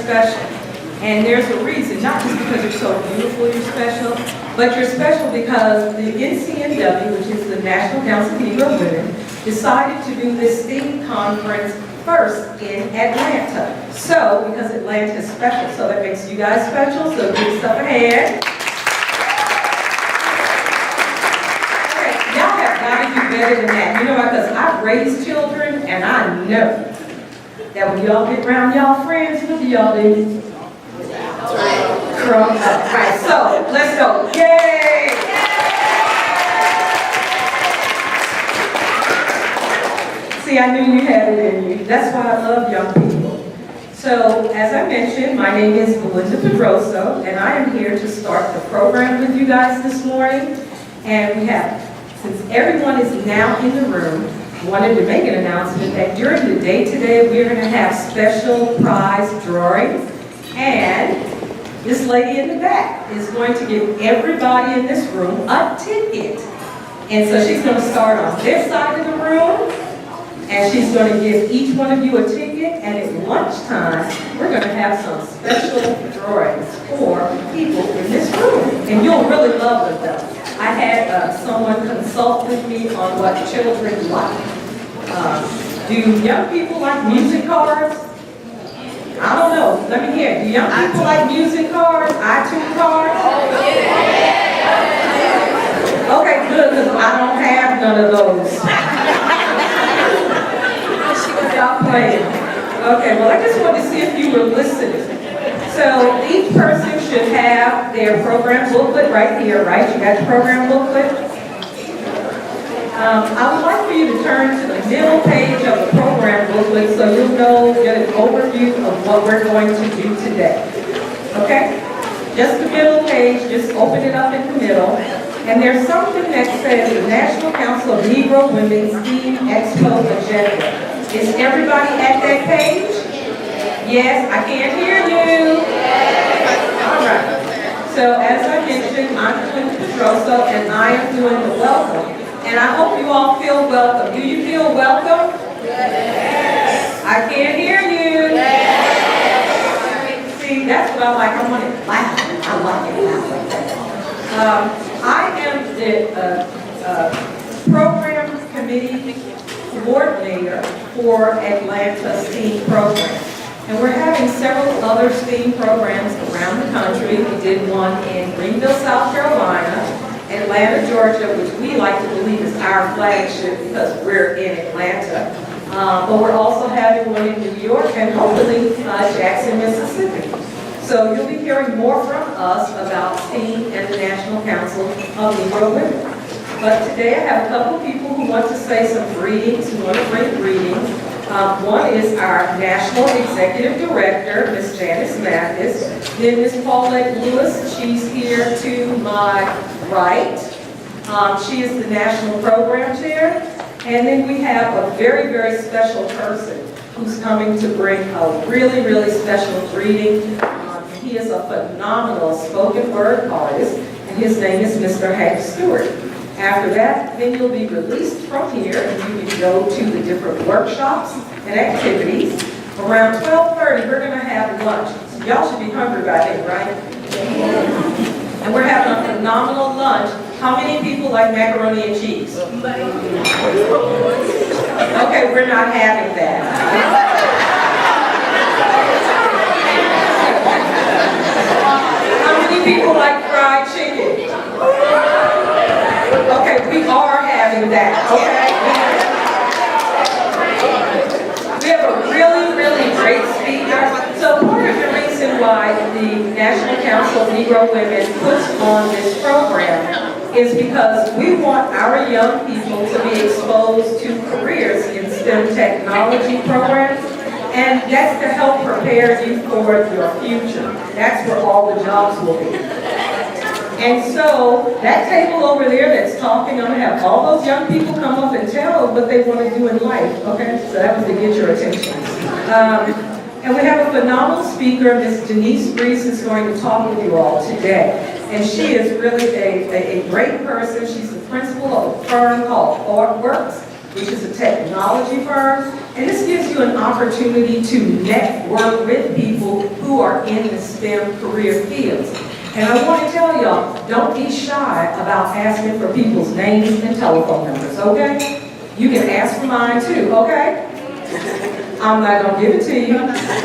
special. And there's a reason, not just because you're so beautiful you're special, but you're special because the NCNW, which is the National Council of Negro Women, decided to do this STEAM conference first in Atlanta. So, because Atlanta is special, so that makes you guys special, so give yourself a hand. Okay, y'all have got to do better than that. You know why? Because I've raised children, and I know that when y'all get around y'all friends, what do y'all do? Crumbs up. Right, so let's go. Yay! See, I knew you had it in you. That's why I love young people. So, as I mentioned, my name is Belinda Pedroso, and I am here to start the program with you guys this morning. And we have, since everyone is now in the room, wanted to make an announcement that during the day today, we're going to have special prize drawings. And this lady in the back is going to give everybody in this room a ticket. And so she's going to start on this side of the room, and she's going to give each one of you a ticket, and at lunchtime, we're going to have some special drawings for people in this room. And you'll really love them, though. I had someone consult with me on what children like. Do young people like music cards? I don't know. Let me hear. Do young people like music cards, iTunes cards? Okay, good, because I don't have none of those. Stop playing. Okay, well, I just wanted to see if you were listening. So each person should have their program booklet right here, right? You got your program booklet? I would like for you to turn to the middle page of the program booklet so you'll get an overview of what we're going to do today. Okay? Just the middle page, just open it up in the middle. And there's something that says the National Council of Negro Women's STEAM Expo Agenda. Is everybody at that page? Yes, I can't hear you. All right. So as I mentioned, I'm Belinda Pedroso, and I am doing the welcome. And I hope you all feel welcome. Do you feel welcome? Yes. I can't hear you. Yes. See, that's what I like. I want it loud. I like it loud. I am the program committee coordinator for Atlanta STEAM program. And we're having several other STEAM programs around the country. We did one in Greenville, South Carolina, Atlanta, Georgia, which we like to believe is our flagship because we're in Atlanta. But we're also having one in New York and hopefully Jackson, Mississippi. So you'll be hearing more from us about STEAM and the National Council of Negro Women. But today I have a couple of people who want to say some greetings, who want to bring greetings. One is our National Executive Director, Ms. Janice Mathis. Then Ms. Paulette Lewis, she's here to my right. She is the National Program Chair. And then we have a very, very special person who's coming to bring a really, really special greeting. He is a phenomenal spoken word artist, and his name is Mr. Hank Stewart. After that, then you'll be released from here, and you can go to the different workshops and activities. Around 12:30, we're going to have lunch. So y'all should be hungry by then, right? And we're having a phenomenal lunch. How many people like macaroni and cheese? Okay, we're not having that. How many people like fried chicken? Okay, we are having that, okay? We have a really, really great speaker. So part of the reason why the National Council of Negro Women puts on this program is because we want our young people to be exposed to careers in STEM technology programs. And that's to help prepare you for your future. That's where all the jobs will be. And so that table over there that's talking, I'm going to have all those young people come up and tell what they want to do in life. Okay, so that was to get your attention. And we have a phenomenal speaker, Ms. Denise Reese, is going to talk with you all today. And she is really a great person. She's the principal of a firm called ThoughtWorks, which is a technology firm. And this gives you an opportunity to network with people who are in the STEM career fields. And I want to tell y'all, don't be shy about asking for people's names and telephone numbers, okay? You can ask for mine too, okay? I'm not going to give it to you,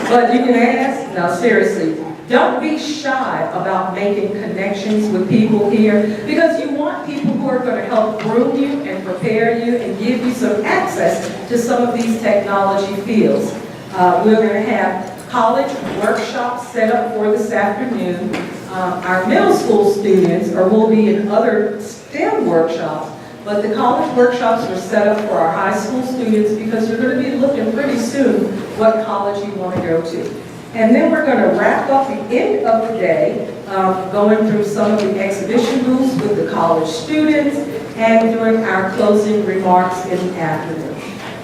but you can ask. No, seriously, don't be shy about making connections with people here, because you want people who are going to help groom you and prepare you and give you some access to some of these technology fields. We're going to have college workshops set up for this afternoon. Our middle school students will be in other STEM workshops, but the college workshops are set up for our high school students because you're going to be looking pretty soon what college you want to go to. And then we're going to wrap up the end of the day going through some of the exhibition booths with the college students and doing our closing remarks in the afternoon.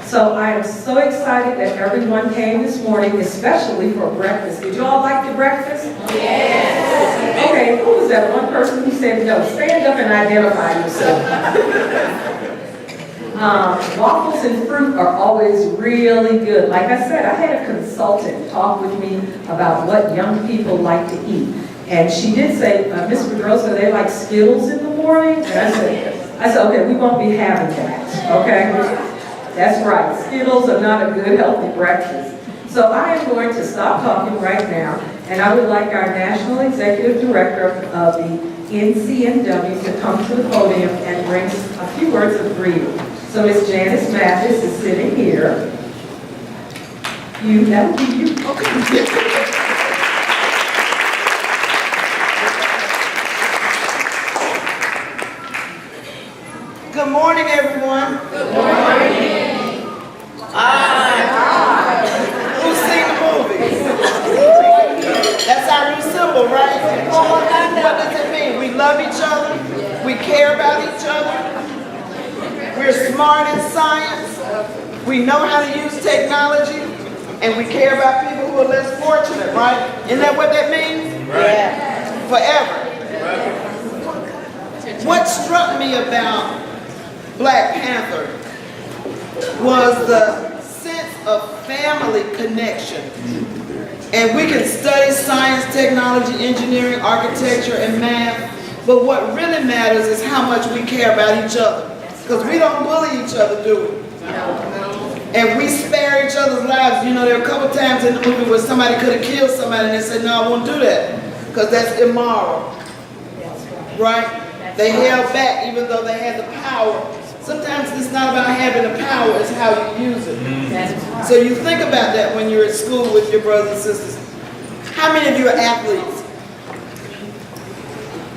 So I am so excited that everyone came this morning, especially for breakfast. Did you all like the breakfast? Yes. Okay, who was that one person who said no? Stand up and identify yourself. Waffles and fruit are always really good. Like I said, I had a consultant talk with me about what young people like to eat. And she did say, Miss Pedrosa, they like Skittles in the morning? And I said, okay, we won't be having that, okay? That's right, Skittles are not a good, healthy breakfast. So I am going to stop talking right now, and I would like our National Executive Director of the NCNW to come to the podium and bring a few words of greeting. So Ms. Janice Mathis is sitting here. That would be you. Okay. Good morning, everyone. Good morning. Who's seen the movie? That's our new symbol, right? What does it mean? We love each other. We care about each other. We're smart in science. We know how to use technology. And we care about people who are less fortunate, right? Isn't that what that means? Right. Forever. What struck me about Black Panther was the sense of family connection. And we can study science, technology, engineering, architecture, and math, but what really matters is how much we care about each other. Because we don't bully each other, do we? And we spare each other's lives. You know, there are a couple times in the movie where somebody could have killed somebody and they said, no, I won't do that, because that's immoral. Right? They held back even though they had the power. Sometimes it's not about having the power, it's how you use it. So you think about that when you're at school with your brothers and sisters. How many of you are athletes?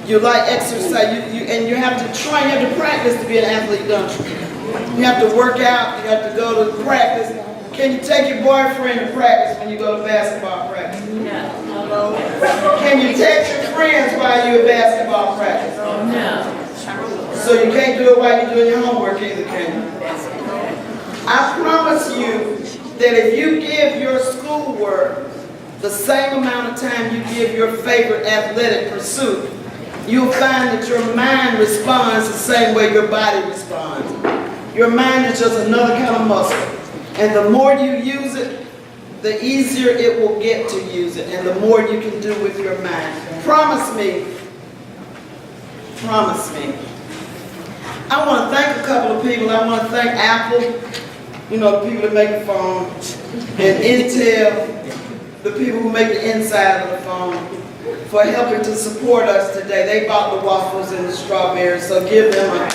You like exercise, and you have to train, you have to practice to be an athlete, don't you? You have to work out, you have to go to practice. Can you take your boyfriend to practice when you go to basketball practice? No. Can you text your friends while you're at basketball practice? No. So you can't do it while you're doing your homework either, can you? I promise you that if you give your schoolwork the same amount of time you give your favorite athletic pursuit, you'll find that your mind responds the same way your body responds. Your mind is just another kind of muscle. And the more you use it, the easier it will get to use it, and the more you can do with your mind. Promise me. Promise me. I want to thank a couple of people. I want to thank Apple, you know, the people that make the phone, and Intel, the people who make the inside of the phone, for helping to support us today. They bought the waffles and the strawberries, so give them a...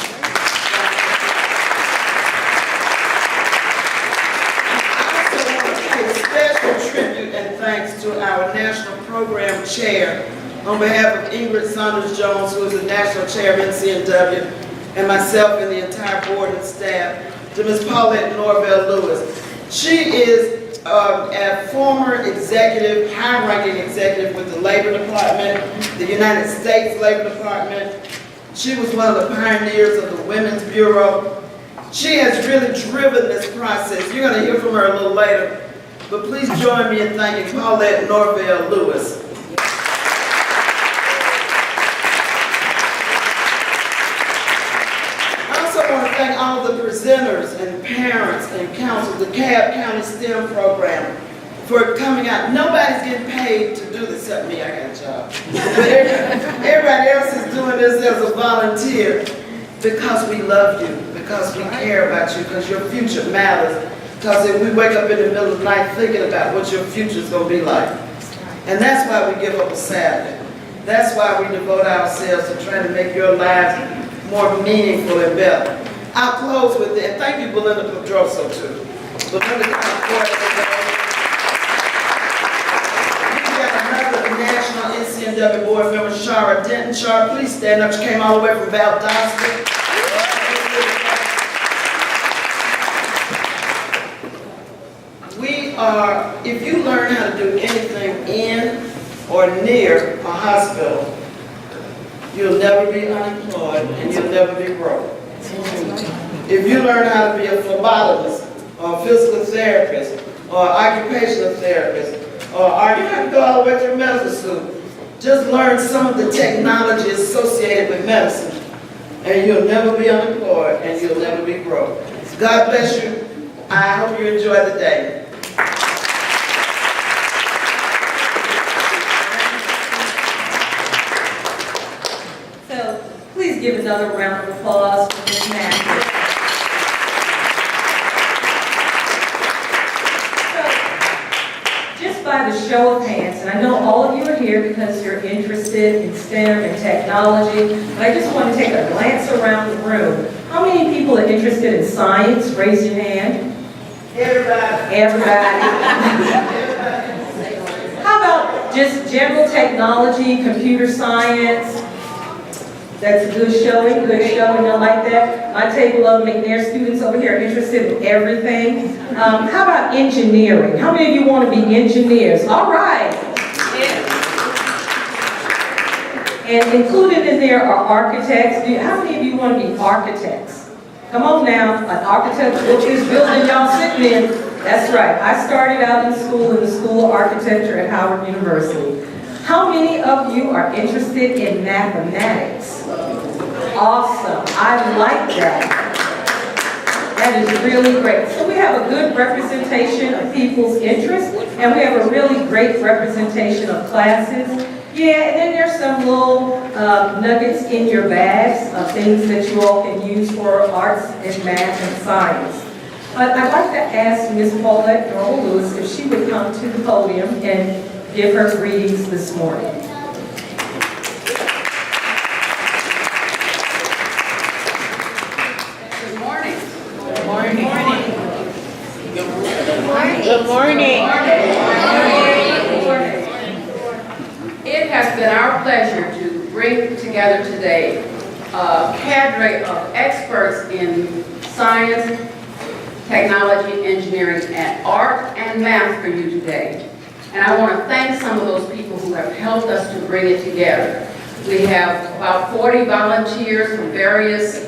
I also want to pay a special tribute and thanks to our National Program Chair, on behalf of Ingrid Saunders-Jones, who is the National Chair of NCNW, and myself and the entire board and staff, to Ms. Paulette Norvell-Lewis. She is a former executive, high-ranking executive with the Labor Department, the United States Labor Department. She was one of the pioneers of the Women's Bureau. She has really driven this process. You're going to hear from her a little later, but please join me in thanking Paulette Norvell-Lewis. I want to thank all the presenters and parents and council, the Cobb County STEM program, for coming out. Nobody's getting paid to do this except me, I got a job. But everybody else is doing this as a volunteer because we love you, because we care about you, because your future matters. Because if we wake up in the middle of the night thinking about what your future's gonna be like. And that's why we give up a Saturday. That's why we devote ourselves to trying to make your lives more meaningful and better. I'll close with that. Thank you, Belinda Pedroso, too. Belinda got another national NCNW board member, Shara Denton. Shara, please stand up. She came all the way from Valdosta. If you learn how to do anything in or near a hospital, you'll never be unemployed and you'll never be broke. If you learn how to be a phlebotomist or a physical therapist or occupational therapist, or you have to go all the way through medical school, just learn some of the technology associated with medicine and you'll never be unemployed and you'll never be broke. God bless you. I hope you enjoy the day. Please give another round of applause for Ms. Matthews. So, just by the show of hands, and I know all of you are here because you're interested in STEM and technology, but I just want to take a glance around the room. How many people are interested in science? Raise your hand. Everybody. Everybody. How about just general technology, computer science? That's a good showing, I like that. My table of McNair students over here are interested in everything. How about engineering? How many of you want to be engineers? All right. And included in there are architects. How many of you want to be architects? Come on now, an architect built this building y'all sitting in. That's right, I started out in the School of Architecture at Howard University. How many of you are interested in mathematics? Awesome, I like that. That is really great. So we have a good representation of people's interests, and we have a really great representation of classes. Yeah, and then there's some little nuggets in your bags of things that you all can use for arts and math and science. But I'd like to ask Ms. Paulette Lewis if she would come to the podium and give her greetings this morning. Good morning. Good morning. Good morning. Good morning. Good morning. It has been our pleasure to bring together today a cadre of experts in science, technology, engineering, and art and math for you today. And I want to thank some of those people who have helped us to bring it together. We have about 40 volunteers from various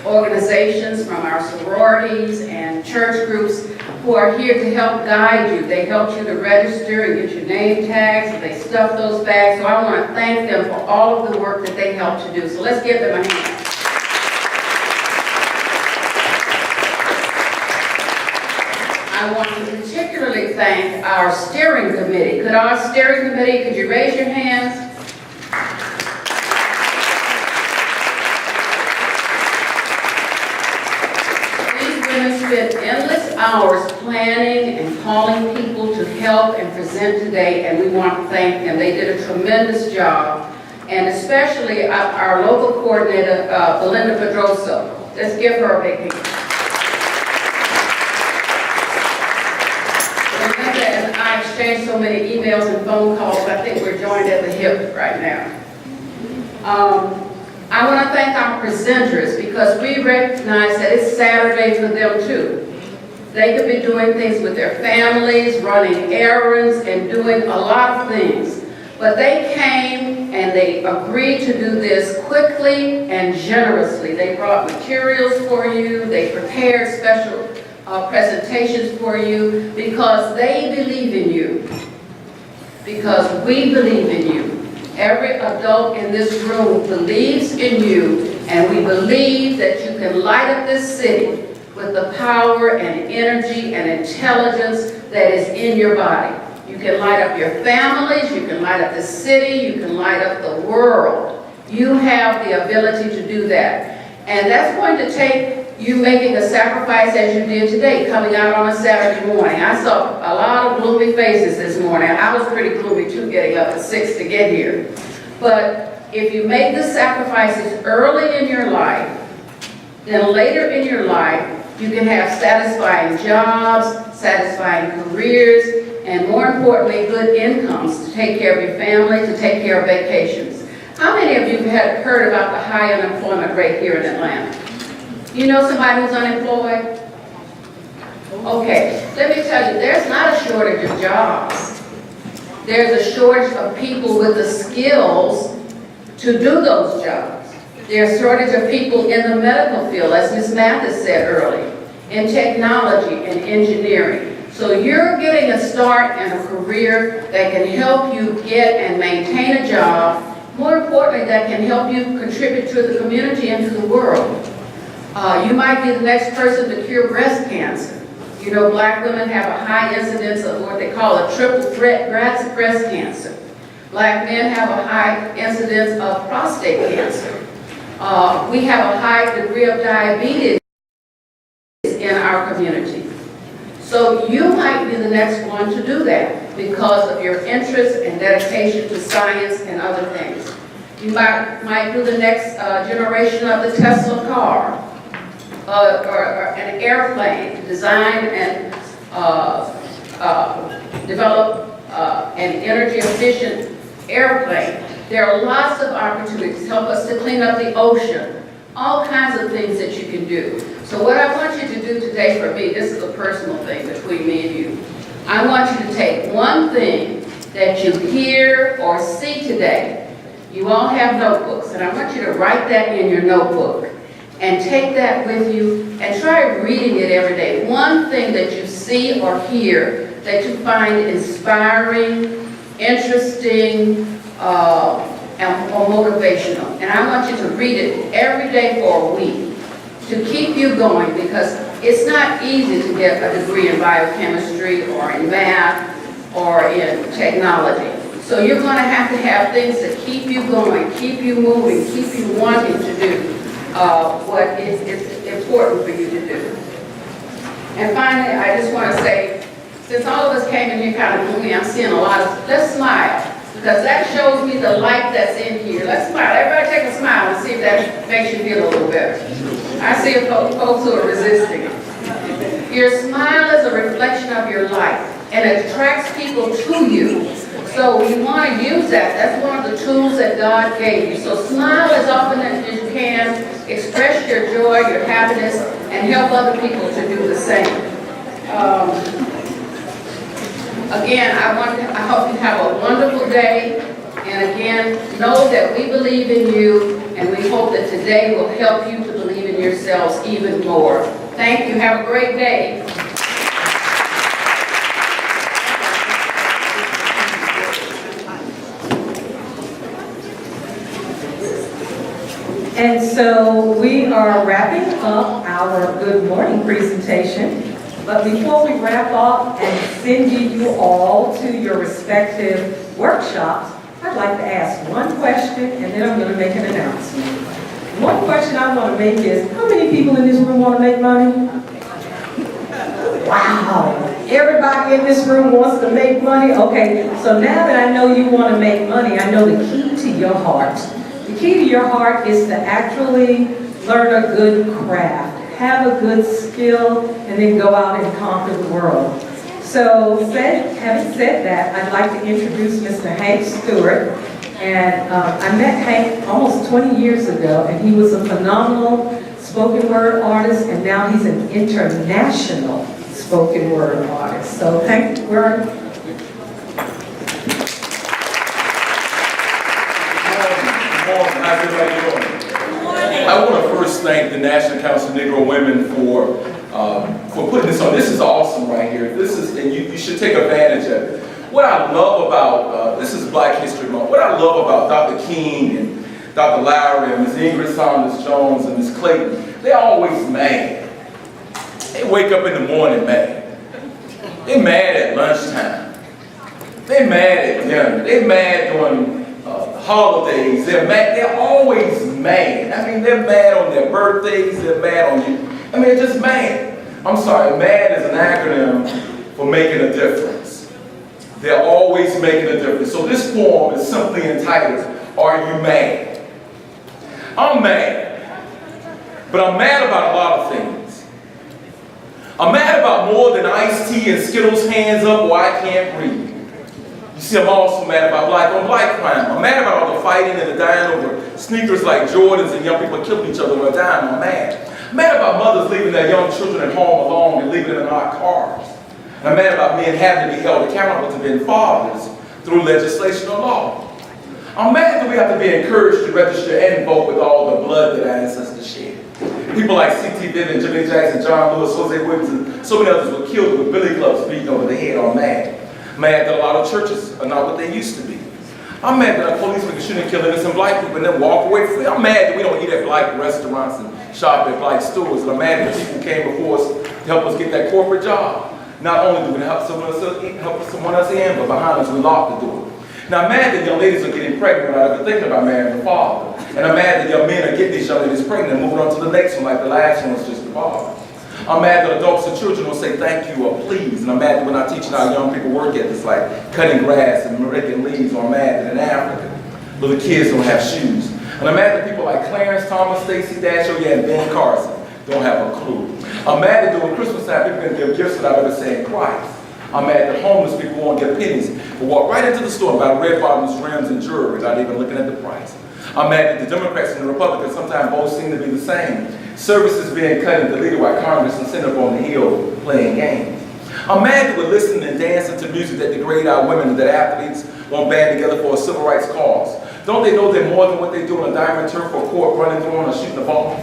organizations, from our sororities and church groups, who are here to help guide you. They helped you to register and get your name tags, and they stuffed those bags. So I want to thank them for all of the work that they helped to do. So let's give them a hand. I want to particularly thank our steering committee. Could you raise your hands? These women spent endless hours planning and calling people to help and present today, and we want to thank them. They did a tremendous job, and especially our local coordinator, Belinda Pedroso. Let's give her a big hand. I exchanged so many emails and phone calls, I think we're joined at the hip right now. I want to thank our presenters because we recognize that it's Saturday for them too. They could be doing things with their families, running errands, and doing a lot of things. But they came and they agreed to do this quickly and generously. They brought materials for you, they prepared special presentations for you because they believe in you, because we believe in you. Every adult in this room believes in you, and we believe that you can light up this city with the power and energy and intelligence that is in your body. You can light up your families, you can light up the city, you can light up the world. You have the ability to do that. And that's going to take you making a sacrifice as you did today, coming out on a Saturday morning. I saw a lot of gloomy faces this morning. I was pretty gloomy too, getting up at 6 to get here. But if you make the sacrifices early in your life, then later in your life, you can have satisfying jobs, satisfying careers, and more importantly, good incomes to take care of your family, to take care of vacations. How many of you have heard about the high unemployment rate here in Atlanta? You know somebody who's unemployed? Okay, let me tell you, there's not a shortage of jobs. There's a shortage of people with the skills to do those jobs. There's a shortage of people in the medical field, as Ms. Mathis said earlier, in technology and engineering. So you're getting a start in a career that can help you get and maintain a job. More importantly, that can help you contribute to the community and to the world. You might be the next person to cure breast cancer. You know, black women have a high incidence of what they call a triple threat breast cancer. Black men have a high incidence of prostate cancer. We have a high degree of diabetes in our community. So you might be the next one to do that because of your interest and dedication to science and other things. You might do the next generation of the Tesla car or an airplane, design and develop an energy efficient airplane. There are lots of opportunities. Help us to clean up the ocean. All kinds of things that you can do. So what I want you to do today for me, this is a personal thing between me and you. I want you to take one thing that you hear or see today. You all have notebooks, and I want you to write that in your notebook and take that with you and try reading it every day. One thing that you see or hear that you find inspiring, interesting, or motivational. And I want you to read it every day for a week to keep you going, because it's not easy to get a degree in biochemistry or in math or in technology. So you're going to have things that keep you going, keep you moving, keep you wanting to do what is important for you to do. And finally, I just want to say, since all of us came in here kind of gloomy, I'm seeing a lot of, let's smile, because that shows me the light that's in here. Let's smile. Everybody take a smile and see if that makes you feel a little better. I see folks who are resisting it. Your smile is a reflection of your life, and it attracts people to you. So you want to use that. That's one of the tools that God gave you. So smile as often as you can. Express your joy, your happiness, and help other people to do the same. Again, I hope you have a wonderful day. And again, know that we believe in you, and we hope that today will help you to believe in yourselves even more. Thank you. Have a great day. And so we are wrapping up our Good Morning presentation. But before we wrap up and send you all to your respective workshops, I'd like to ask one question, and then I'm going to make an announcement. One question I want to make is, how many people in this room want to make money? Wow. Everybody in this room wants to make money? Okay, so now that I know you want to make money, I know the key to your heart. The key to your heart is to actually learn a good craft, have a good skill, and then go out and conquer the world. So, having said that, I'd like to introduce Mr. Hank Stewart. And I met Hank almost 20 years ago, and he was a phenomenal spoken word artist, and now he's an international spoken word artist. So, Hank, where are you? How's everybody doing? I want to first thank the National Council of Negro Women for putting this on. This is awesome right here. This is, and you should take advantage of it. What I love about, this is Black History Month, what I love about Dr. King and Dr. Lowry and Ms. Ingrid Saunders Jones and Ms. Clayton, they're always mad. They wake up in the morning mad. They're mad at lunchtime. They're mad at dinner. They're mad during holidays. They're mad. They're always mad. I mean, they're mad on their birthdays. They're mad on you. I mean, they're just mad. I'm sorry, MAD is an acronym for making a difference. They're always making a difference. So this form is simply entitled, Are You Mad? I'm mad. But I'm mad about a lot of things. I'm mad about more than iced tea and Skittles hands up or I can't breathe. You see, I'm also mad about black on black crime. I'm mad about all the fighting and the dying over sneakers like Jordans and young people killing each other over a dime. I'm mad. I'm mad about mothers leaving their young children at home alone and leaving them in hot cars. I'm mad about men having to be held accountable to being fathers through legislation or law. I'm mad that we have to be encouraged to register and vote with all the blood that our ancestors shed. People like C.T. Vivian, Jimmy Jackson, John Lewis, Jose Williams, and so many others were killed with billy clubs beaten over the head. I'm mad. I'm mad that a lot of churches are not what they used to be. I'm mad that our policemen can shoot and kill innocent black people and then walk away free. I'm mad that we don't eat at black restaurants and shop at black stores. And I'm mad that people came before us to help us get that corporate job. Not only do we help someone else in, but behind us we lock the door. Now I'm mad that young ladies are getting pregnant without ever thinking about marrying a father. And I'm mad that young men are getting these young ladies pregnant and moving on to the next one like the last one was just a barber. I'm mad that adults and children will say thank you or please. And I'm mad that we're not teaching our young people work ethics like cutting grass and raking leaves. Or I'm mad that in Africa, little kids don't have shoes. And I'm mad that people like Clarence Thomas, Stacey Dashiell, and Ben Carson don't have a clue. I'm mad that during Christmas time, people can give gifts without ever saying Christ. I'm mad that homeless people won't get pennies, but walk right into the store and buy red bottoms, rims, and jewelry without even looking at the price. I'm mad that the Democrats and the Republicans sometimes both seem to be the same. Services being cut and deleted while Congress and Senate on the Hill playing games. I'm mad that we're listening and dancing to music that degrade our women and that athletes won't band together for a civil rights cause. Don't they know they're more than what they do on a diamond turf or court running through or shooting the ball?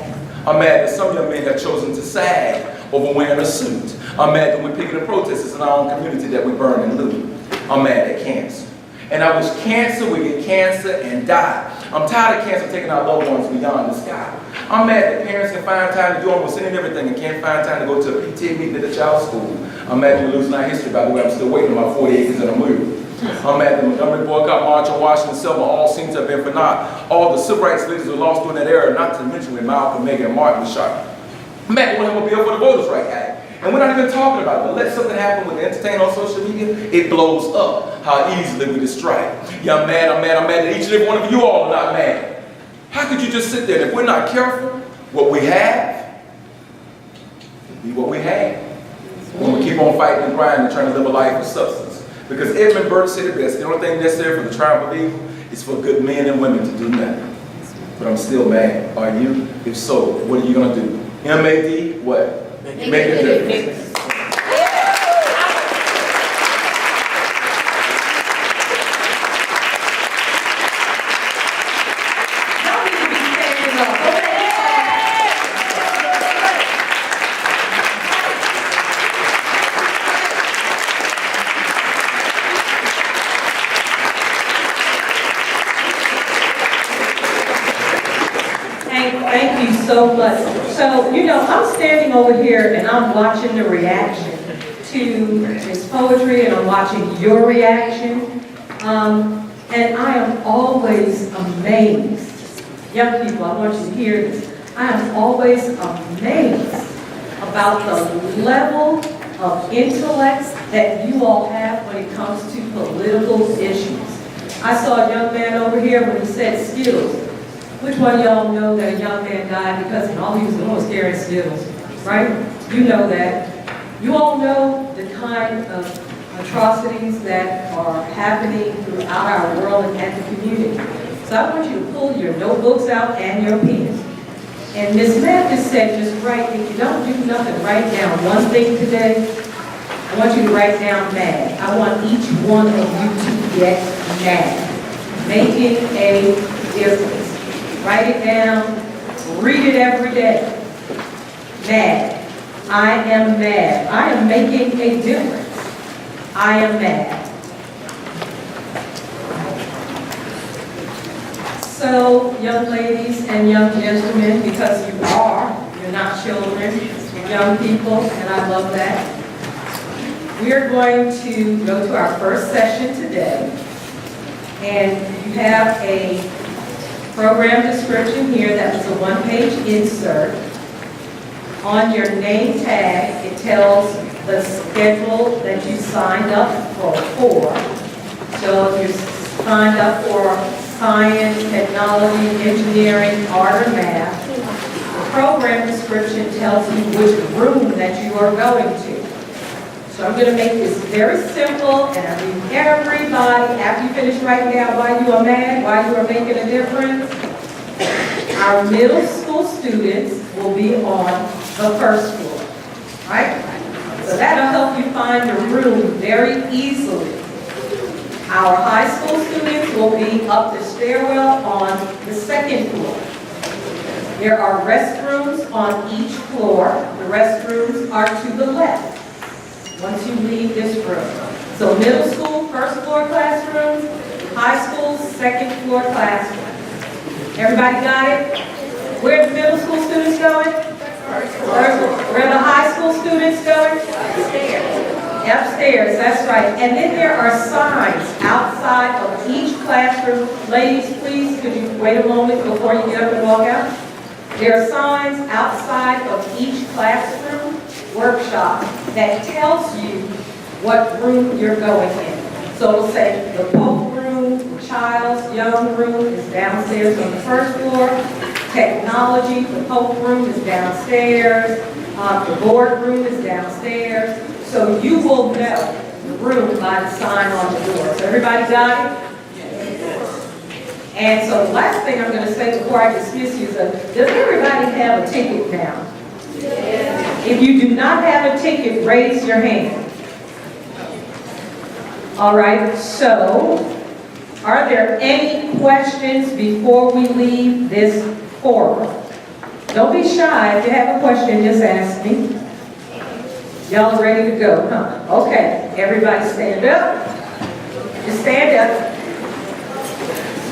I'm mad that some young men have chosen to sag over wearing a suit. I'm mad that we're picking the protesters in our own community that we burn and loot. I'm mad at cancer. And I wish cancer would get cancer and die. I'm tired of cancer taking our loved ones beyond the sky. I'm mad that parents can find time to do almost any and everything and can't find time to go to a PTA meeting at the child's school. I'm mad that we're losing our history, by the way. I'm still waiting on my 40 acres and a mule. I'm mad that the Montgomery boycott, March on Washington, Selma all seem to have been for naught. All the civil rights leaders were lost during that era, not to mention when Malcolm, Megan, and Martin was shot. I'm mad that we don't have a bill for the Voters' Rights Act. And we're not even talking about it, but let something happen with the entertainment on social media, it blows up how easily we distract. Yeah, I'm mad that each and every one of you all are not mad. How could you just sit there? And if we're not careful, what we have will be what we have. When we keep on fighting and grinding and trying to live a life of substance. Because Edmund Burke said it best, the only thing necessary for the triumph of evil is for good men and women to do nothing. But I'm still mad. Are you? If so, what are you going to do? M-A-D, what? Make a difference. Thank you so much. So, I'm standing over here and I'm watching the reaction to this poetry and I'm watching your reaction. And I am always amazed. Young people, I want you to hear this. I am always amazed about the level of intellect that you all have when it comes to political issues. I saw a young man over here when he said Skittles. Which one of y'all know that a young man died because all he was doing was carrying Skittles, right? You know that. You all know the kind of atrocities that are happening throughout our world and the community. So I want you to pull your notebooks out and your pens. And Ms. Mathis said, just write, if you don't do nothing, write down one thing today. I want you to write down mad. I want each one of you to get mad. Making a difference. Write it down, read it every day. Mad. I am mad. I am making a difference. I am mad. So, young ladies and young gentlemen, because you're not children, young people, and I love that. We are going to go to our first session today. And you have a program description here that was a one-page insert. On your name tag, it tells the schedule that you signed up for. So if you signed up for science, technology, engineering, art, or math, the program description tells you which room that you are going to. So I'm going to make this very simple, and I need everybody, after you finish writing down why you are mad, why you are making a difference, our middle school students will be on the first floor, right? So that'll help you find your room very easily. Our high school students will be up the stairwell on the second floor. There are restrooms on each floor. The restrooms are to the left once you leave this room. So middle school, first floor classrooms, high school, second floor classrooms. Everybody got it? Where are the middle school students going? Where are the high school students going? Upstairs, that's right. And then there are signs outside of each classroom. Ladies, please, could you wait a moment before you get up and walk out? There are signs outside of each classroom workshop that tells you what room you're going in. So it'll say the Pope room, the child's young room is downstairs on the first floor. Technology, the Pope room is downstairs. The board room is downstairs. So you will know the room by the sign on the door. So everybody got it? And so the last thing I'm going to say before I dismiss you is, does everybody have a ticket now? If you do not have a ticket, raise your hand. All right, so are there any questions before we leave this forum? Don't be shy. If you have a question, just ask me. Y'all ready to go, huh? Okay, everybody stand up. Just stand up.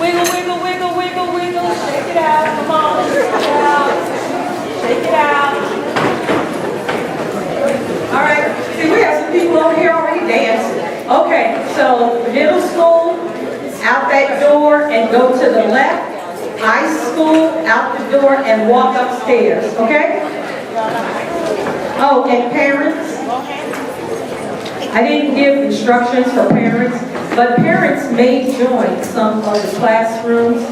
Wiggle, wiggle, wiggle, wiggle, wiggle. Shake it out. Come on, shake it out. Shake it out. All right. See, we have some people over here already dancing. Okay, so middle school, out that door and go to the left. High school, out the door and walk upstairs, okay? Oh, and parents. I didn't give instructions for parents, but parents may join some of the classrooms.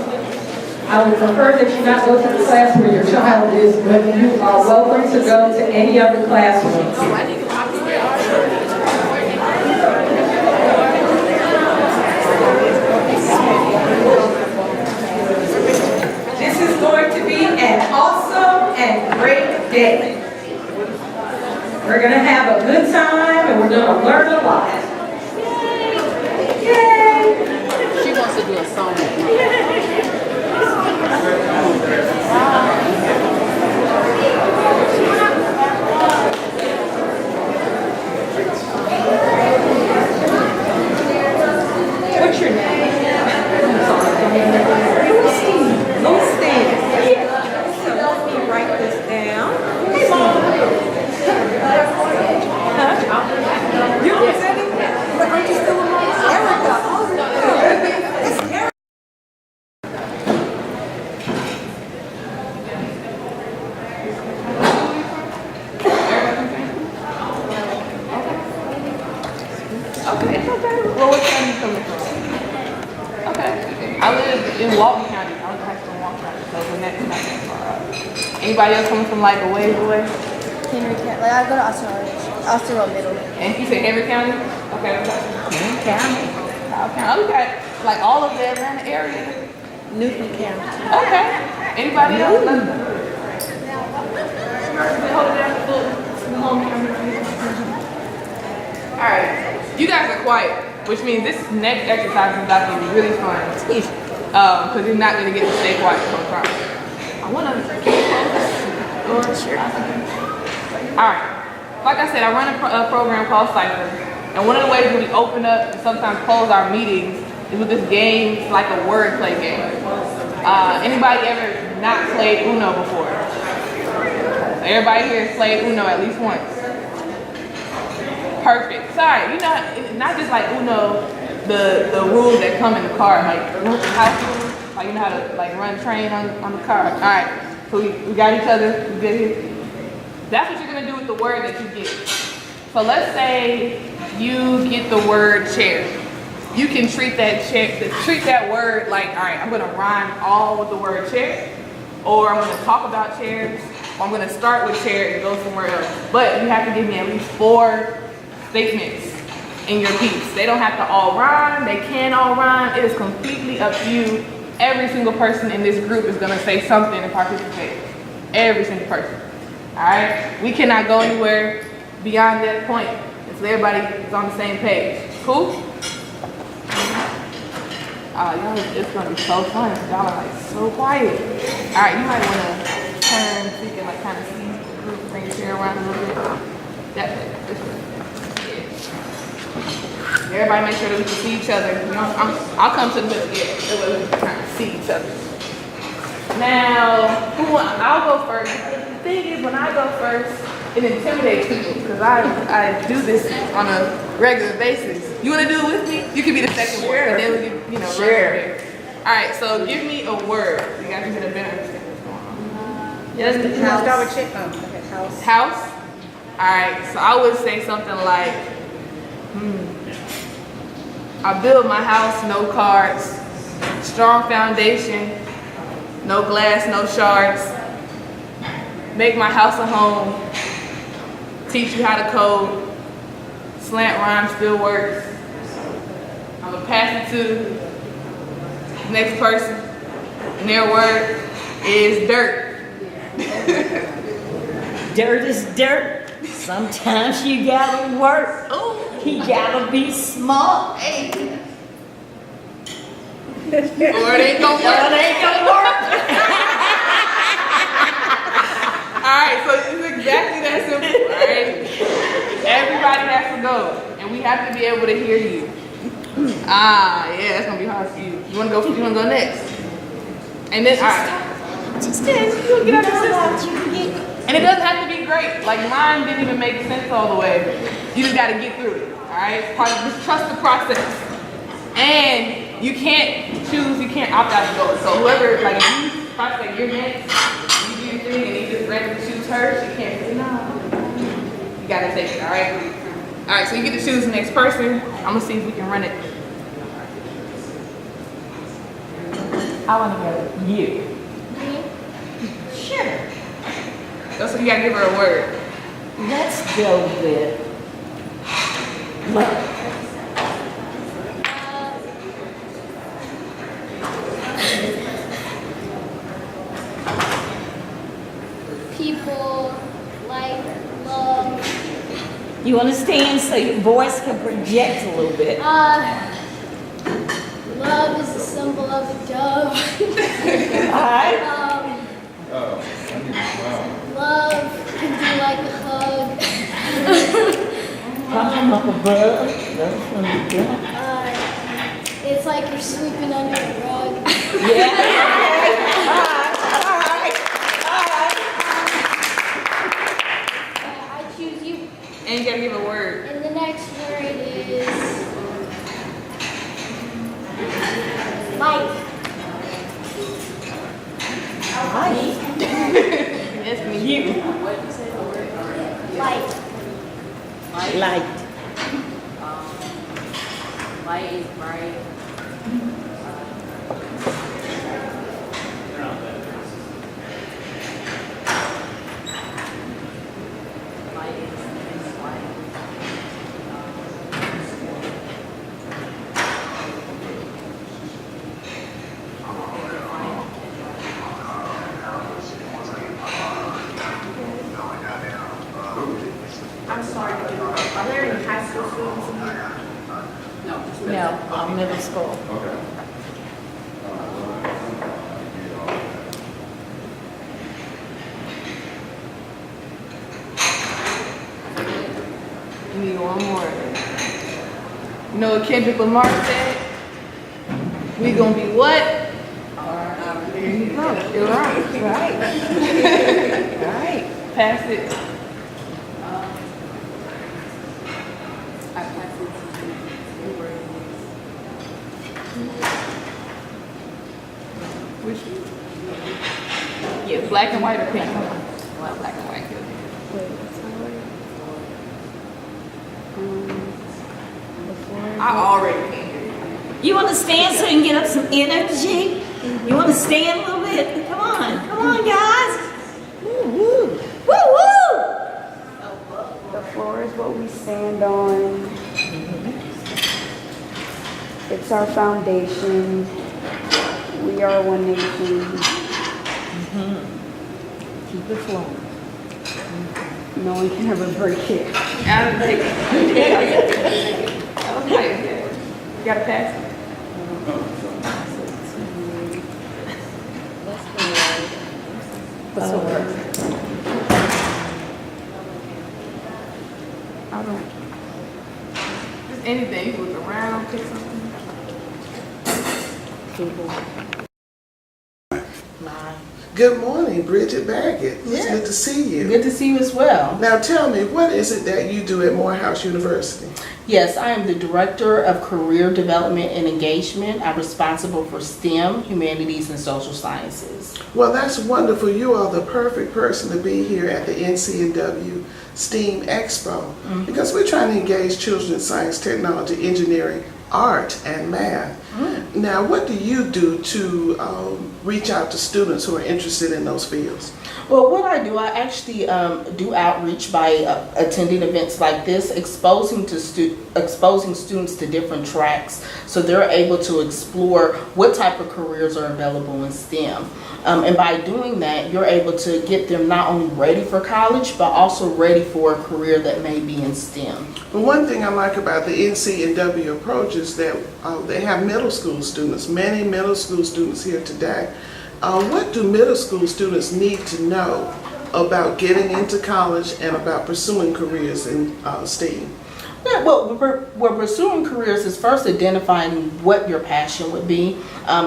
I would prefer that you not go to the class where your child is, but you are welcome to go to any of the classrooms. This is going to be an awesome and great day. We're going to have a good time and we're going to learn a lot. Yay! She wants to do a song. What's your name? Louis. So let me write this down. Huh? You're presenting? But aren't you still a Erica. It's Erica. Okay. Well, what town are you coming from? Okay. I live in Walton County. I was high school in Walton County, so the next not that far out. Anybody else coming from like a ways away? Henry County. Like I go to Austin Road Middle. And you said Henry County? Okay. Henry County. Okay. Like all of the Atlanta area? Newton County. Okay. Anybody else? Hold it down. All right. You guys are quiet, which means this next exercise is about to be really fun. Because you're not going to get to stay quiet the whole time. I want to close this. Sure. All right. Like I said, I run a program called Cypher. And one of the ways that we open up and sometimes close our meetings is with this game. It's like a wordplay game. Anybody ever not played Uno before? Everybody here has played Uno at least once. Perfect. Sorry, you know, not just like Uno, the rules that come in the car, like house rules, like you know how to like run train on the car. All right, so we got each other. We good here. That's what you're gonna do with the word that you get. So let's say you get the word chair. You can treat that word like, all right, I'm gonna rhyme all with the word chair, or I'm gonna talk about chairs, or I'm gonna start with chair and go somewhere else. But you have to give me at least 4 statements in your piece. They don't have to all rhyme, they can all rhyme. It is completely up to you. Every single person in this group is gonna say something and participate. Every single person, all right? We cannot go anywhere beyond that point until everybody is on the same page. Cool? Y'all, it's gonna be so fun. Y'all are like so quiet. All right, you might wanna turn so you can like kind of see the group, bring your chair around a little bit. That's it. This way. Yeah. Everybody make sure that we can see each other. You know, I'll come to the middle. Yeah, that way we can kind of see each other. Now, I'll go first. The thing is, when I go first, it intimidates people because I do this on a regular basis. You want to do it with me? You can be the second word, and then we can, you know, run. All right, so give me a word. You guys can get a better understanding what's going on. House. Start with chick. House. House. All right, so I would say something like, I build my house, no cards, strong foundation, no glass, no shards. Make my house a home. Teach you how to code. Slant rhyme still works. I'm gonna pass it to the next person, and their word is dirt. Dirt is dirt. Sometimes you gotta work. You gotta be smart. Hey. Or it ain't gonna work. It ain't gonna work. Alright, so it's exactly that simple, alright? Everybody has to go, and we have to be able to hear you. Yeah, that's gonna be hard for you. You wanna go next? And then, alright. Just dance, you get out of the And it doesn't have to be great. Like mine didn't even make sense all the way. You just gotta get through it, alright? Just trust the process. And you can't choose, you can't opt out of go. So whoever, like if you prospect, you're next, you do your thing, and you just randomly choose her, she can't say no. You gotta take it, alright? Alright, so you get to choose the next person. I'm gonna see if we can run it. I wanna go you. Sure. So you gotta give her a word. Let's go with love. People like love. You understand so your voice can project a little bit. Love is a symbol of a dove. Alright? Love can be like a hug. Come up above. That's from the good. It's like you're sweeping under the rug. Yeah. Alright. I choose you. And you gotta give a word. And the next word is light. Yes, me. You. Light. Light. Light is bright. Light is light. I'm sorry, are there any high school students in here? No, middle school. Okay. You need one more. You know what Kendrick Lamar said? We gonna be what? There you go. You're right. Right. Right. Pass it. Which? Yeah, black and white or pink? Well, black and white. I already can. You want to stand so you can get up some energy? You want to stand a little bit? Come on, guys. Woo, woo, woo, woo. The floor is what we stand on. It's our foundation. We are one nation. Keep it flowing. No one can ever break it. That was nice. You gotta pass it. What's the word? I don't. Just anything. You look around, pick something. Good morning, Bridget Baggett. It's good to see you. Good to see you as well. Now tell me, what is it that you do at Morehouse University? Yes, I am the Director of Career Development and Engagement. I'm responsible for STEM, Humanities, and Social Sciences. Well, that's wonderful. You are the perfect person to be here at the NCNW STEAM Expo because we're trying to engage children in science, technology, engineering, art, and math. Now, what do you do to reach out to students who are interested in those fields? Well, what I do, I actually do outreach by attending events like this, exposing students to different tracks so they're able to explore what type of careers are available in STEM. And by doing that, you're able to get them not only ready for college, but also ready for a career that may be in STEM. Well, one thing I like about the NCNW approach is that they have middle school students, many middle school students here today. What do middle school students need to know about getting into college and about pursuing careers in STEM? Yeah, well, we're pursuing careers is first identifying what your passion would be.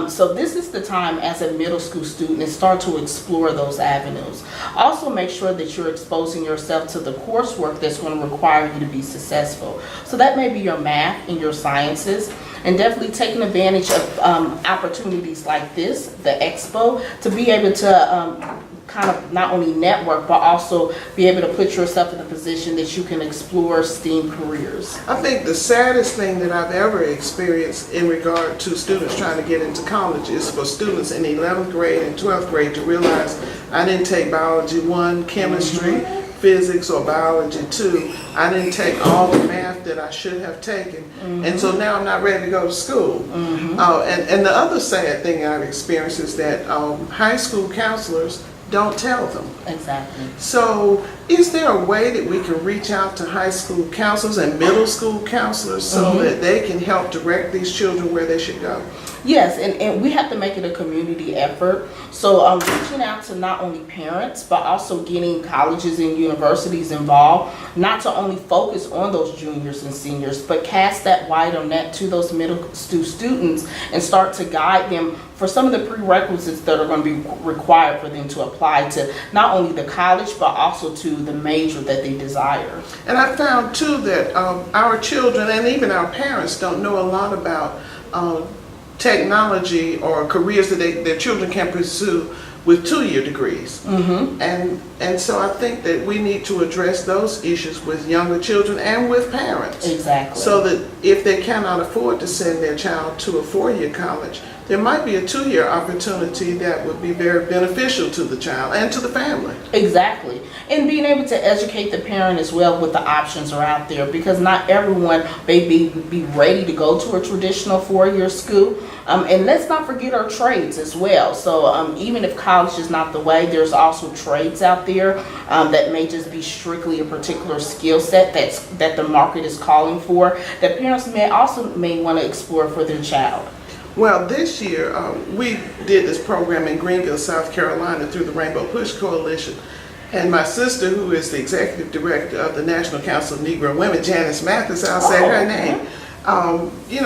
So this is the time as a middle school student to start to explore those avenues. Also make sure that you're exposing yourself to the coursework that's going to require you to be successful. So that may be your math and your sciences, and definitely taking advantage of opportunities like this, the Expo, to be able to kind of not only network, but also be able to put yourself in a position that you can explore STEAM careers. I think the saddest thing that I've ever experienced in regard to students trying to get into college is for students in 11th grade and 12th grade to realize I didn't take biology 1, chemistry, physics, or biology 2. I didn't take all the math that I should have taken, and so now I'm not ready to go to school. And the other sad thing I've experienced is that high school counselors don't tell them. Exactly. So is there a way that we can reach out to high school counselors and middle school counselors so that they can help direct these children where they should go? Yes, and we have to make it a community effort. So reaching out to not only parents, but also getting colleges and universities involved, not to only focus on those juniors and seniors, but cast that wider net to those middle school students and start to guide them for some of the prerequisites that are going to be required for them to apply to not only the college, but also to the major that they desire. And I found too that our children and even our parents don't know a lot about technology or careers that their children can pursue with 2-year degrees. And so I think that we need to address those issues with younger children and with parents. Exactly. So that if they cannot afford to send their child to a 4-year college, there might be a 2-year opportunity that would be very beneficial to the child and to the family. Exactly. And being able to educate the parent as well with the options are out there, because not everyone may be ready to go to a traditional 4-year school. And let's not forget our trades as well. So even if college is not the way, there's also trades out there that may just be strictly a particular skill set that the market is calling for, that parents may want to explore for their child. Well, this year we did this program in Greenville, South Carolina through the Rainbow Push Coalition. And my sister, who is the executive director of the National Council of Negro Women, Janice Mathis, I'll say her name,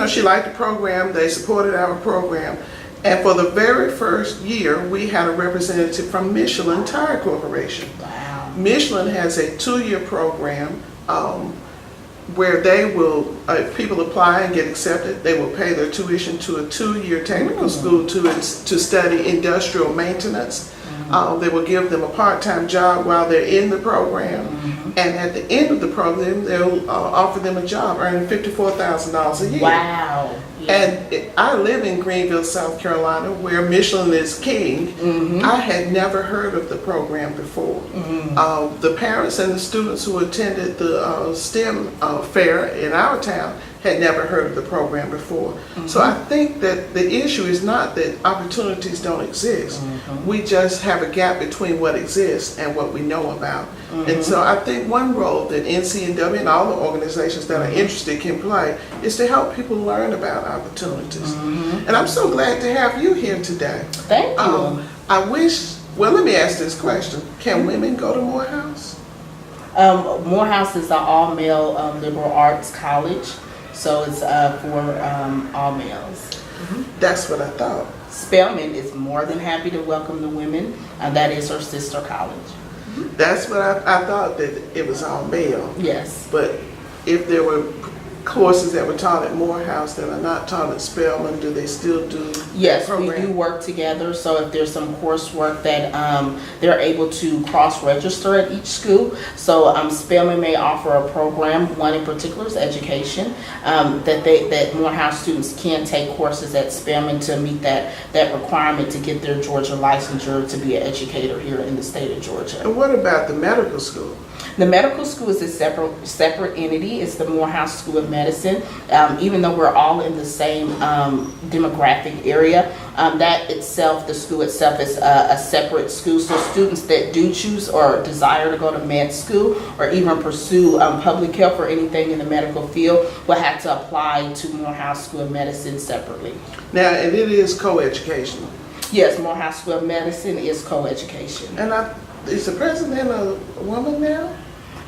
she liked the program, they supported our program. And for the very first year, we had a representative from Michelin Tire Corporation. Wow. Michelin has a 2-year program where they will, if people apply and get accepted, they will pay their tuition to a 2-year technical school to study industrial maintenance. They will give them a part-time job while they're in the program, and at the end of the program, they'll offer them a job earning $54,000 a year. Wow. Yeah. And I live in Greenville, South Carolina, where Michelin is king. I had never heard of the program before. The parents and the students who attended the STEM fair in our town had never heard of the program before. So I think that the issue is not that opportunities don't exist. We just have a gap between what exists and what we know about. And so I think one role that NCNW and all the organizations that are interested can play is to help people learn about opportunities. And I'm so glad to have you here today. Thank you. I wish, well, let me ask this question. Can women go to Morehouse? Morehouse is an all-male liberal arts college, so it's for all males. That's what I thought. Spelman is more than happy to welcome the women, and that is her sister college. That's what I thought, that it was all male. Yes. But if there were courses that were taught at Morehouse that are not taught at Spelman, do they still do Yes, the program? we do work together. So if there's some coursework that they're able to cross-register at each school. So Spelman may offer a program. One in particular is education. That Morehouse students can take courses at Spelman to meet that requirement to get their Georgia licensure to be an educator here in the state of Georgia. And what about the medical school? The medical school is a separate entity. It's the Morehouse School of Medicine. Even though we're all in the same demographic area, that itself, the school itself, is a separate school. So students that do choose or desire to go to med school or even pursue public health or anything in the medical field will have to apply to Morehouse School of Medicine separately. Now, and it is co-educational. Yes, Morehouse School of Medicine is co-education. And is the president a woman now?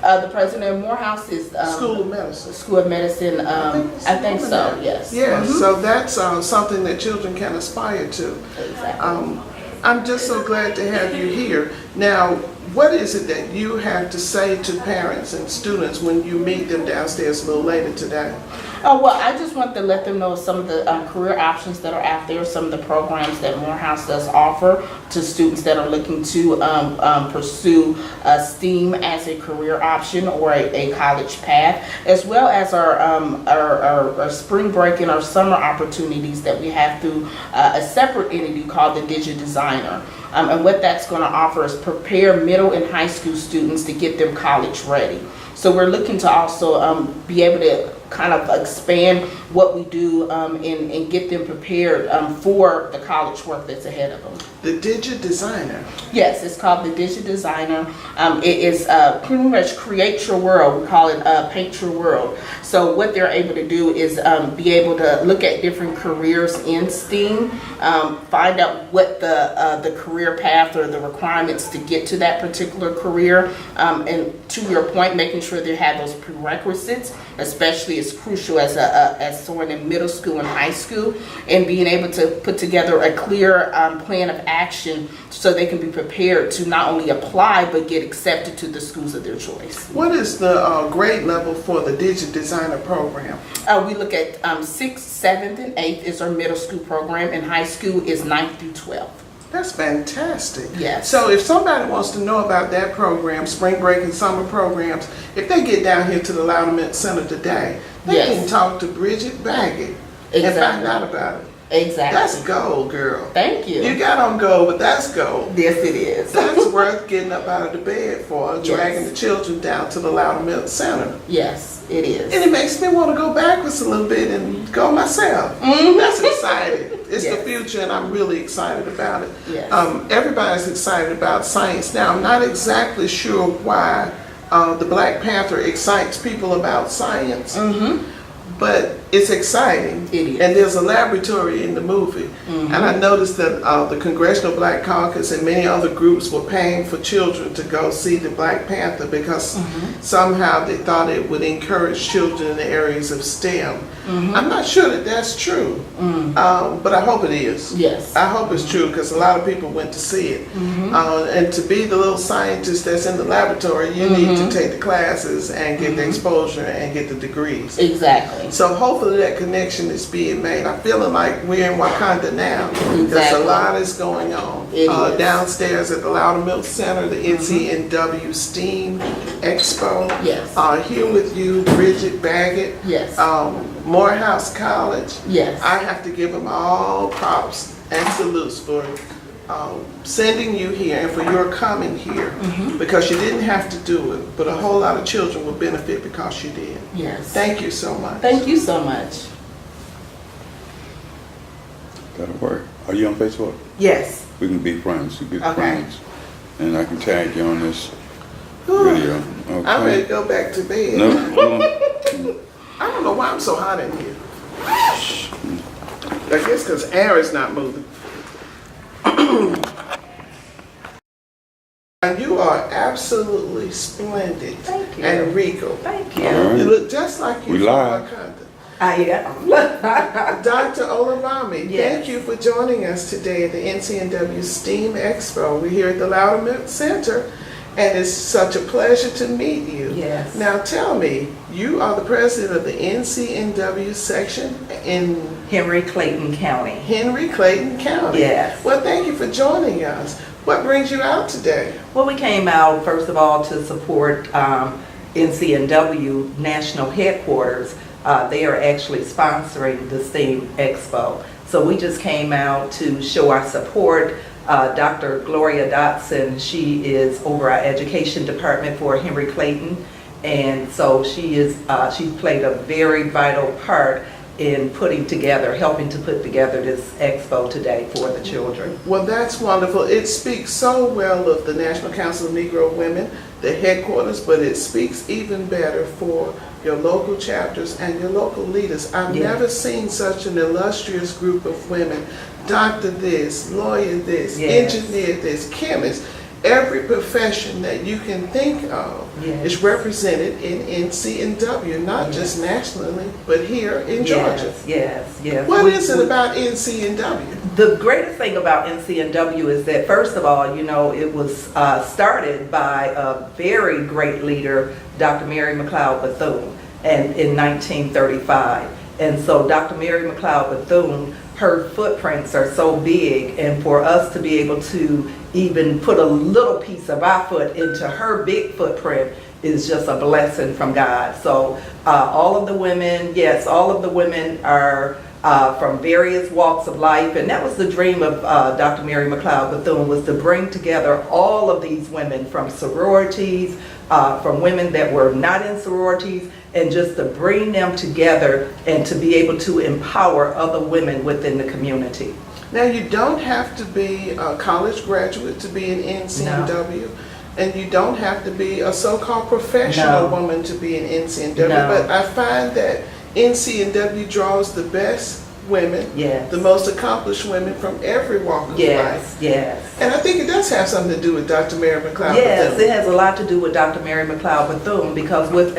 The president of Morehouse is School of Medicine. School of Medicine. I think so. Yes. Yeah. So that's something that children can aspire to. Exactly. I'm just so glad to have you here. Now, what is it that you have to say to parents and students when you meet them downstairs a little later today? Oh, well, I just want to let them know some of the career options that are out there, some of the programs that Morehouse does offer to students that are looking to pursue STEAM as a career option or a college path, as well as our spring break and our summer opportunities that we have through a separate entity called the Digi Designer. And what that's going to offer is prepare middle and high school students to get them college ready. So we're looking to also be able to kind of expand what we do and get them prepared for the college work that's ahead of them. The Digi Designer. Yes, it's called the Digi Designer. It is pretty much create your world. We call it paint your world. So what they're able to do is be able to look at different careers in STEAM, find out what the career path or the requirements to get to that particular career, and to your point, making sure they have those prerequisites, especially is crucial as someone in middle school and high school, and being able to put together a clear plan of action so they can be prepared to not only apply but get accepted to the schools of their choice. What is the grade level for the Digi Designer program? We look at 6th, 7th, and 8th is our middle school program, and high school is 9th through 12th. That's fantastic. Yes. So if somebody wants to know about that program, spring break and summer programs, if they get down here to the Loudermilk Center today, they can talk to Bridget Baggett and find out about it. Exactly. That's gold, girl. Thank you. You got on gold, but that's gold. Yes, it is. That's worth getting up out of the bed for, dragging the children down to the Loudermilk Center. Yes, it is. And it makes me want to go backwards a little bit and go myself. That's exciting. It's the future, and I'm really excited about it. Yes. Everybody's excited about science. Now, I'm not exactly sure why the Black Panther excites people about science, but it's exciting. It is. And there's a laboratory in the movie. And I noticed that the Congressional Black Caucus and many other groups were paying for children to go see the Black Panther because somehow they thought it would encourage children in the areas of STEM. I'm not sure that that's true, but I hope it is. Yes. I hope it's true because a lot of people went to see it. And to be the little scientist that's in the laboratory, you need to take the classes and get the exposure and get the degrees. Exactly. So hopefully that connection is being made. I'm feeling like we're in Wakanda now. There's a Exactly. lot is going on. It is. Downstairs at the Loudermilk Center, the NCNW STEAM Expo. Yes. Here with you, Bridget Baggett. Yes. Morehouse College. Yes. I have to give them all props and salutes for sending you here and for your coming here because you didn't have to do it, but a whole lot of children will benefit because you did. Yes. Thank you so much. Thank you so much. That'll work. Are you on Facebook? Yes. We can be friends. We can be Okay. friends. And I can tag you on this video. Okay. I'm ready to go back to bed. No. I don't know why I'm so hot in here. I guess because air is not moving. And you are absolutely splendid. Thank you. And regal. Thank you. All right. You look just like you We from live. Wakanda. I am. Dr. Olawami, Yes. thank you for joining us today at the NCNW STEAM Expo. We're here at the Loudermilk Center, and it's such a pleasure to meet you. Yes. Now tell me, you are the president of the NCNW section in Henry Clayton County. Henry Clayton County. Yes. Well, thank you for joining us. What brings you out today? Well, we came out, first of all, to support NCNW National Headquarters. They are actually sponsoring the STEAM Expo. So we just came out to show our support. Dr. Gloria Dotson, she is over our education department for Henry Clayton. And so she's played a very vital part in putting together, helping to put together this expo today for the children. Well, that's wonderful. It speaks so well of the National Council of Negro Women, the headquarters, but it speaks even better for your local chapters and your local leaders. I've Yes. never seen such an illustrious group of women. Doctor this, lawyer this, Yes. engineer this, chemist. Every profession that you can think of Yes. is represented in NCNW, not Yes. just nationally, but here in Georgia. Yes, yes. What is it about NCNW? The greatest thing about NCNW is that, first of all, you know, it was started by a very great leader, Dr. Mary McLeod Bethune, and in 1935. And so Dr. Mary McLeod Bethune, her footprints are so big, and for us to be able to even put a little piece of our foot into her big footprint is just a blessing from God. So all of the women, yes, all of the women are from various walks of life, and that was the dream of Dr. Mary McLeod Bethune, was to bring together all of these women from sororities, from women that were not in sororities, and just to bring them together and to be able to empower other women within the community. Now, you don't have to be a college graduate to be in NCNW, and you don't have to be a so-called professional No. woman to be in NCNW, No. but I find that NCNW draws the best women, Yes. the most accomplished women from every walk of life. Yes, yes. And I think it does have something to do with Dr. Mary McLeod Yes, Bethune. it has a lot to do with Dr. Mary McLeod Bethune, because with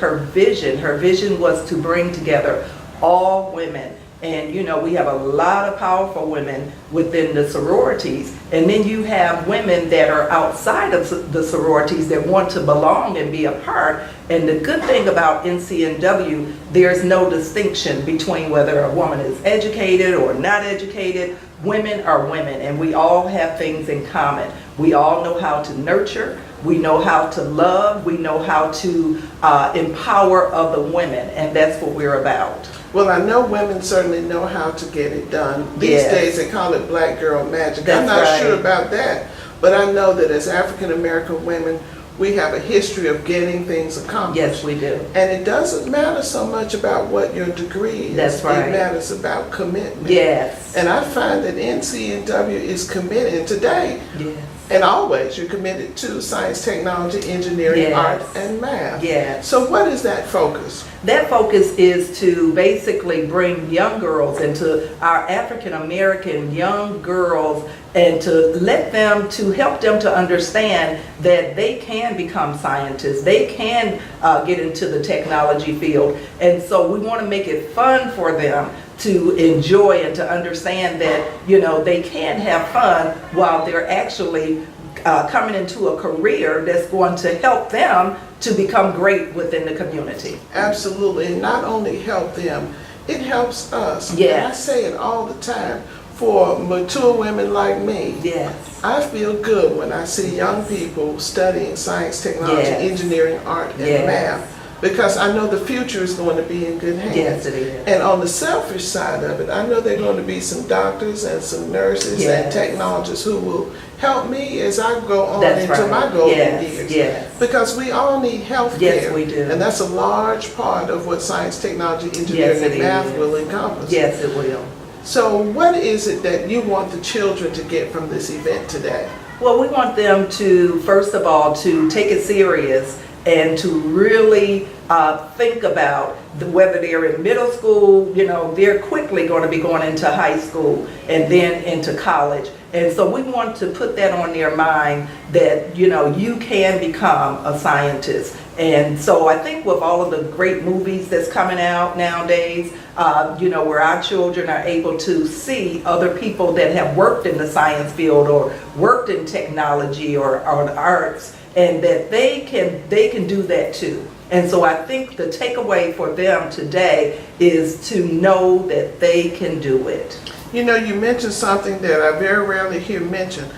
her vision was to bring together all women. And you know, we have a lot of powerful women within the sororities, and then you have women that are outside of the sororities that want to belong and be a part. And the good thing about NCNW, there's no distinction between whether a woman is educated or not educated. Women are women, and we all have things in common. We all know how to nurture, we know how to love, we know how to empower other women, and that's what we're about. Well, I know women certainly know how to get it done. These Yes. days they call it black girl magic. That's I'm not right. sure about that, but I know that as African American women, we have a history of getting things accomplished. Yes, we do. And it doesn't matter so much about what your degree is. That's right. It matters about commitment. Yes. And I find that NCNW is committed. And today, Yes. And always, you're committed to science, technology, engineering, Yes. art, and math. Yes. So what is that focus? That focus is to basically bring young girls into our African American young girls and to help them to understand that they can become scientists, they can get into the technology field. And so we want to make it fun for them to enjoy and to understand that, you know, they can have fun while they're actually coming into a career that's going to help them to become great within the community. Absolutely, and not only help them, it helps us. Yes. And I say it all the time, for mature women like me, Yes. I feel good when I see young people studying science, technology, Yes. engineering, art, and Yes. math, because I know the future is going to be in good hands. Yes, it is. And on the selfish side of it, I know there are going to be some doctors and some nurses Yes. and technologists who will help me as I go on That's into right. my golden Yes, years. yes. Because we all need health Yes, care. we do. And that's a large part of what science, technology, engineering, Yes, it and math is. will encompass. Yes, it will. So what is it that you want the children to get from this event today? Well, we want them to, first of all, to take it serious and to really think about whether they're in middle school, you know, they're quickly going to be going into high school and then into college. And so we want to put that on their mind that, you know, you can become a scientist. And so I think with all of the great movies that's coming out nowadays, you know, where our children are able to see other people that have worked in the science field or worked in technology or the arts, and that they can do that too. And so I think the takeaway for them today is to know that they can do it. You know, you mentioned something that I very rarely hear mentioned.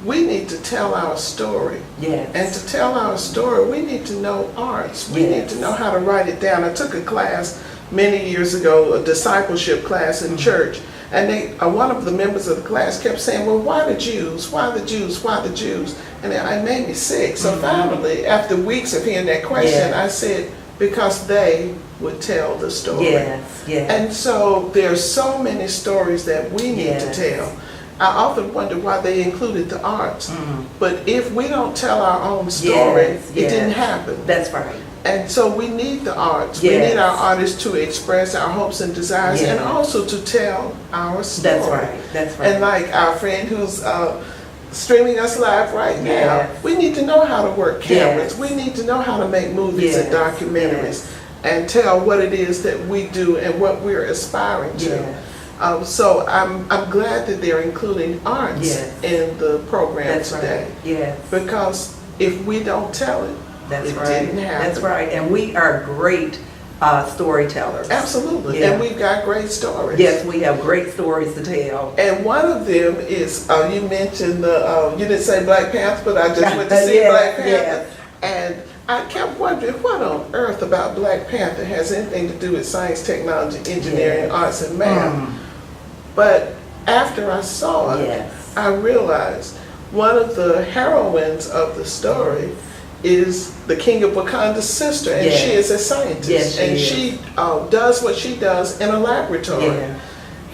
We need to tell our story. Yes. And to tell our story, we need to know arts. We Yes. need to know how to write it down. I took a class many years ago, a discipleship class in church, and one of the members of the class kept saying, well, why the Jews? Why the Jews? Why the Jews? And it made me sick. So finally, after weeks of hearing that question, Yes. I said, because they would tell the story. Yes, yes. And so there's so many stories that we need to Yes. tell. I often wonder why they included the arts. But if we don't tell our own story, Yes, it didn't yes. happen. That's right. And so we need the arts. We Yes. need our artists to express our hopes and desires and Yes. also to tell our story. That's right. That's right. And like our friend who's streaming us live right now, Yes. we need to know how to work cameras. Yes. We need to know how to make movies and Yes. documentaries and tell what it is that we do and what we're aspiring to. Yes. So I'm glad that they're including arts Yes. in the program That's today. right. Yes. Because if we don't tell it, That's it right. didn't happen. That's right. And we are great storytellers. Absolutely. Yeah. And we've got great stories. Yes, we have great stories to tell. And one of them is, you mentioned you didn't say Black Panther, but I just went to see Yes, Black Panther. yes. And I kept wondering, what on earth about Black Panther has anything to do with science, technology, engineering, Yes. arts, and math? But after I saw it, Yes. I realized one of the heroines of the story is the King of Wakanda's sister, and Yes. she is a scientist. Yes, she and is. she does what she does in a laboratory. Yeah.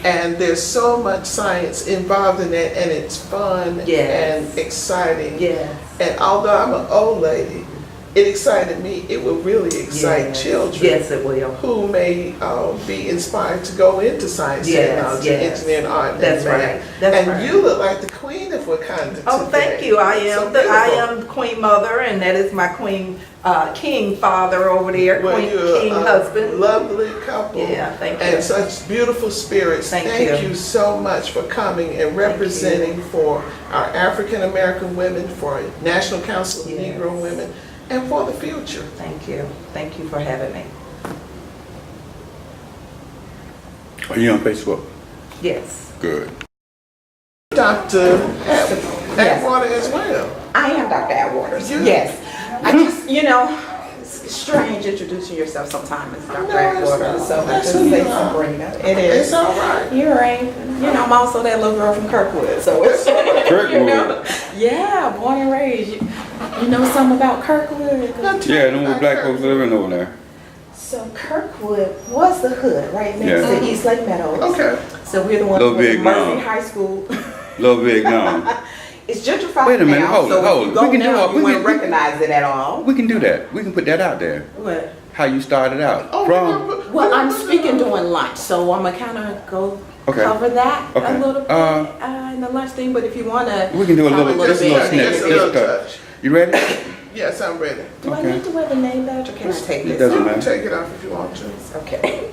And there's so much science involved in that, and it's fun Yes. and exciting. Yes. And although I'm an old lady, it excited me. It will really excite Yes. children Yes, it will. who may be inspired to go into science, Yes, technology, yes. engineering, art, and That's math. right. That's and right. you look like the Queen of Wakanda Oh, today. thank you. I So am beautiful. Queen Mother, and that is my King Father over there, Well, Queen you're King a husband. lovely couple. Yeah, thank you. And such beautiful spirits. Thank you so much for coming and representing for our African American women, for National Council of Yes. Negro Women, and for the future. Thank you. Thank you for having me. Are you on Facebook? Yes. Good. Dr. Atwater as well. I am Dr. Atwaters. You- Yes. I just, it's strange introducing yourself sometimes as Dr. No, it's Atwaters. not. So I That's just who say you are. Sabrina. It is. It's all right. You're right. I'm also that little girl from Kirkwood. So it's Kirkwood? Yeah, born and raised. You know something about Kirkwood? Yeah, them with black folks living over there. So Kirkwood was the hood right next Yeah. to East Lake Meadows. Okay. So we're the ones Little who went to big Murphy now. High School. Little big now. It's gentrified Wait a minute, now, hold it, so hold if it. you go We can do now, it. you We wouldn't can- recognize it at all. We can do that. We can put that out there. What? How you started out. Oh, From, Well, I'm speaking during lunch, so I'm gonna kind of go Okay. cover that Okay. a little bit in the lunch thing. But if you wanna, we can do a little, just a little Just snippet. a little Just touch. You ready? Yes, I'm ready. do I Okay. need to wear the name badge or can I take It this? doesn't You can matter. take it off if you want to. Okay.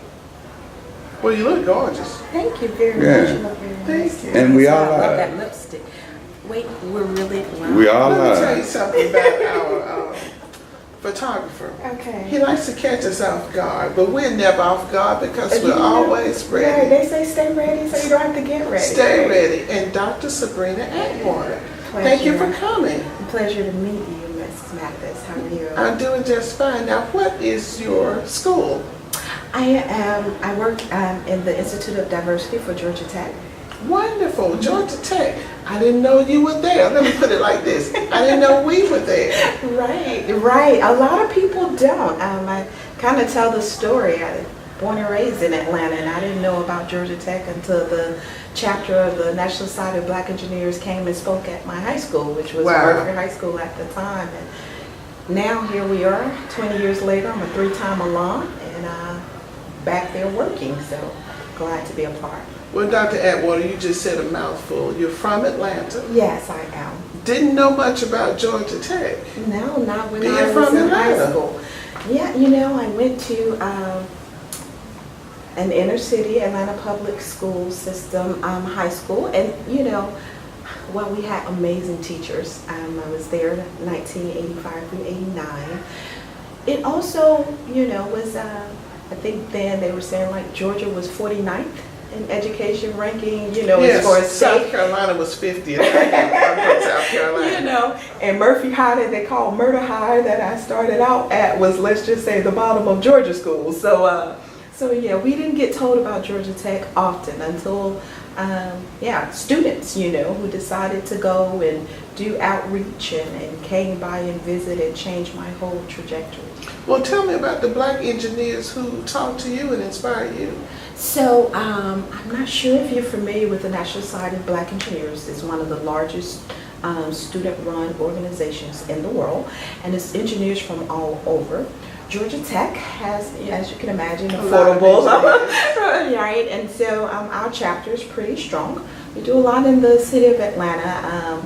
Well, you look gorgeous. Thank you very Yeah. much. You look very nice. Thank you. And we all I love live. that lipstick. Wait, we're really live. We all Let me tell you live. something about our photographer. Okay. He likes to catch us off guard, but we're never off guard because we're always Right, ready. they say stay ready, so you don't have to get ready. Stay ready. And Dr. Sabrina Atwater, thank you for coming. Pleasure to meet you, Mrs. Mathis. How are you? I'm doing just fine. Now, what is your school? I work in the Institute of Diversity for Georgia Tech. Wonderful, Georgia Tech. I didn't know you were there. Let me put it like this. I didn't know we were there. Right. A lot of people don't. I kind of tell the story. I was born and raised in Atlanta, and I didn't know about Georgia Tech until the chapter of the National Society of Black Engineers came and spoke at my high school, which was Murphy High School at the time. And now here we are, 20 years later. I'm a 3-time alum, and back there working. So glad to be a part. Well, Dr. Atwater, you just said a mouthful. You're from Atlanta. Yes, I am. Didn't know much about Georgia Tech. No, not when Being I was from in high Atlanta. school. Yeah, I went to an inner city Atlanta public school system high school, and well, we had amazing teachers. I was there 1985 through 89. It also, was I think then they were saying like Georgia was 49th in education ranking, as far as South state. Carolina was 50th. I'm from South Carolina. And Murphy High, that they call Murder High, that I started out at, was, let's just say, the bottom of Georgia schools. So yeah, we didn't get told about Georgia Tech often until, students, who decided to go and do outreach and came by and visit and changed my whole trajectory. Well, tell me about the black engineers who talked to you and inspired you. So I'm not sure if you're familiar with the National Society of Black Engineers. It's one of the largest student-run organizations in the world, and it's engineers from all over. Georgia Tech has, as you can imagine, affordable, right? And so our chapter is pretty strong. We do a lot in the city of Atlanta,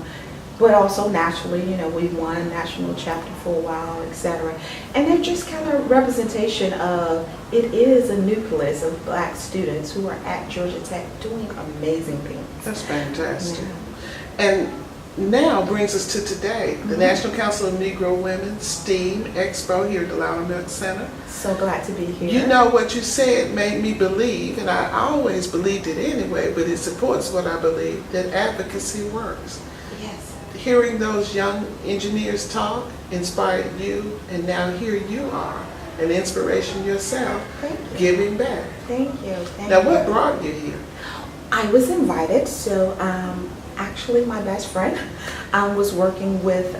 but also nationally. We won national chapter for a while, etc. And they're just kind of representation of, it is a nucleus of black students who are at Georgia Tech doing amazing things. That's fantastic. And now brings us to today, the National Council of Negro Women STEAM Expo here at the Loudermilk Center. So glad to be here. You know, what you said made me believe, and I always believed it anyway, but it supports what I believe, that advocacy works. Yes. Hearing those young engineers talk inspired you, and now here you are, an inspiration yourself, giving back. Thank you. Now, what brought you here? I was invited, so actually my best friend was working with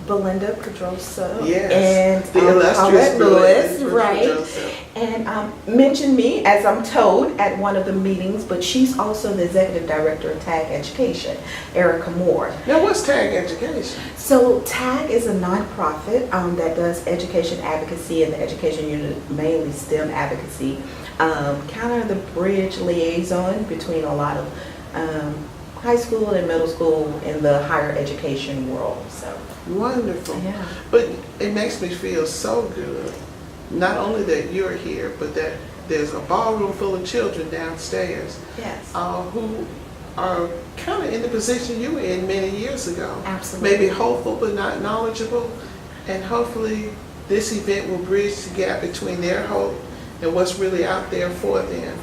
Belinda Pedrosa and the illustrious Paulette Lewis, Belinda right? Pedrosa. And mentioned me, as I'm told, at one of the meetings, but she's also the executive director of TAG Education, Erica Moore. Now, what's TAG Education? So TAG is a nonprofit that does education advocacy and the education unit, mainly STEM advocacy, kind of the bridge liaison between a lot of high school and middle school in the higher education world. So wonderful. Yeah. But it makes me feel so good, not only that you're here, but that there's a ballroom full of children downstairs. Yes. Who are kind of in the position you were in many years ago. Absolutely. Maybe hopeful but not knowledgeable. And hopefully this event will bridge the gap between their hope and what's really out there for them.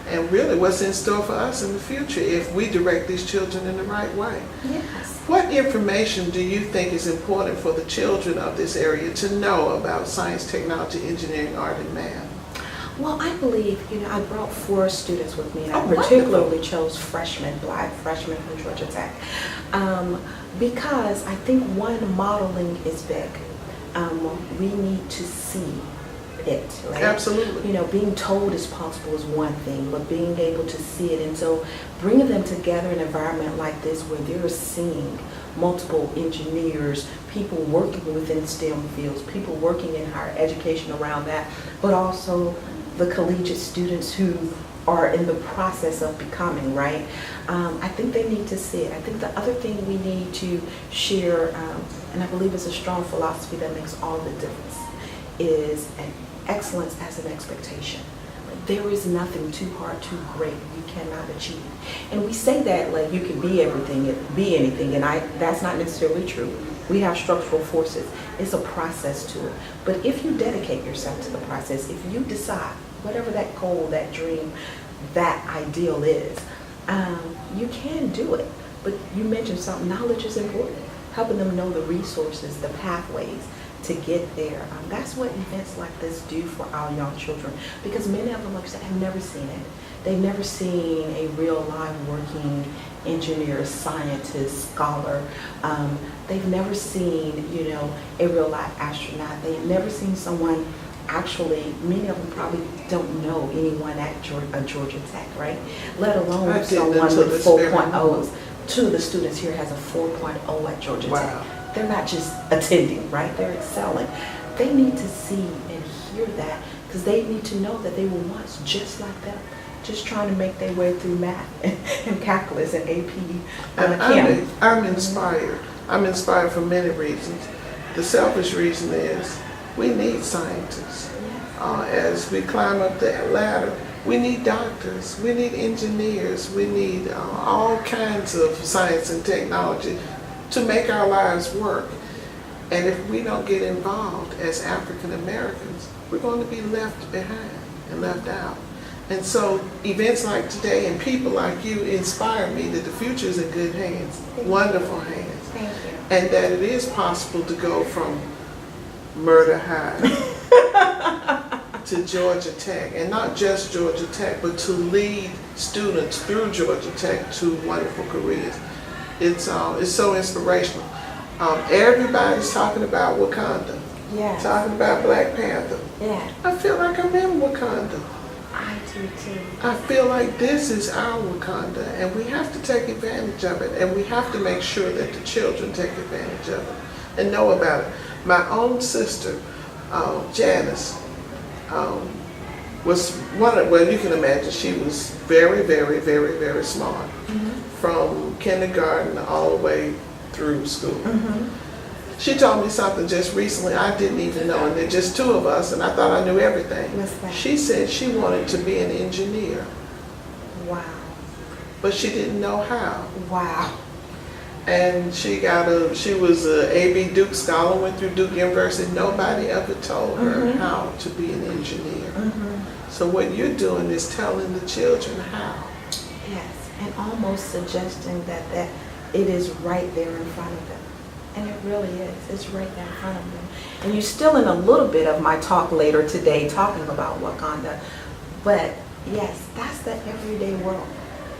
And really what's in store for us in the future if we direct these children in the right way. Yes. What information do you think is important for the children of this area to know about science, technology, engineering, art, and math? Well, I believe, I brought 4 students with me, and I wonderful. particularly chose freshmen, black freshmen from Georgia Tech, because I think, one, modeling is big. We need to see it, right? Absolutely. You know, being told is possible is one thing, but being able to see it. And so bringing them together in an environment like this where they're seeing multiple engineers, people working within STEM fields, people working in higher education around that, but also the collegiate students who are in the process of becoming, right? I think they need to see it. I think the other thing we need to share, and I believe it's a strong philosophy that makes all the difference, is an excellence as an expectation. There is nothing too hard, too great you cannot achieve. And we say that like you can be everything, be anything, and that's not necessarily true. We have structural forces. It's a process to it. But if you dedicate yourself to the process, if you decide, whatever that goal, that dream, that ideal is, you can do it. But you mentioned something, knowledge is important. Helping them know the resources, the pathways to get there. That's what events like this do for our young children, because many of them, like I said, have never seen it. They've never seen a real live working engineer, scientist, scholar. They've never seen, you know, a real live astronaut. They've never seen someone actually, many of them probably don't know anyone at Georgia Tech, right? Let alone someone with 4.0s. Two of the students here has a 4.0 at Georgia Tech. They're not just attending, right? They're excelling. They need to see and hear that, because they need to know that they were once just like them, just trying to make their way through math and calculus and AP. And I'm inspired. I'm inspired for many reasons. The selfish reason is we need scientists. As we climb up the ladder, we need doctors, we need engineers, we need all kinds of science and technology to make our lives work. And if we don't get involved as African Americans, we're going to be left behind and left out. And so events like today and people like you inspire me that the future is in good hands, wonderful hands. Thank you. And that it is possible to go from Murder High to Georgia Tech, and not just Georgia Tech, but to lead students through Georgia Tech to wonderful careers. It's so inspirational. Everybody's talking about Wakanda, talking about Black Panther. Yeah. I feel like I'm in Wakanda. I do too. I feel like this is our Wakanda, and we have to take advantage of it, and we have to make sure that the children take advantage of it and know about it. My own sister, Janice, was one of, well, you can imagine, she was very, very, very, very smart, from kindergarten all the way through school. She told me something just recently I didn't even know, and there's just two of us, and I thought I knew everything. What's that? She said she wanted to be an engineer. Wow. But she didn't know how. Wow. And she was a A.B. Duke scholar, went through Duke University. Nobody ever told her how to be an engineer. So what you're doing is telling the children how. Yes, and almost suggesting that it is right there in front of them. And it really is. It's right there in front of them. And you're still in a little bit of my talk later today talking about Wakanda. But yes, that's the everyday world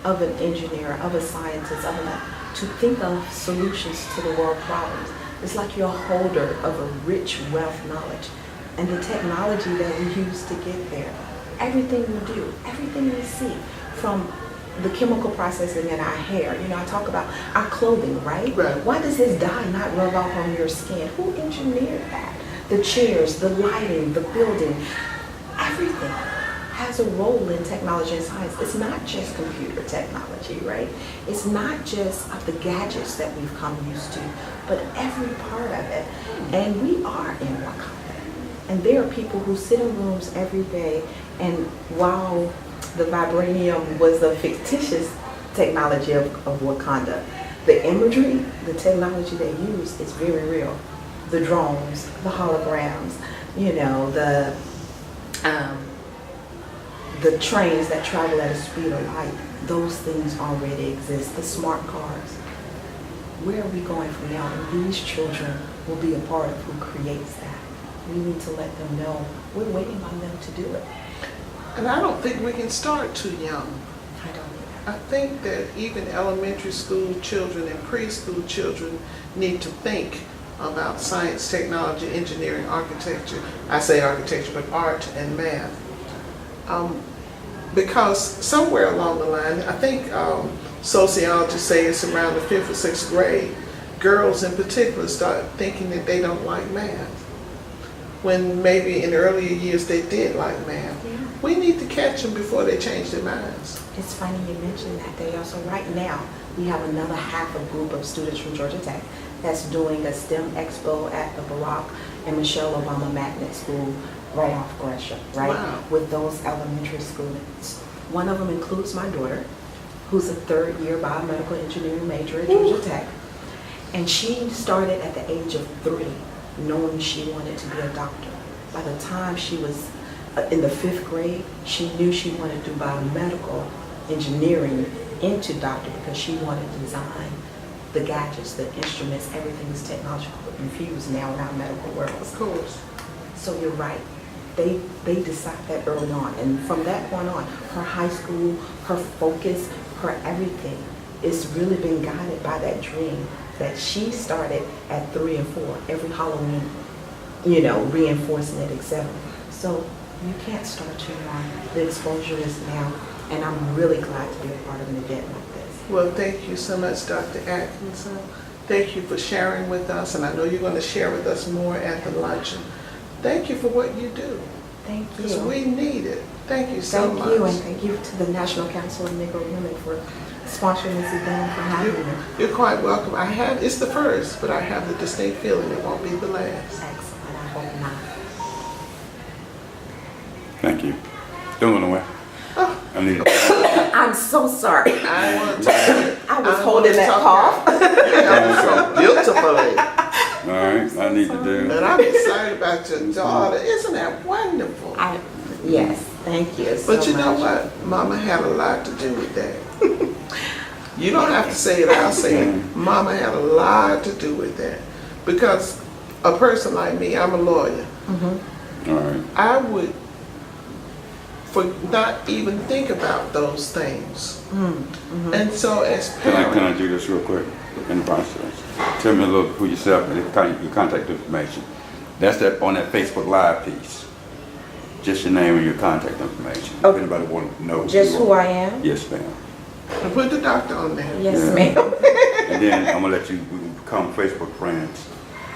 of an engineer, of a scientist, to think of solutions to the world problems. It's like you're a holder of a rich wealth knowledge. And the technology that we use to get there, everything we do, everything we see, from the chemical processing in our hair. You know, I talk about our clothing, right? Why does this dye not rub off on your skin? Who engineered that? The chairs, the lighting, the building, everything has a role in technology and science. It's not just computer technology, right? It's not just the gadgets that we've come used to, but every part of it. And we are in Wakanda. And there are people who sit in rooms every day, and while the vibranium was the fictitious technology of Wakanda, the imagery, the technology they use is very real. The drones, the holograms, you know, the trains that travel at a speed of light, those things already exist. The smart cars. Where are we going from now? And these children will be a part of who creates that. We need to let them know we're waiting on them to do it. And I don't think we can start too young. I don't either. I think that even elementary school children and preschool children need to think about science, technology, engineering, architecture. I say architecture, but art and math. Because somewhere along the line, I think sociologists say it's around the 5th or 6th grade, girls in particular start thinking that they don't like math, when maybe in earlier years they did like math. Yeah. We need to catch them before they change their minds. It's funny you mentioned that. They also, right now, we have another half a group of students from Georgia Tech that's doing a STEM Expo at the Barack and Michelle Obama Magnet School right off Gresham, right? Wow. With those elementary students. One of them includes my daughter, who's a 3rd year biomedical engineering major at Georgia Tech. And she started at the age of 3, knowing she wanted to be a doctor. By the time she was in the 5th grade, she knew she wanted to do biomedical engineering into doctor because she wanted to design the gadgets, the instruments, everything is technological infused now in our medical world. Of course. So you're right. They decide that early on. And from that point on, her high school, her focus, her everything is really being guided by that dream that she started at 3 and 4, every Halloween, you know, reinforcing it, etc. So you can't start too young. The exposure is now, and I'm really glad to be a part of an event like this. Well, thank you so much, Dr. Atkinson. Thank you for sharing with us, and I know you're going to share with us more at the luncheon. Thank you for what you do. Thank you. Because we need it. Thank you so much. Thank you, and thank you to the National Council of Negro Women for sponsoring this event and for having me. You're quite welcome. It's the first, but I have the distinct feeling it won't be the last. Excellent. I hope not. Thank you. Don't go nowhere. I need it. I'm so sorry. I want to I was holding that cough. I'm so beautifully. All right, I need to do. And I'm excited about your daughter. Isn't that wonderful? Yes, thank you so But you know much. what? Mama had a lot to do with that. You don't have to say it, I'll say it. Mama had a lot to do with that. Because a person like me, I'm a lawyer. All right. I would not even think about those things. And so as Can parents, I do this real quick in the process? Tell me a little who yourself and your contact information. That's that on that Facebook Live piece. Just your name and your contact information. If anybody want to know. Just who I am? Yes, ma'am. and put the doctor on there. Yes, Yeah. ma'am. And then I'm gonna let you we can become Facebook friends,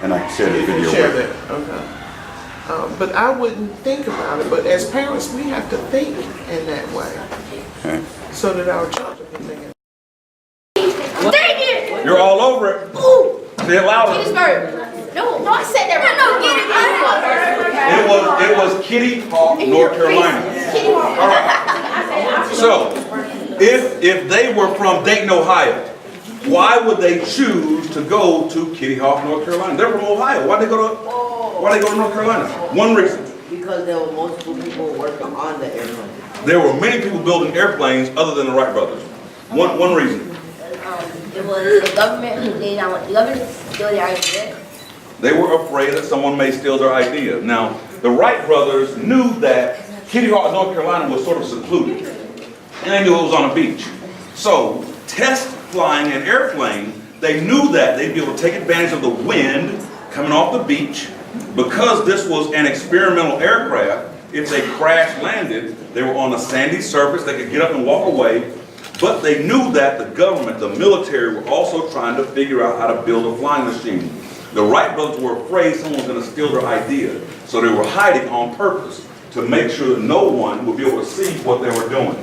and I can share the You can video share with you. that, okay. But I wouldn't think about it, but as parents, we have to think in that way, Okay. so that our children can think it. Dang it! You're all over it. Ooh! Say it louder. Gettysburg. No, I said that right. No, It was Kitty Hawk, North Carolina. All right. So, if they were from Dayton, Ohio, why would they choose to go to Kitty Hawk, North Carolina? They're from Ohio. Why'd they go to North Carolina? One reason. Because there were multiple people working on the airplane. There were many people building airplanes other than the Wright brothers. One reason. It was the government who did not want the government to steal their idea. They were afraid that someone may steal their idea. Now, the Wright brothers knew that Kitty Hawk, North Carolina was sort of secluded. And they knew it was on a beach. So, test flying an airplane, they knew that they'd be able to take advantage of the wind coming off the beach. Because this was an experimental aircraft, if they crash landed, they were on a sandy surface, they could get up and walk away. But they knew that the government, the military, were also trying to figure out how to build a flying machine. The Wright brothers were afraid someone was going to steal their idea. So they were hiding on purpose to make sure that no one would be able to see what they were doing.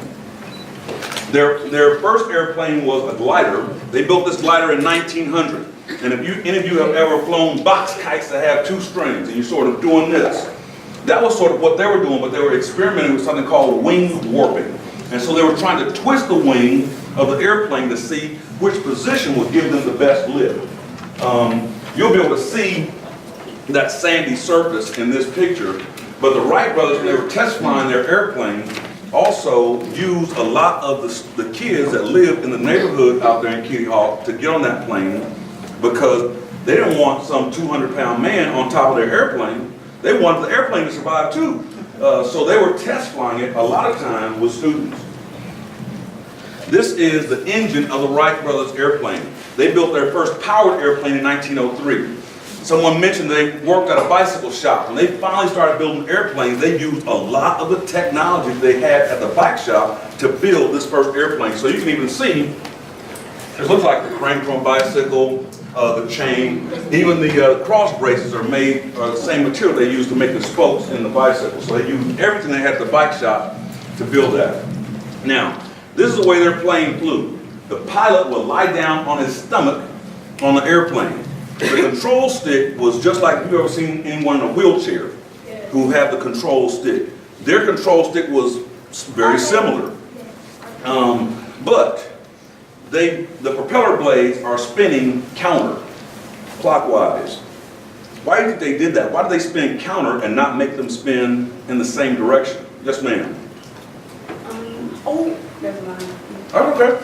Their first airplane was a glider. They built this glider in 1900. And if any of you have ever flown box kites that have 2 strings and you're sort of doing this, that was sort of what they were doing, but they were experimenting with something called wing warping. And so they were trying to twist the wing of the airplane to see which position would give them the best lift. You'll be able to see that sandy surface in this picture, but the Wright brothers, when they were test flying their airplane, also used a lot of the kids that lived in the neighborhood out there in Kitty Hawk to get on that plane, because they didn't want some 200-pound man on top of their airplane. They wanted the airplane to survive too. So they were test flying it a lot of times with students. This is the engine of the Wright brothers airplane. They built their first powered airplane in 1903. Someone mentioned they worked at a bicycle shop. When they finally started building airplanes, they used a lot of the technology they had at the bike shop to build this first airplane. So you can even see, it looks like the crank from a bicycle, the chain, even the cross braces are made the same material they used to make the spokes in the bicycle. So they used everything they had at the bike shop to build that. Now, this is the way their plane flew. The pilot would lie down on his stomach on the airplane. The control stick was just like you've ever seen anyone in a wheelchair who had the control stick. Their control stick was very similar. But the propeller blades are spinning counter-clockwise. Why do you think they did that? Why did they spin counter and not make them spin in the same direction? Yes, ma'am. Oh, never mind. Oh, okay.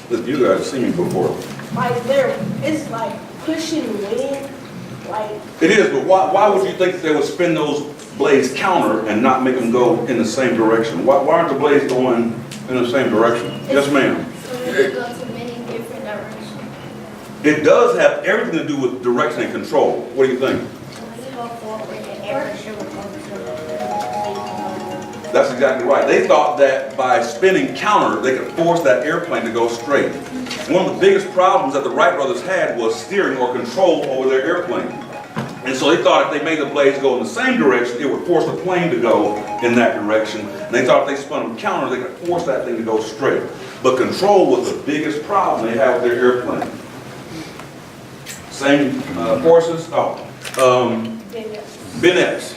Listen, you guys have seen me before. Like it's like pushing wind, like. It is, but why would you think that they would spin those blades counter and not make them go in the same direction? Why aren't the blades going in the same direction? Yes, ma'am. So they go to many different directions. It does have everything to do with direction and control. What do you think? That's exactly right. They thought that by spinning counter, they could force that airplane to go straight. One of the biggest problems that the Wright brothers had was steering or control over their airplane. And so they thought if they made the blades go in the same direction, it would force the plane to go in that direction. And they thought if they spun them counter, they could force that thing to go straight. But control was the biggest problem they had with their airplane. Same forces? Ben Epps.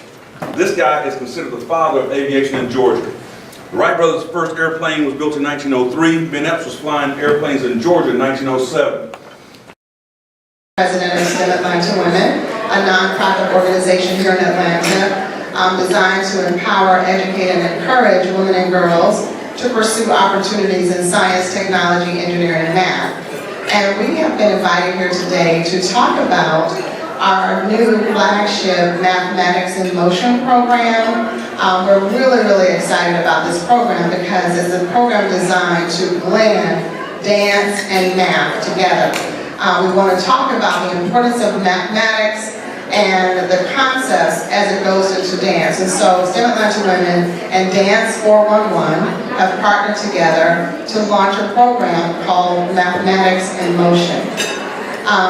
This guy is considered the father of aviation in Georgia. The Wright brothers' first airplane was built in 1903. Ben Epps was flying airplanes in Georgia in 1907. President of STEM Atlanta Women, a nonprofit organization here in Atlanta designed to empower, educate, and encourage women and girls to pursue opportunities in science, technology, engineering, and math. And we have been invited here today to talk about our new flagship Mathematics in Motion program. We're really excited about this program because it's a program designed to blend dance and math together. We want to talk about the importance of mathematics and the concepts as it goes into dance. And so STEM Atlanta Women and Dance 411 have partnered together to launch a program called Mathematics in Motion.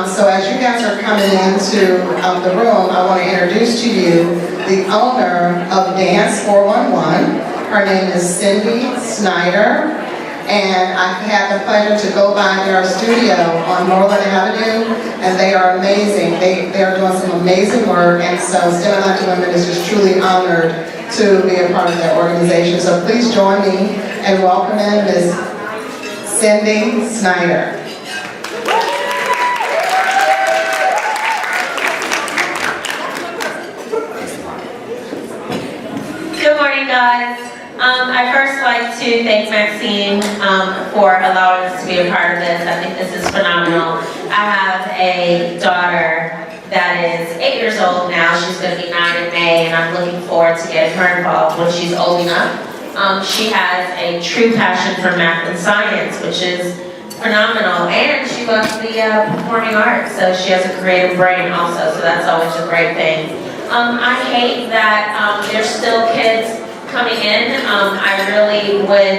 So as you guys are coming into the room, I want to introduce to you the owner of Dance 411. Her name is Cindy Snyder, and I've had the pleasure to go by their studio on Norland Avenue, and they are amazing. They are doing some amazing work, and so STEM Atlanta Women is just truly honored to be a part of their organization. So please join me in welcoming Ms. Cindy Snyder. Good morning, guys. I'd first like to thank Maxine for allowing us to be a part of this. I think this is phenomenal. I have a daughter that is 8 years old now. She's going to be 9 in May, and I'm looking forward to getting her involved when she's old enough. She has a true passion for math and science, which is phenomenal, and she loves the performing arts, so she has a creative brain also, so that's always a great thing. I hate that there's still kids coming in. I really would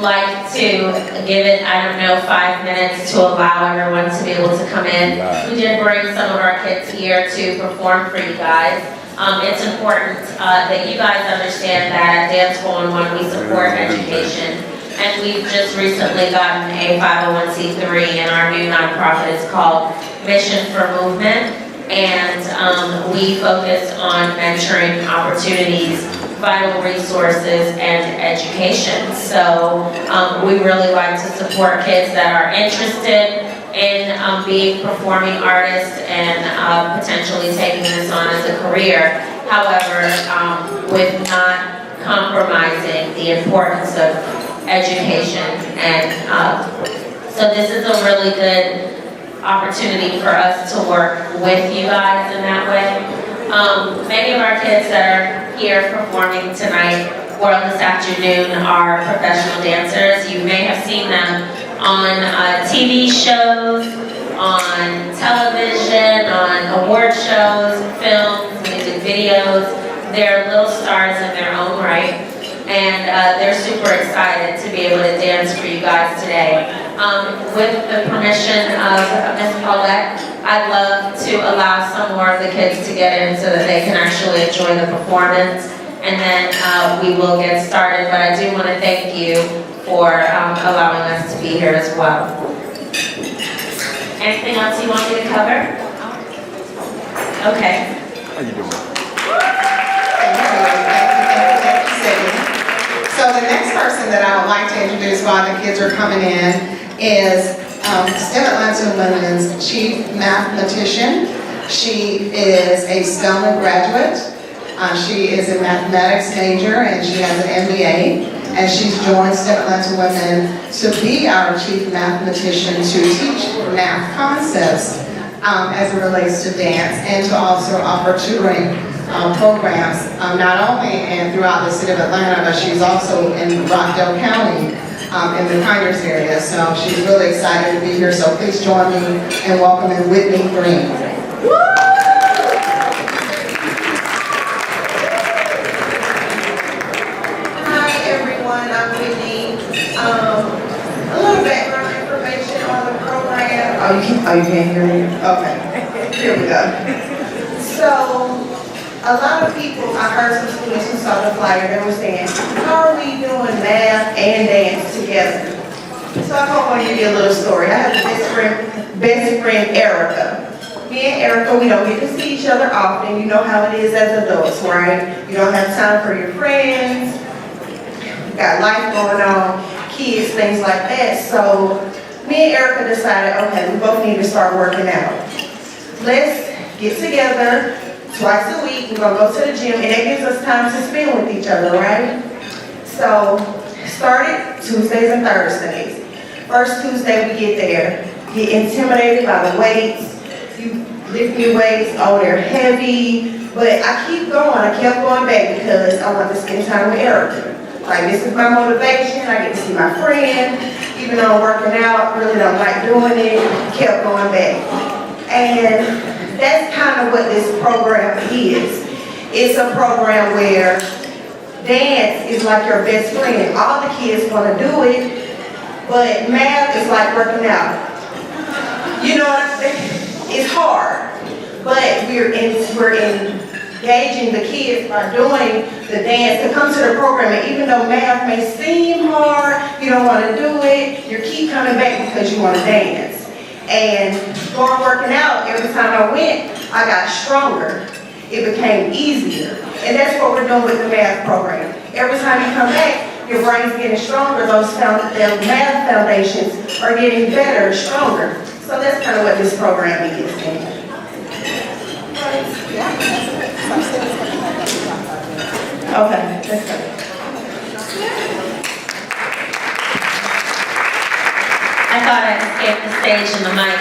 like to give it, 5 minutes to allow everyone to be able to come in. We did bring some of our kids here to perform for you guys. It's important that you guys understand that at Dance 411 we support education. And we've just recently gotten a 501c3, and our new nonprofit is called Mission for Movement. And we focus on mentoring opportunities, vital resources, and education. So we really like to support kids that are interested in being performing artists and potentially taking this on as a career. However, with not compromising the importance of education. And so this is a really good opportunity for us to work with you guys in that way. Many of our kids that are here performing tonight or this afternoon are professional dancers. You may have seen them on TV shows, on television, on award shows, films, music videos. They're little stars in their own right. And they're super excited to be able to dance for you guys today. With the permission of Ms. Paulette, I'd love to allow some more of the kids to get in so that they can actually enjoy the performance. And then we will get started, but I do want to thank you for allowing us to be here as well. Anything else you want me to cover? Okay. How you doing? So the next person that I would like to introduce while the kids are coming in is STEM Atlanta Women's Chief Mathematician. She is a Spelman graduate. She is a mathematics major and she has an MBA. And she's joined STEM Atlanta Women to be our Chief Mathematician to teach math concepts as it relates to dance and to also offer tutoring programs, not only throughout the city of Atlanta, but she's also in Rockdale County in the Pinehurst area. So she's really excited to be here. So please join me in welcoming Whitney Green. Hi everyone, I'm Whitney. A little background information on the program. Oh, you can't hear me? Okay, here we go. So, a lot of people, I heard some students who saw the flyer, they were saying, how are we doing math and dance together? So I hope I'll give you a little story. I have a best friend, Erica. Me and Erica, we don't get to see each other often. You know how it is as adults, right? You don't have time for your friends. You got life going on, kids, things like that. So me and Erica decided, okay, we both need to start working out. Let's get together twice a week. We're going to go to the gym, and that gives us time to spend with each other, right? So, started Tuesdays and Thursdays. First Tuesday we get there, get intimidated by the weights. You lift your weights, oh, they're heavy. But I keep going, I kept going back because I want to spend time with Erica. Like, this is my motivation, I get to see my friend. Even though I'm working out, really don't like doing it, kept going back. And that's kind of what this program is. It's a program where dance is like your best friend. All the kids want to do it, but math is like working out. You know what I'm saying? It's hard, but we're engaging the kids by doing the dance to come to the program. And even though math may seem hard, you don't want to do it, you keep coming back because you want to dance. And going working out, every time I went, I got stronger. It became easier. And that's what we're doing with the math program. Every time you come back, your brain's getting stronger. Those math foundations are getting better, stronger. So that's kind of what this program is. Okay, that's good. I thought I'd escape the stage and the mic.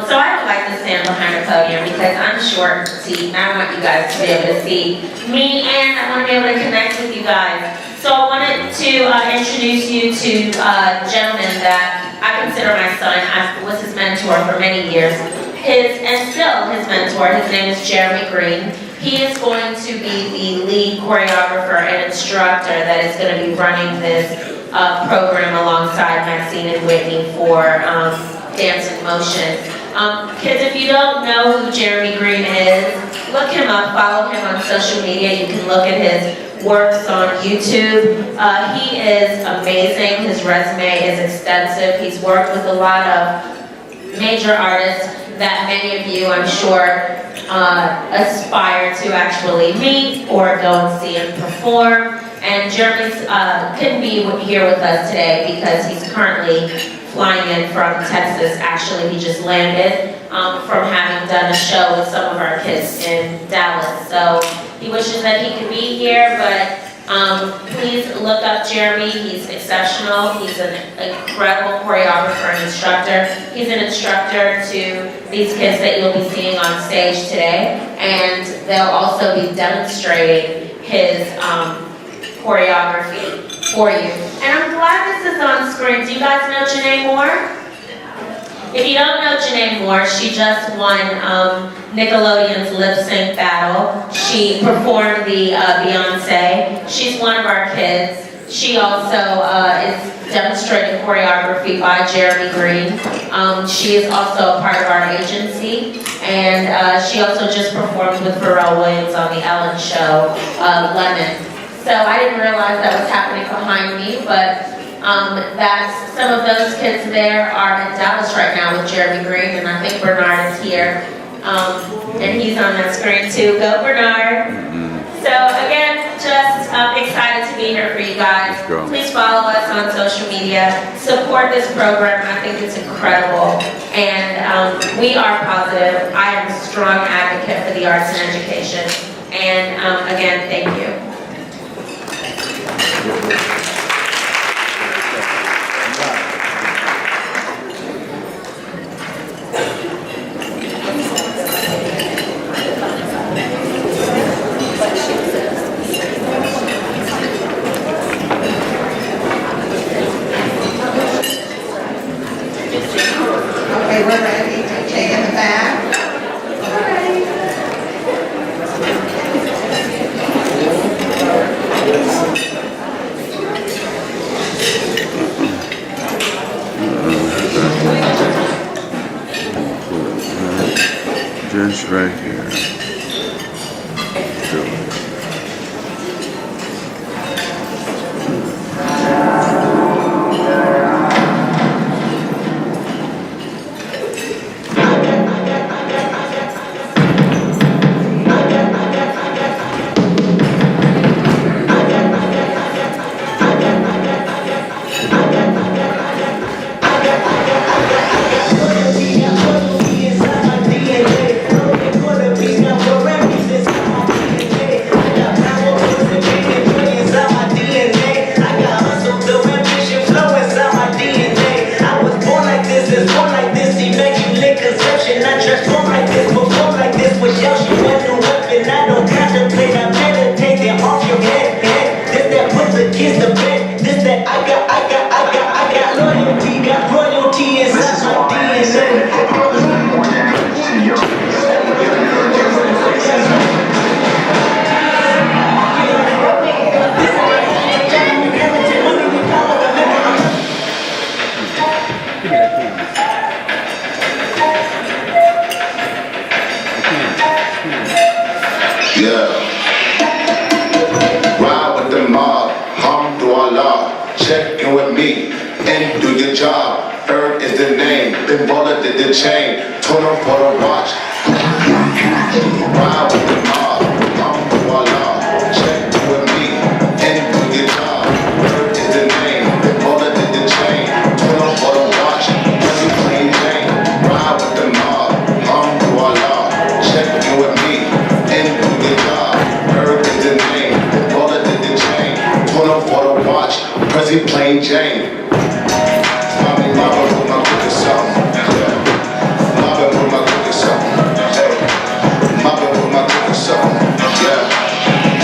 So I don't like to stand behind a podium because I'm short and petite, and I want you guys to be able to see me, and I want to be able to connect with you guys. So I wanted to introduce you to a gentleman that I consider my son. I was his mentor for many years. And still his mentor. His name is Jeremy Green. He is going to be the lead choreographer and instructor that is going to be running this program alongside Maxine and Whitney for Dance in Motion. Kids, if you don't know who Jeremy Green is, look him up, follow him on social media. You can look at his works on YouTube. He is amazing. His resume is extensive. He's worked with a lot of major artists that many of you, I'm sure, aspire to actually meet or go and see him perform. And Jeremy couldn't be here with us today because he's currently flying in from Texas. Actually, he just landed from having done a show with some of our kids in Dallas. So he wishes that he could be here, but please look up Jeremy. He's exceptional. He's an incredible choreographer and instructor. He's an instructor to these kids that you'll be seeing on stage today, and they'll also be demonstrating his choreography for you. And I'm glad this is on screen. Do you guys know Janae Moore? If you don't know Janae Moore, she just won Nickelodeon's lip sync battle. She performed the Beyonce. She's one of our kids. She also is demonstrating choreography by Jeremy Green. She is also a part of our agency, and she also just performed with Pharrell Williams on the Ellen Show, Lemon. So I didn't realize that was happening behind me, but that's some of those kids there are in Dallas right now with Jeremy Green, and I think Bernard is here, and he's on that screen too. Go Bernard! So again, just excited to be here for you guys. Please follow us on social media. Support this program. I think it's incredible. And we are positive. I am a strong advocate for the arts and education. And again, thank you. Okay, we're ready. DJ in the back. Just right here. Check in with me and do your job. Earn is the name, then baller did the chain. Turn up for the watch. Ride with the mob, voila. Check in with me and do your job. Earn is the name, then baller did the chain. Turn up for the watch. Pussy plain Jane. Ride with the mob, voila. Check in with me and do your job. Earn is the name, then baller did the chain. Turn up for the watch. Prezi plain Jane. Mobbing with my cookie something. Mobbing with my cookie something. Mobbing with my cookie something.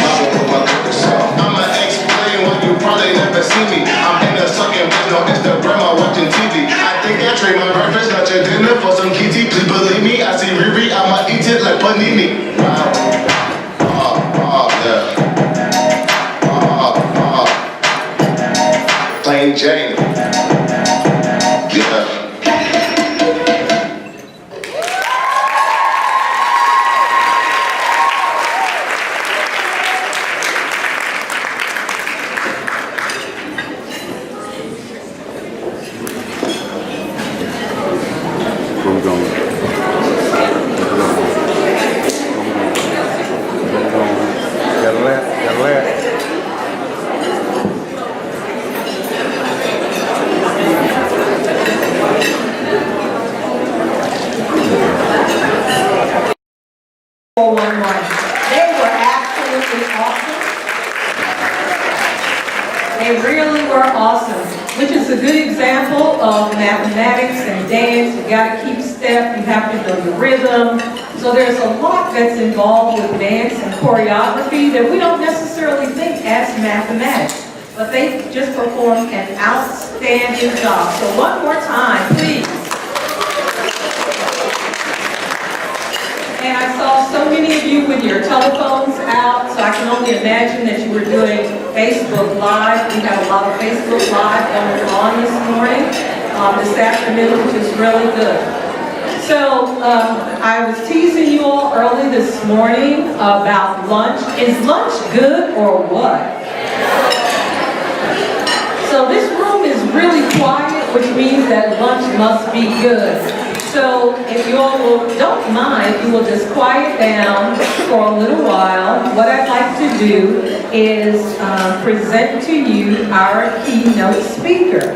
Mobbing with my cookie something. I'ma explain why you probably never see me. I'm in the sucking bitch, no Instagram, I'm watching TV. I think I trade my breakfast, not your dinner for some kitty. Please believe me, I see Riri, I'ma eat it like panini. Plain Jane. Yeah. They were absolutely awesome. They really were awesome, which is a good example of mathematics and dance. You gotta keep step, you have to know the rhythm. So there's a lot that's involved with dance and choreography that we don't necessarily think as mathematics, but they just performed an outstanding job. So one more time, please. And I saw so many of you with your telephones out, so I can only imagine that you were doing Facebook Live. We had a lot of Facebook Live going on this morning, this afternoon, which is really good. So I was teasing you all early this morning about lunch. Is lunch good or what? So this room is really quiet, which means that lunch must be good. So if you all don't mind, if you will just quiet down for a little while, what I'd like to do is present to you our keynote speaker.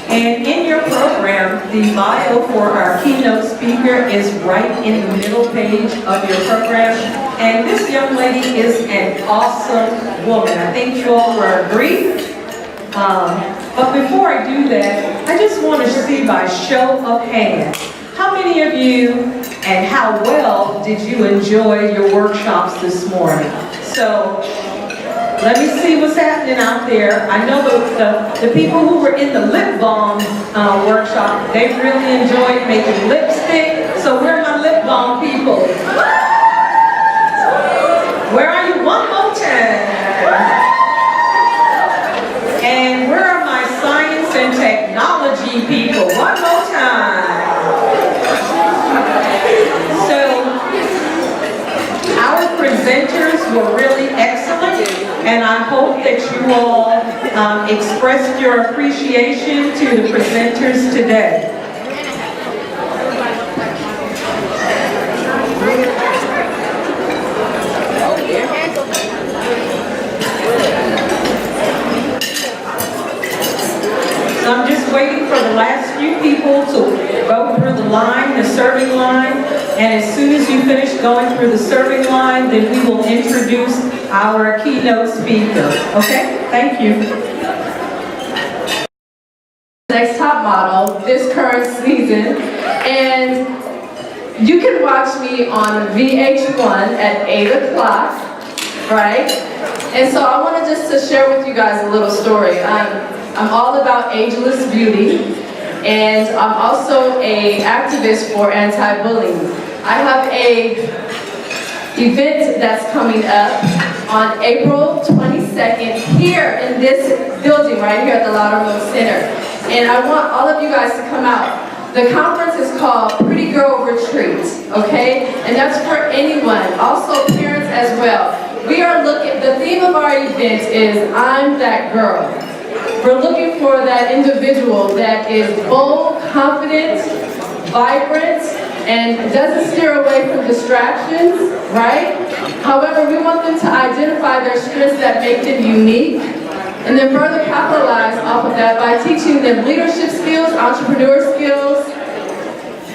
And in your program, the bio for our keynote speaker is right in the middle page of your program. And this young lady is an awesome woman. I think you all will agree. But before I do that, I just want to see by show of hands, how many of you and how well did you enjoy your workshops this morning? So let me see what's happening out there. I know the people who were in the lip balm workshop, they really enjoyed making lipstick. So where are my lip balm people? Where are you? One more time. And where are my science and technology people? One more time. So our presenters were really excellent, and I hope that you all expressed your appreciation to the presenters today. So I'm just waiting for the last few people to go through the line, the serving line, and as soon as you finish going through the serving line, then we will introduce our keynote speaker. Okay? Thank you. Next top model this current season, and you can watch me on VH1 at 8 o'clock, right? And so I wanted just to share with you guys a little story. I'm all about ageless beauty, and I'm also an activist for anti-bullying. I have a event that's coming up on April 22nd here in this building right here at the Loudermill Center. And I want all of you guys to come out. The conference is called Pretty Girl Retreat, okay? And that's for anyone, also parents as well. We are looking, the theme of our event is I'm That Girl. We're looking for that individual that is bold, confident, vibrant, and doesn't steer away from distractions, right? However, we want them to identify their strengths that make them unique, and then further capitalize off of that by teaching them leadership skills, entrepreneur skills,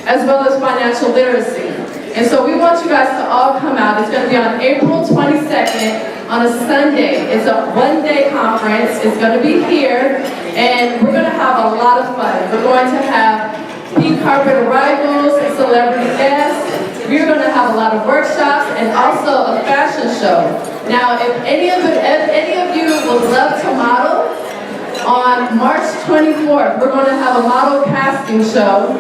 as well as financial literacy. And so we want you guys to all come out. It's going to be on April 22nd on a Sunday. It's a one-day conference. It's going to be here, and we're going to have a lot of fun. We're going to have pink carpet arrivals, celebrity guests. We're going to have a lot of workshops and also a fashion show. Now, if any of you would love to model, on March 24th, we're going to have a model casting show,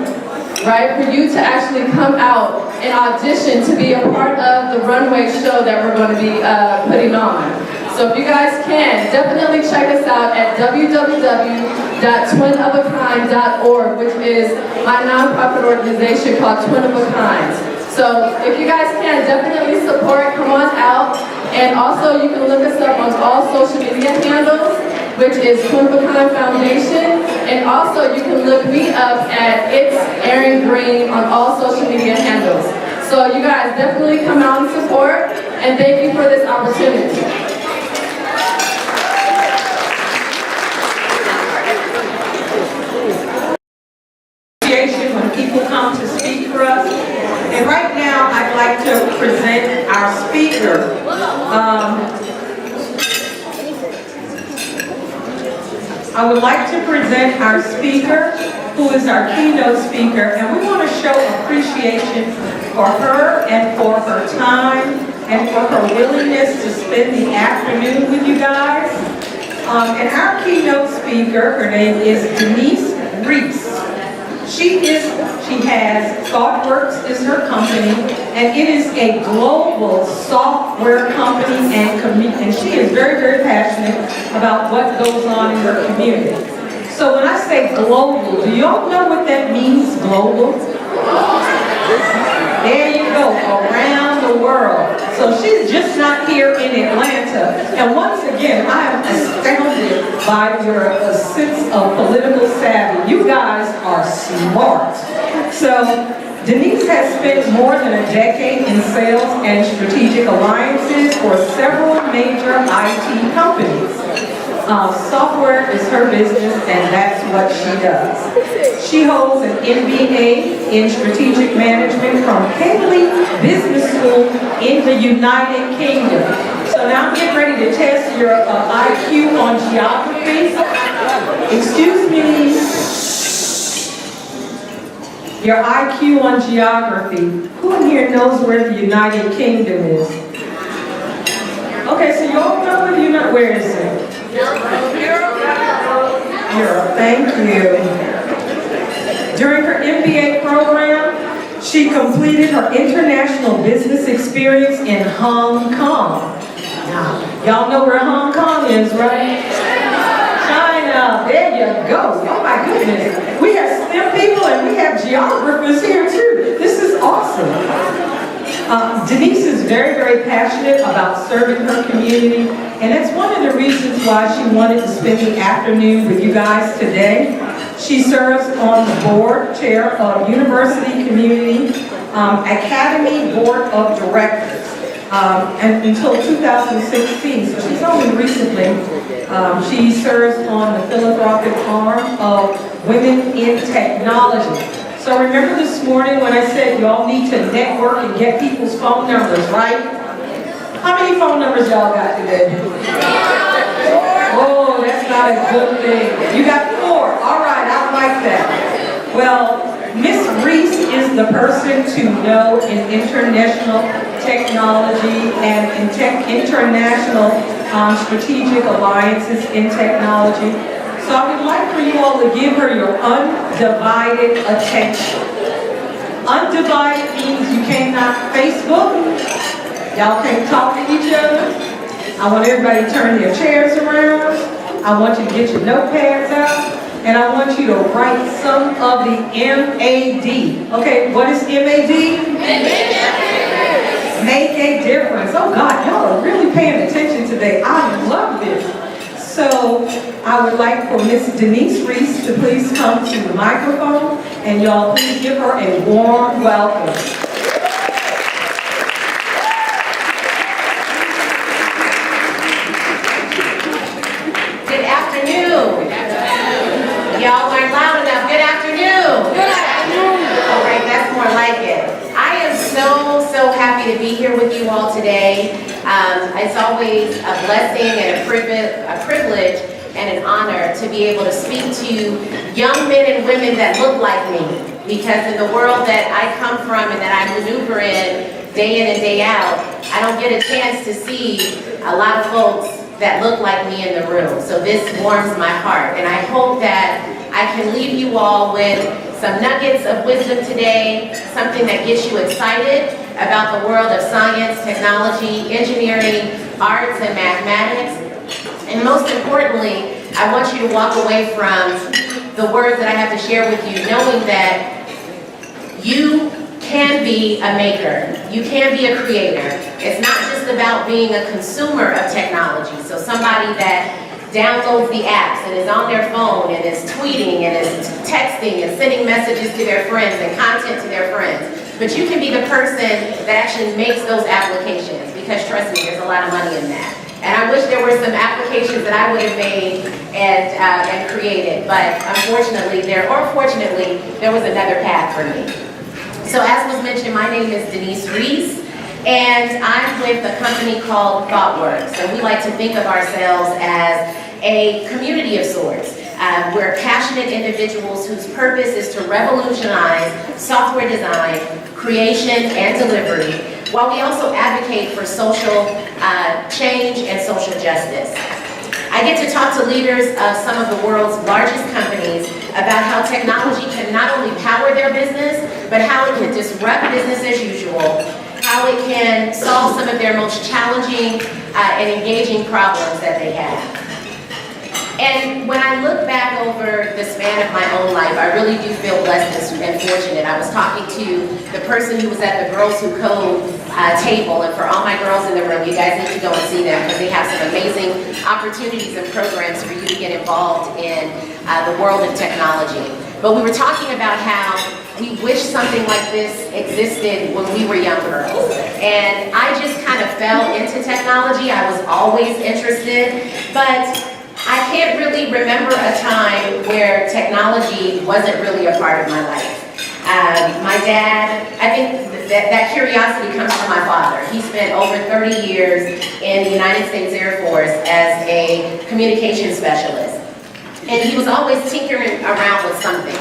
right, for you to actually come out and audition to be a part of the runway show that we're going to be putting on. So if you guys can, definitely check us out at www.twinofakind.org, which is my nonprofit organization called Twin of a Kind. So if you guys can, definitely support, come on out. And also you can look us up on all social media handles, which is Twin of a Kind Foundation. And also you can look me up at It's Erin Green on all social media handles. So you guys definitely come out and support, and thank you for this opportunity. When people come to speak for us. And right now, I'd like to present our speaker. I would like to present our speaker, who is our keynote speaker, and we want to show appreciation for her and for her time and for her willingness to spend the afternoon with you guys. And our keynote speaker, her name is Denise Reese. She has ThoughtWorks is her company, and it is a global software company, and she is very, very passionate about what goes on in her community. So when I say global, do y'all know what that means, global? There you go, around the world. So she's just not here in Atlanta. And once again, I am astounded by your sense of political savvy. You guys are smart. So Denise has spent more than a decade in sales and strategic alliances for several major IT companies. Software is her business, and that's what she does. She holds an MBA in strategic management from Haley Business School in the United Kingdom. So now I'm getting ready to test your IQ on geography. Excuse me. Your IQ on geography. Who in here knows where the United Kingdom is? Okay, so you all know where the United, where is it? Europe, thank you. During her MBA program, she completed her international business experience in Hong Kong. Now, y'all know where Hong Kong is, right? China, there you go. Oh my goodness. We have STEM people and we have geographers here too. This is awesome. Denise is very, very passionate about serving her community, and that's one of the reasons why she wanted to spend the afternoon with you guys today. She serves on the board chair of University Community Academy Board of Directors and until 2016, so she's only recently. She serves on the philanthropic arm of Women in Technology. So remember this morning when I said y'all need to network and get people's phone numbers, right? How many phone numbers y'all got today? Oh, that's not a good thing. You got 4. All right, I like that. Well, Miss Reese is the person to know in international technology and in international strategic alliances in technology. So I would like for you all to give her your undivided attention. Undivided means you cannot Facebook, y'all can't talk to each other. I want everybody to turn their chairs around. I want you to get your notepads out, and I want you to write some of the MAD. Okay, what is MAD? Make a difference. Oh God, y'all are really paying attention today. I love this. So I would like for Miss Denise Reese to please come to the microphone, and y'all please give her a warm welcome. Good afternoon. Y'all weren't loud enough. Good afternoon. Good afternoon. All right, that's more like it. I am so happy to be here with you all today. It's always a blessing and a privilege and an honor to be able to speak to young men and women that look like me. Because in the world that I come from and that I maneuver in and day out, I don't get a chance to see a lot of folks that look like me in the room. So this warms my heart. And I hope that I can leave you all with some nuggets of wisdom today, something that gets you excited about the world of science, technology, engineering, arts, and mathematics. And most importantly, I want you to walk away from the words that I have to share with you, knowing that you can be a maker. You can be a creator. It's not just about being a consumer of technology. So somebody that downloads the apps and is on their phone and is tweeting and is texting and sending messages to their friends and content to their friends. But you can be the person that actually makes those applications, because trust me, there's a lot of money in that. And I wish there were some applications that I would have made and created, but unfortunately, fortunately, there was another path for me. So as was mentioned, my name is Denise Reese, and I'm with a company called ThoughtWorks. And we like to think of ourselves as a community of sorts. We're passionate individuals whose purpose is to revolutionize software design, creation, and delivery, while we also advocate for social change and social justice. I get to talk to leaders of some of the world's largest companies about how technology can not only power their business, but how it can disrupt business as usual how it can solve some of their most challenging and engaging problems that they have. And when I look back over the span of my own life, I really do feel blessed and fortunate. I was talking to the person who was at the Girls Who Code table, and for all my girls in the room, you guys need to go and see them because they have some amazing opportunities and programs for you to get involved in the world of technology. But we were talking about how we wish something like this existed when we were young girls. And I just kind of fell into technology. I was always interested, but I can't really remember a time where technology wasn't really a part of my life. My dad, I think that curiosity comes from my father. He spent over 30 years in the United States Air Force as a communications specialist. And he was always tinkering around with something.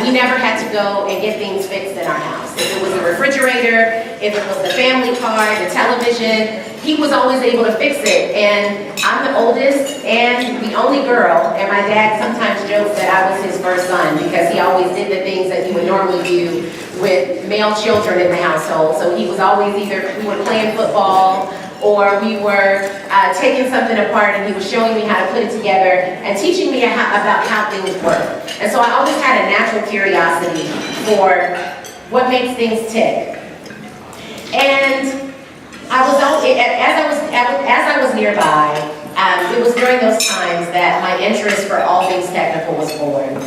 We never had to go and get things fixed in our house. If it was the refrigerator, if it was the family car, the television, he was always able to fix it. And I'm the oldest and the only girl, and my dad sometimes jokes that I was his first son because he always did the things that you would normally do with male children in the household. So he was always either, we were playing football, or we were taking something apart and he was showing me how to put it together and teaching me about how things work. And so I always had a natural curiosity for what makes things tick. And as I was nearby, it was during those times that my interest for all things technical was born.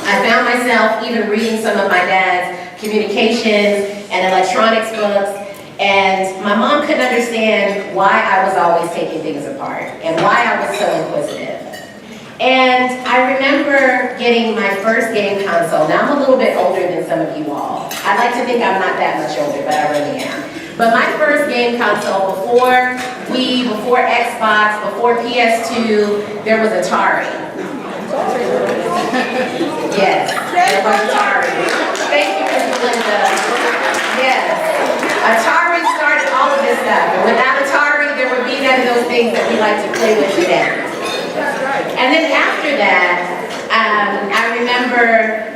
I found myself even reading some of my dad's communications and electronics books. And my mom couldn't understand why I was always taking things apart and why I was so inquisitive. And I remember getting my first game console. Now I'm a little bit older than some of you all. I like to think I'm not that much older, but I really am. But my first game console, before Wii, before Xbox, before PS2, there was Atari. Yes, there was Atari. Thank you, Ms. Linda. Yes. Atari started all of this stuff, and without Atari, there would be none of those things that we like to play with today. And then after that, I remember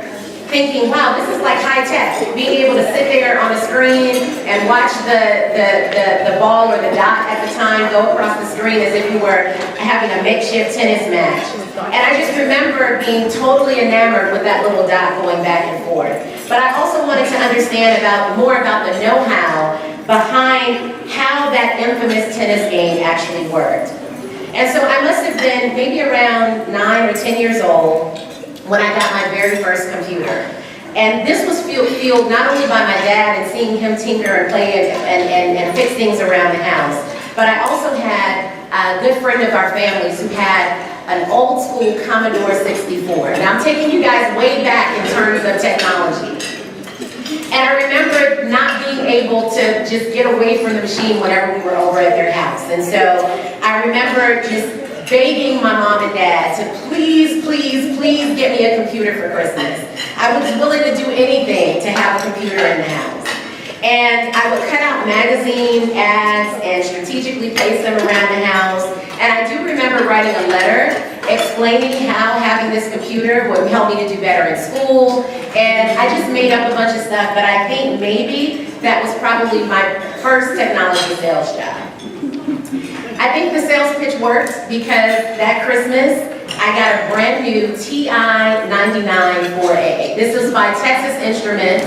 thinking, wow, this is like high tech. Being able to sit there on a screen and watch the ball or the dot at the time go across the screen as if you were having a makeshift tennis match. And I just remember being totally enamored with that little dot going back and forth. But I also wanted to understand more about the know-how behind how that infamous tennis game actually worked. And so I must have been maybe around 9 or 10 years old when I got my very first computer. And this was fueled not only by my dad and seeing him tinker and play and fix things around the house, but I also had a good friend of our families who had an old school Commodore 64. Now I'm taking you guys way back in terms of technology. And I remember not being able to just get away from the machine whenever we were over at their house. And so I remember just begging my mom and dad to please, please, please get me a computer for Christmas. I was willing to do anything to have a computer in the house. And I would cut out magazine ads and strategically place them around the house. And I do remember writing a letter explaining how having this computer would help me to do better in school. And I just made up a bunch of stuff, but I think maybe that was probably my first technology sales job. I think the sales pitch worked because that Christmas, I got a brand new TI-99 4A. This was by Texas Instruments,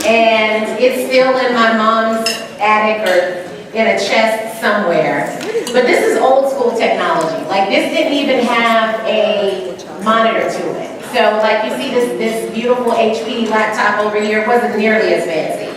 and it's still in my mom's attic or in a chest somewhere. But this is old school technology. Like, this didn't even have a monitor to it. So like you see this beautiful HP laptop over here, it wasn't nearly as fancy.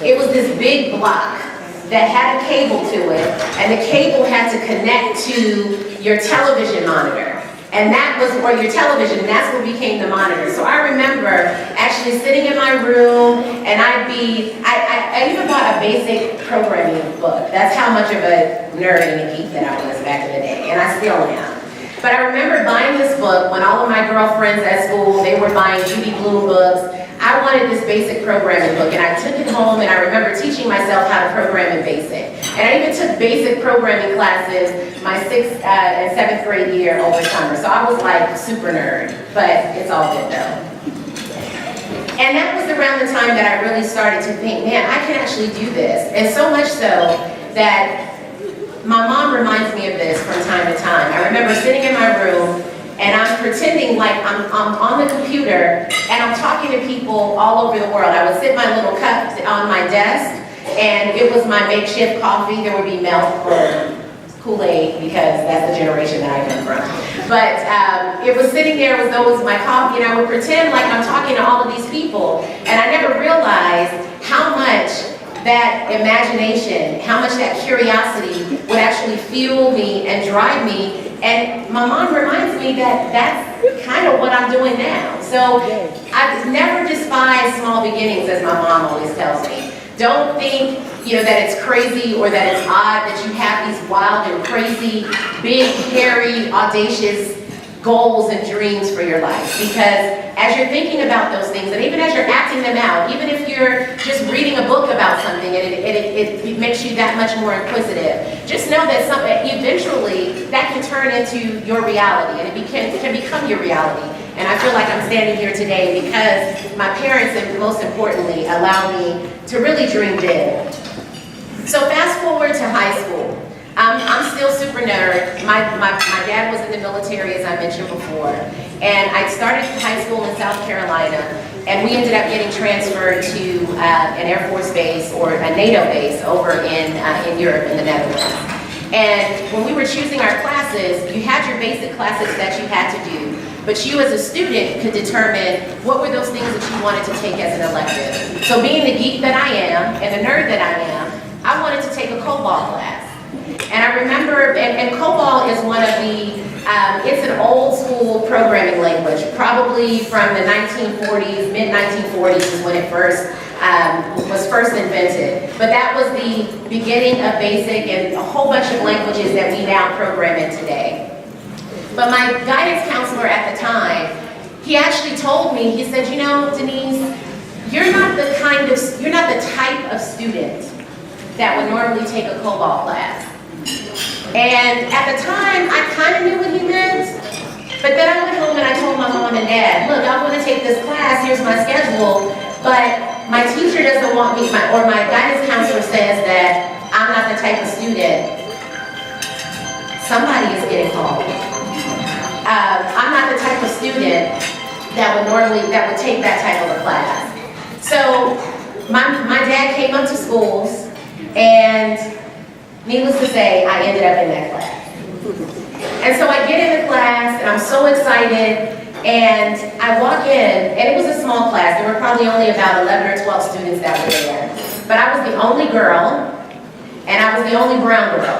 It was this big block that had a cable to it, and the cable had to connect to your television monitor. And that was, or your television, and that's what became the monitor. So I remember actually sitting in my room, and I even bought a basic programming book. That's how much of a nerd and a geek that I was back in the day, and I still am. But I remember buying this book when all of my girlfriends at school, they were buying Judy Blume books. I wanted this basic programming book, and I took it home, and I remember teaching myself how to program in BASIC. And I even took basic programming classes my 6th and 7th grade year over summer. So I was like super nerd, but it's all good though. And that was the around the time that I really started to think, man, I can actually do this. And so much so that my mom reminds me of this from time to time. I remember sitting in my room and I'm pretending like I'm on the computer and I'm talking to people all over the world. I would sit my little cup on my desk and it was my makeshift coffee. There would be milk or Kool-Aid because that's the generation that I come from. But it was sitting there with those, my coffee, and I would pretend like I'm talking to all of these people. And I never realized how much that imagination, how much that curiosity would actually fuel me and drive me. And my mom reminds me that that's kind of what I'm doing now. So I've never despised small beginnings, as my mom always tells me. Don't think, that it's crazy or that it's odd that you have these wild and crazy, big, hairy, audacious goals and dreams for your life. Because as you're thinking about those things, and even as you're acting them out, even if you're just reading a book about something and it makes you that much more inquisitive, just know that eventually that can turn into your reality and it can become your reality. And I feel like I'm standing here today because my parents, and most importantly, allow me to really dream big. So fast forward to high school. I'm still super nerd. My dad was in the military, as I mentioned before. And I started high school in South Carolina, and we ended up getting transferred to an Air Force base or a NATO base over in Europe, in the Netherlands. And when we were choosing our classes, you had your basic classes that you had to do. But you as a student could determine what were those things that you wanted to take as an elective. So being the geek that I am and the nerd that I am, I wanted to take a COBOL class. And I remember, and COBOL is one of the, it's an old school programming language, probably from the 1940s, mid-1940s is when it was first invented. But that was the beginning of BASIC and a whole bunch of languages that we now program in today. But my guidance counselor at the time, he actually told me, he said, Denise, you're not the type of student that would normally take a COBOL class. And at the time, I kind of knew what he meant, but then I went home and I told my mom and dad, look, I want to take this class, here's my schedule, but my teacher doesn't want me, or my guidance counselor says that I'm not the type of student. Somebody is getting called. I'm not the type of student that would take that type of a class. So my dad came up to schools, and needless to say, I ended up in that class. And so I get in the class, and I'm so excited, and I walk in, and it was a small class. There were probably only about 11 or 12 students that were there. But I was the only girl, and I was the only brown girl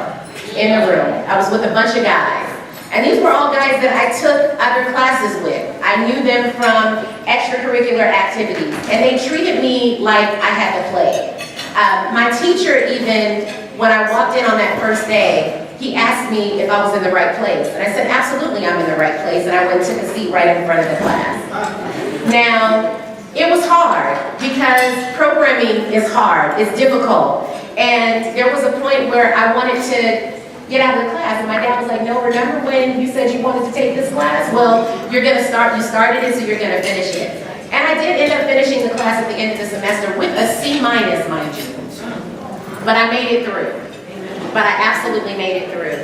in the room. I was with a bunch of guys. And these were all guys that I took other classes with. I knew them from extracurricular activities, and they treated me like I had the plague. My teacher even, when I walked in on that first day, he asked me if I was in the right place. And I said, absolutely, I'm in the right place. And I went and took a seat right in front of the class. Now, it was hard because programming is hard, it's difficult. And there was a point where I wanted to get out of the class, and my dad was like, no, remember when you said you wanted to take this class? Well, you started it, so you're gonna finish it. And I did end up finishing the class at the end of the semester with a C-, mind you. But I made it through. But I absolutely made it through.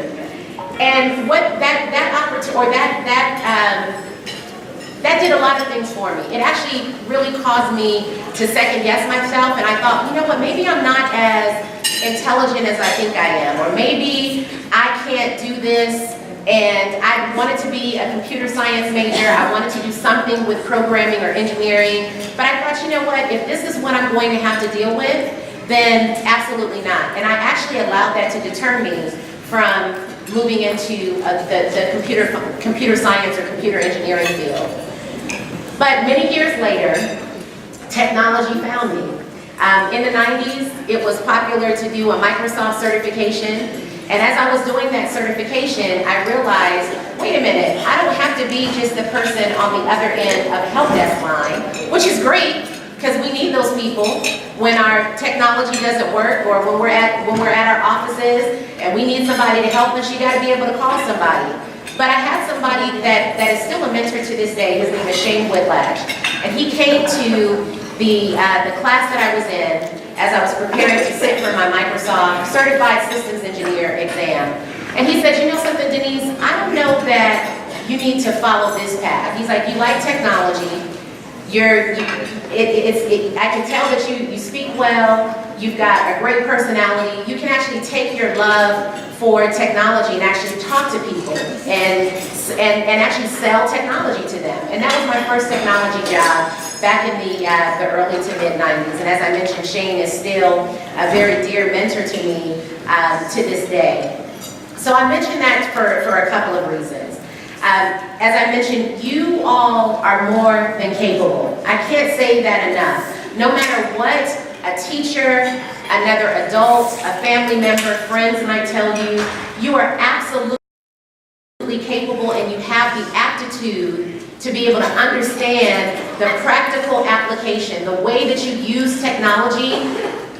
And what that opportunity, or that did a lot of things for me. It actually really caused me to second guess myself, and I thought, you know what, maybe I'm not as intelligent as I think I am, or maybe I can't do this. And I wanted to be a computer science major. I wanted to do something with programming or engineering. But I thought, you know what, if this is what I'm going to have to deal with, then absolutely not. And I actually allowed that to deter me from moving into the computer science or computer engineering field. But many years later, technology found me. In the 90s, it was popular to do a Microsoft certification. And as I was doing that certification, I realized, wait a minute, I don't have to be just the person on the other end of a help desk line, which is great, because we need those people when our technology doesn't work, or when we're at our offices and we need somebody to help us. You got to be able to call somebody. But I had somebody that is still a mentor to this day. His name is Shane Whitlatch, and he came to the class that I was in, as I was preparing to sit for my Microsoft Certified Systems Engineer exam. And he said, you know something, Denise, I don't know that you need to follow this path. He's like, you like technology, I can tell that you speak well, you've got a great personality, you can actually take your love for technology and actually talk to people and actually sell technology to them. And that was my first technology job back in the early to mid 90s. And as I mentioned, Shane is still a very dear mentor to me to this day. So I mentioned that for a couple of reasons. As I mentioned, you all are more than capable. I can't say that enough. No matter what a teacher, another adult, a family member, friends might tell you, you are absolutely capable and you have the aptitude to be able to understand the practical application, the way that you use technology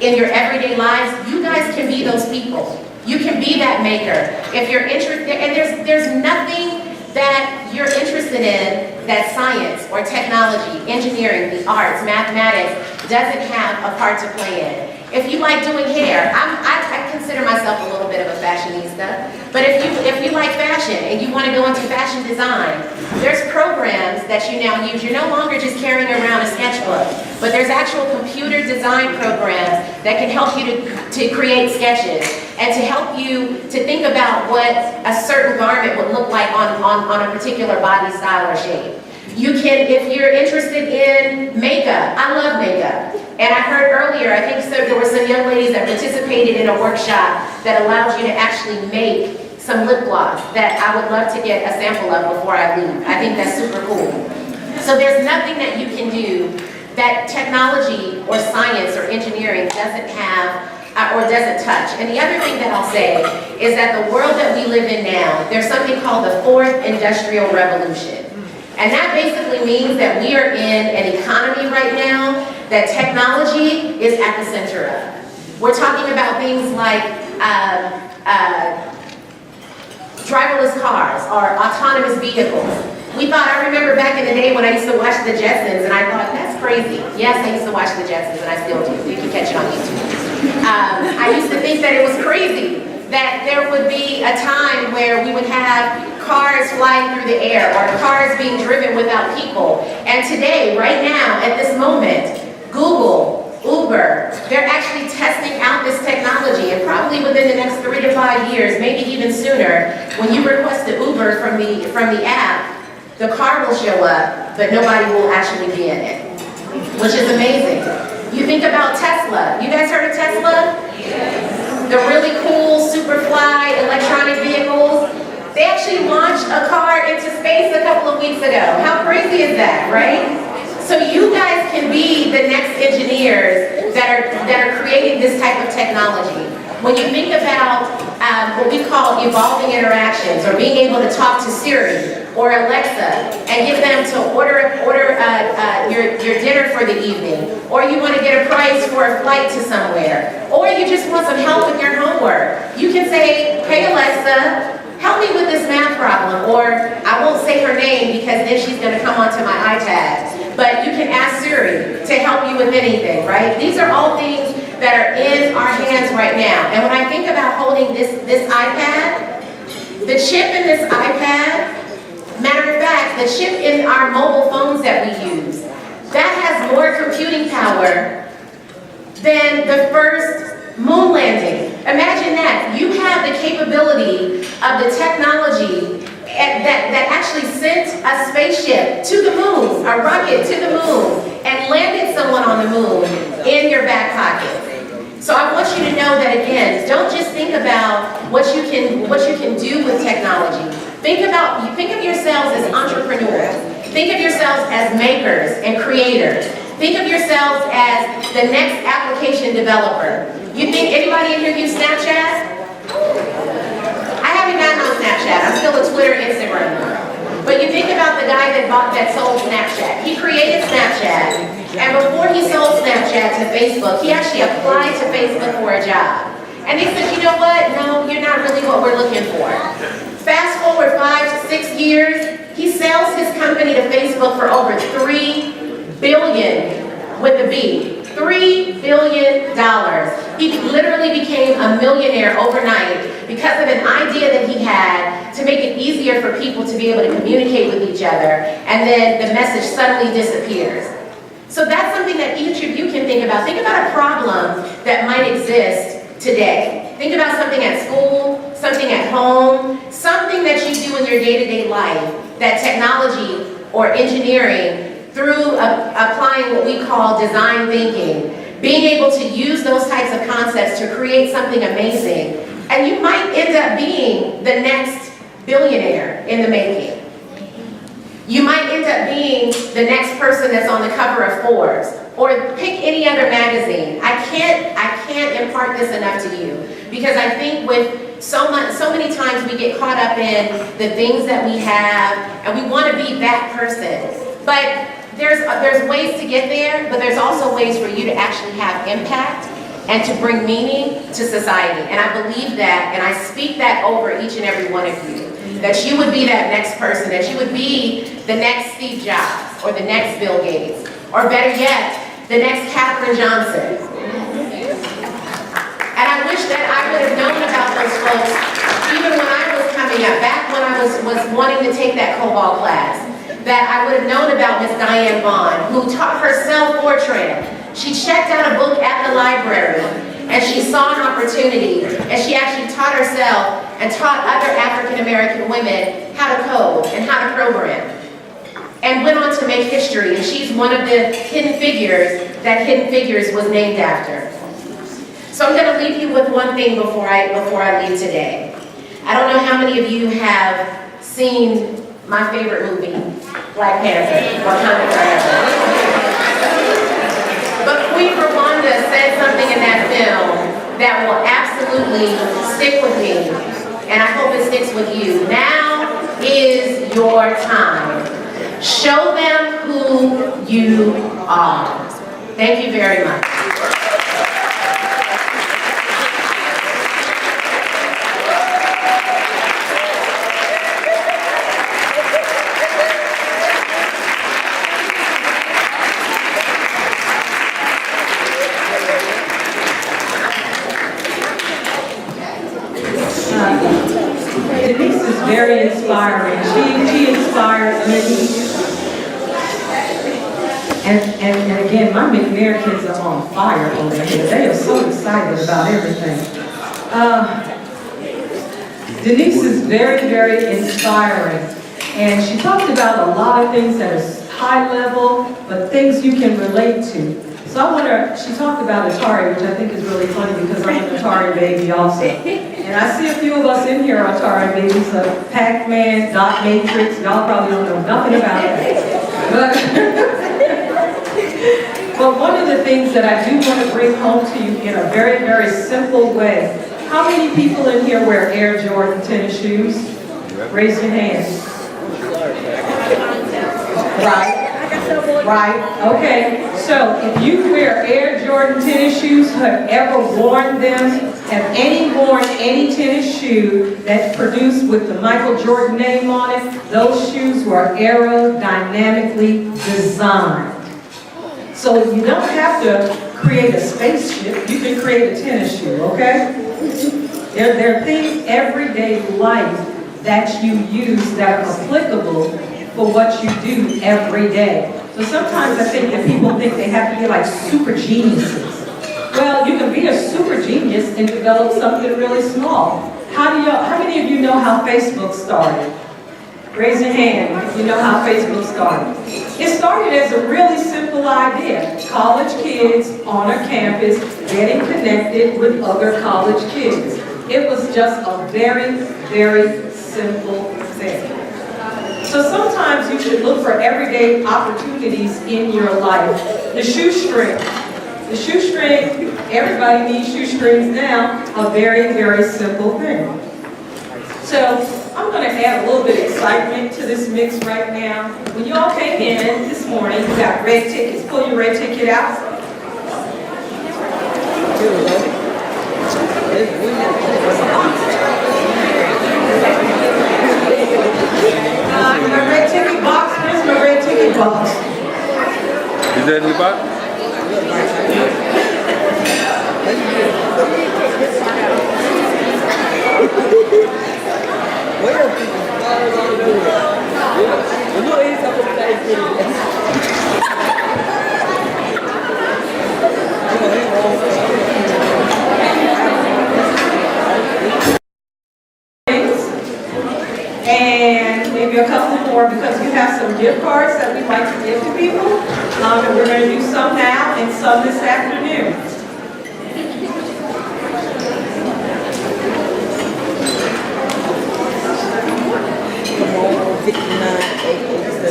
in your everyday lives. You guys can be those people. You can be that maker. If you're interested, and there's nothing that you're interested in that science or technology, engineering, the arts, mathematics doesn't have a part to play in. If you like doing hair, I consider myself a little bit of a fashionista, but if you like fashion and you want to go into fashion design, there's programs that you now use. You're no longer just carrying around a sketchbook, but there's actual computer design programs that can help you to create sketches and to help you to think about what a certain garment would look like on a particular body style or shape. You can, if you're interested in makeup, I love makeup. And I heard earlier, I think so, there were some young ladies that participated in a workshop that allows you to actually make some lip gloss that I would love to get a sample of before I leave. I think that's super cool. So there's nothing that you can do that technology or science or engineering doesn't have or doesn't touch. And the other thing that I'll say is that the world that we live in now, there's something called the fourth industrial revolution. And that basically means that we are in an economy right now that technology is at the center of. We're talking about things like driverless cars or autonomous vehicles. I remember back in the day when I used to watch the Jetsons and I thought, that's crazy. Yes, I used to watch the Jetsons and I still do. You can catch it on YouTube. I used to think that it was crazy that there would be a time where we would have cars flying through the air or cars being driven without people. And today, right now, at this moment, Google, Uber, they're actually testing out this technology, and probably within the next 3 to 5 years, maybe even sooner, when you request an Uber from the app, the car will show up, but nobody will actually be in it, which is amazing. You think about Tesla. You guys heard of Tesla? Yes. The really cool Superfly electronic vehicles. They actually launched a car into space a couple of weeks ago. How crazy is that, right? So you guys can be the next engineers that are creating this type of technology. When you think about what we call evolving interactions, or being able to talk to Siri or Alexa and get them to order your dinner for the evening, or you want to get a price for a flight to somewhere, or you just want some help with your homework, you can say, hey Alexa, help me with this math problem, or I won't say her name because then she's going to come onto my iPad, but you can ask Siri to help you with anything, right? These are all things that are in our hands right now. And when I think about holding this iPad, the chip in this iPad, matter of fact, the chip in our mobile phones that we use, that has more computing power than the first moon landing. Imagine that. You have the capability of the technology that actually sent a spaceship to the moon, a rocket to the moon, and landed someone on the moon in your back pocket. So I want you to know that, again, don't just think about what you can do with technology. Think of yourselves as entrepreneurs. Think of yourselves as makers and creators. Think of yourselves as the next application developer. You think anybody in here use Snapchat? I haven't gotten on Snapchat. I'm still a Twitter, Instagram girl. But you think about the guy that sold Snapchat. He created Snapchat, and before he sold Snapchat to Facebook, he actually applied to Facebook for a job. And they said, you know what? No, you're not really what we're looking for. Fast forward 5 to 6 years, he sells his company to Facebook for over $3 billion. with a B. $3 billion. He literally became a millionaire overnight because of an idea that he had to make it easier for people to be able to communicate with each other, and then the message suddenly disappears. So that's something that each of you can think about. Think about a problem that might exist today. Think about something at school, something at home, something that you do in your day-to-day life that technology or engineering, through applying what we call design thinking, being able to use those types of concepts to create something amazing. And you might end up being the next billionaire in the making. You might end up being the next person that's on the cover of Forbes, or pick any other magazine. I can't impart this enough to you, because I think with so many times we get caught up in the things that we have, and we want to be that person. But there's ways to get there, but there's also ways for you to actually have impact and to bring meaning to society. And I believe that, and I speak that over each and every one of you, that you would be that next person, that you would be the next Steve Jobs, or the next Bill Gates, or better yet, the next Katherine Johnson. And I wish that I would have known about those folks even when I was coming up, back when I was wanting to take that COBOL class, that I would have known about Miss Diane Vaughn, who taught herself Fortran. She checked out a book at the library, and she saw an opportunity, and she actually taught herself and taught other African American women how to code and how to program, and went on to make history. And she's one of the Hidden Figures that Hidden Figures was named after. So I'm going to leave you with one thing before I leave today. I don't know how many of you have seen my favorite movie, Black Panther, Wakanda Forever. But Queen Rwanda said something in that film that will absolutely stick with me, and I hope it sticks with you. Now is your time. Show them who you are. Thank you very much. Denise is very inspiring. She inspired me. And again, my McNair kids are on fire over here. They are so excited about everything. Denise is very, very inspiring. And she talked about a lot of things that are high level, but things you can relate to. So I wonder, she talked about Atari, which I think is really funny because I'm an Atari baby also. And I see a few of us in here are Atari babies, Pac-Man, Dot Matrix, y'all probably don't know nothing about that. But one of the things that I do want to bring home to you in a very, very simple way, how many people in here wear Air Jordan tennis shoes? Raise your hands. Right, okay. So if you wear Air Jordan tennis shoes, have ever worn them, have any worn any tennis shoe that's produced with the Michael Jordan name on it, those shoes were aerodynamically designed. So you don't have to create a spaceship, you can create a tennis shoe, okay? There are things everyday life that you use that are applicable for what you do every day. So sometimes I think that people think they have to be like super geniuses. Well, you can be a super genius and develop something really small. How many of you know how Facebook started? Raise your hand if you know how Facebook started. It started as a really simple idea. College kids on a campus getting connected with other college kids. It was just a very, very simple thing. So sometimes you should look for everyday opportunities in your life. The shoestring. The shoestring, everybody needs shoestrings now, a very, very simple thing. So I'm going to add a little bit of excitement to this mix right now. When you all came in this morning, you got red tickets. Pull your red ticket out. My red ticket box. Here's my red ticket box. Is that in the box? And maybe a couple more because we have some gift cards that we'd like to give to people. And we're going to do some now and some this afternoon.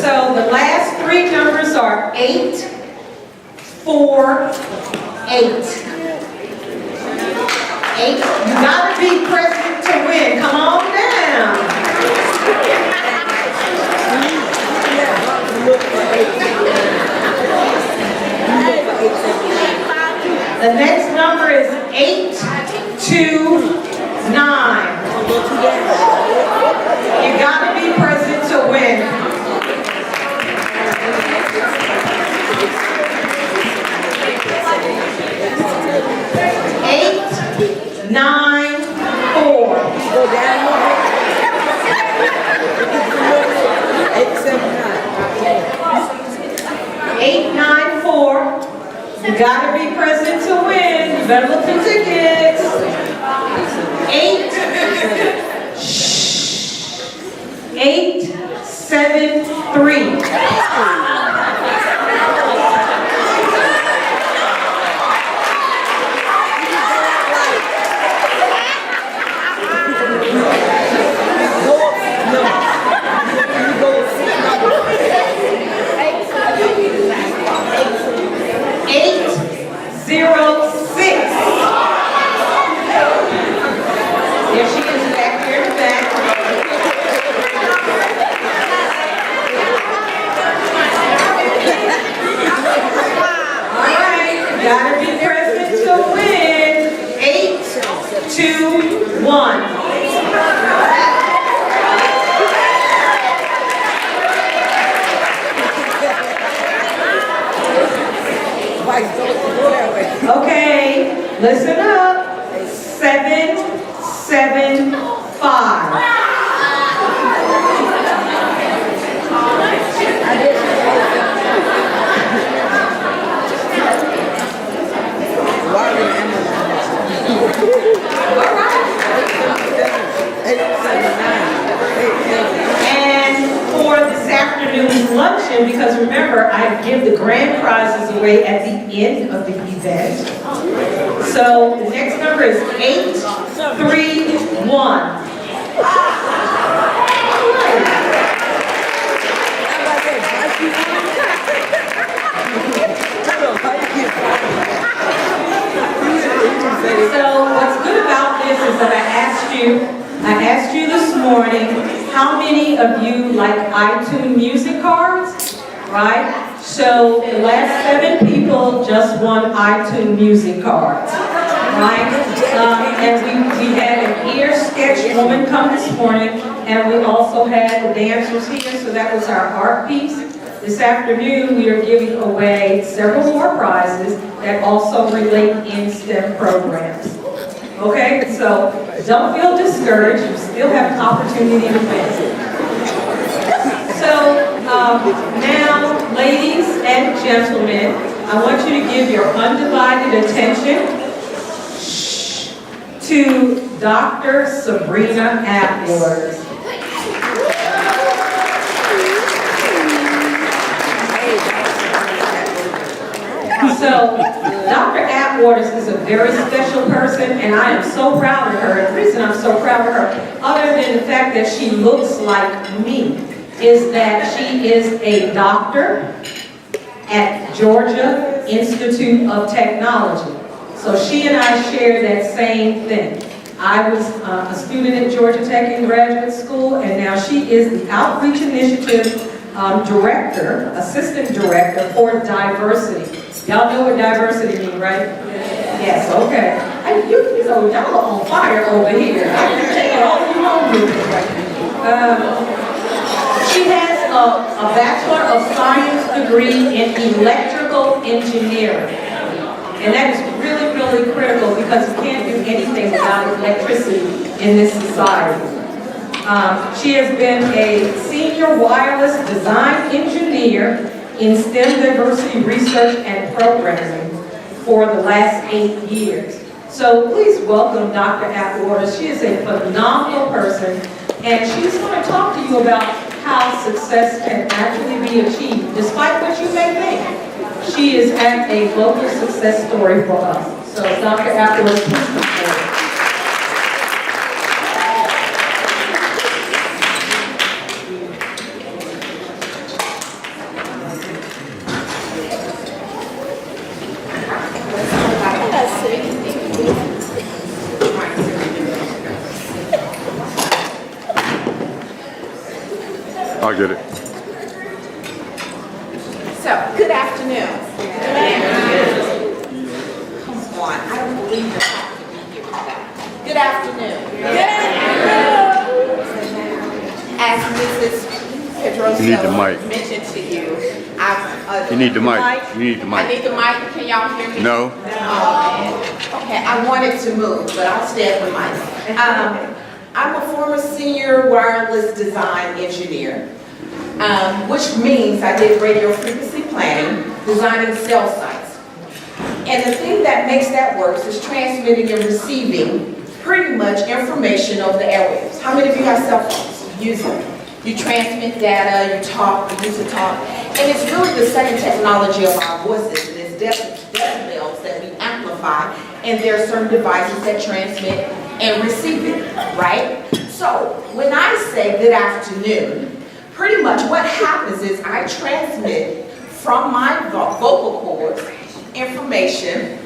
So the last three numbers are 8, 4, 8. 8. You gotta be present to win. Come on down. The next number is 8, 2, 9. You gotta be present to win. 8, 9, 4. Go down a little bit. 8, 7, 9. 8, 9, 4. You gotta be present to win. You better look for tickets. 8, 8, 7, 3. Gotta be present to win. 8, 2, 1. Okay, listen up. 7, 7, 5. And for this afternoon's luncheon, because remember, I give the grand prizes away at the end of the event. So the next number is 8, 3, 1. So what's good about this is that I asked you this morning, how many of you like iTunes music cards, right? So the last 7 people just won iTunes music cards, right? And we had an ear sketch woman come this morning, and we also had the dancers here, so that was our art piece. This afternoon, we are giving away several more prizes that also relate in STEM programs. Okay, so don't feel discouraged. You still have an opportunity to win. So now, ladies and gentlemen, I want you to give your undivided attention to Dr. Sabrina Atwater. So, Dr. Atwater is a very special person, and I am so proud of her. And the reason I'm so proud of her, other than the fact that she looks like me, is that she is a doctor at Georgia Institute of Technology. So she and I share that same thing. I was a student at Georgia Tech in graduate school, and now she is the Outreach Initiative Director, Assistant Director for Diversity. Y'all know what diversity means, right? Yes, okay. You know, y'all are on fire over here. I'm taking all of you home with me. She has a Bachelor of Science degree in electrical engineering. And that is really, really critical because you can't do anything without electricity in this society. She has been a senior wireless design engineer in STEM diversity research and programming for the last 8 years. So please welcome Dr. Atwater. She is a phenomenal person, and she's going to talk to you about how success can actually be achieved, despite what you may think. She is a local success story for us. So Dr. Atwater, please come forward. I'll get it. So, good afternoon. Come on, I don't believe you have to be here today. Good afternoon. As Mrs. Pedroso mentioned to you, You need the mic. You need the I mic. need the mic. Can y'all hear me? No. Okay, I wanted to move, but I'll stay with the mic. I'm a former senior wireless design engineer, which means I did radio frequency planning, designing cell sites. And the thing that makes that work is transmitting and receiving pretty much information over the airwaves. How many of you have cell phones? You use them. You transmit data, you talk, you use to talk. And it's really the second technology of our voices. And it's decibels that we amplify, and there are certain devices that transmit and receive it, right? So when I say good afternoon, pretty much what happens is I transmit from my vocal cords information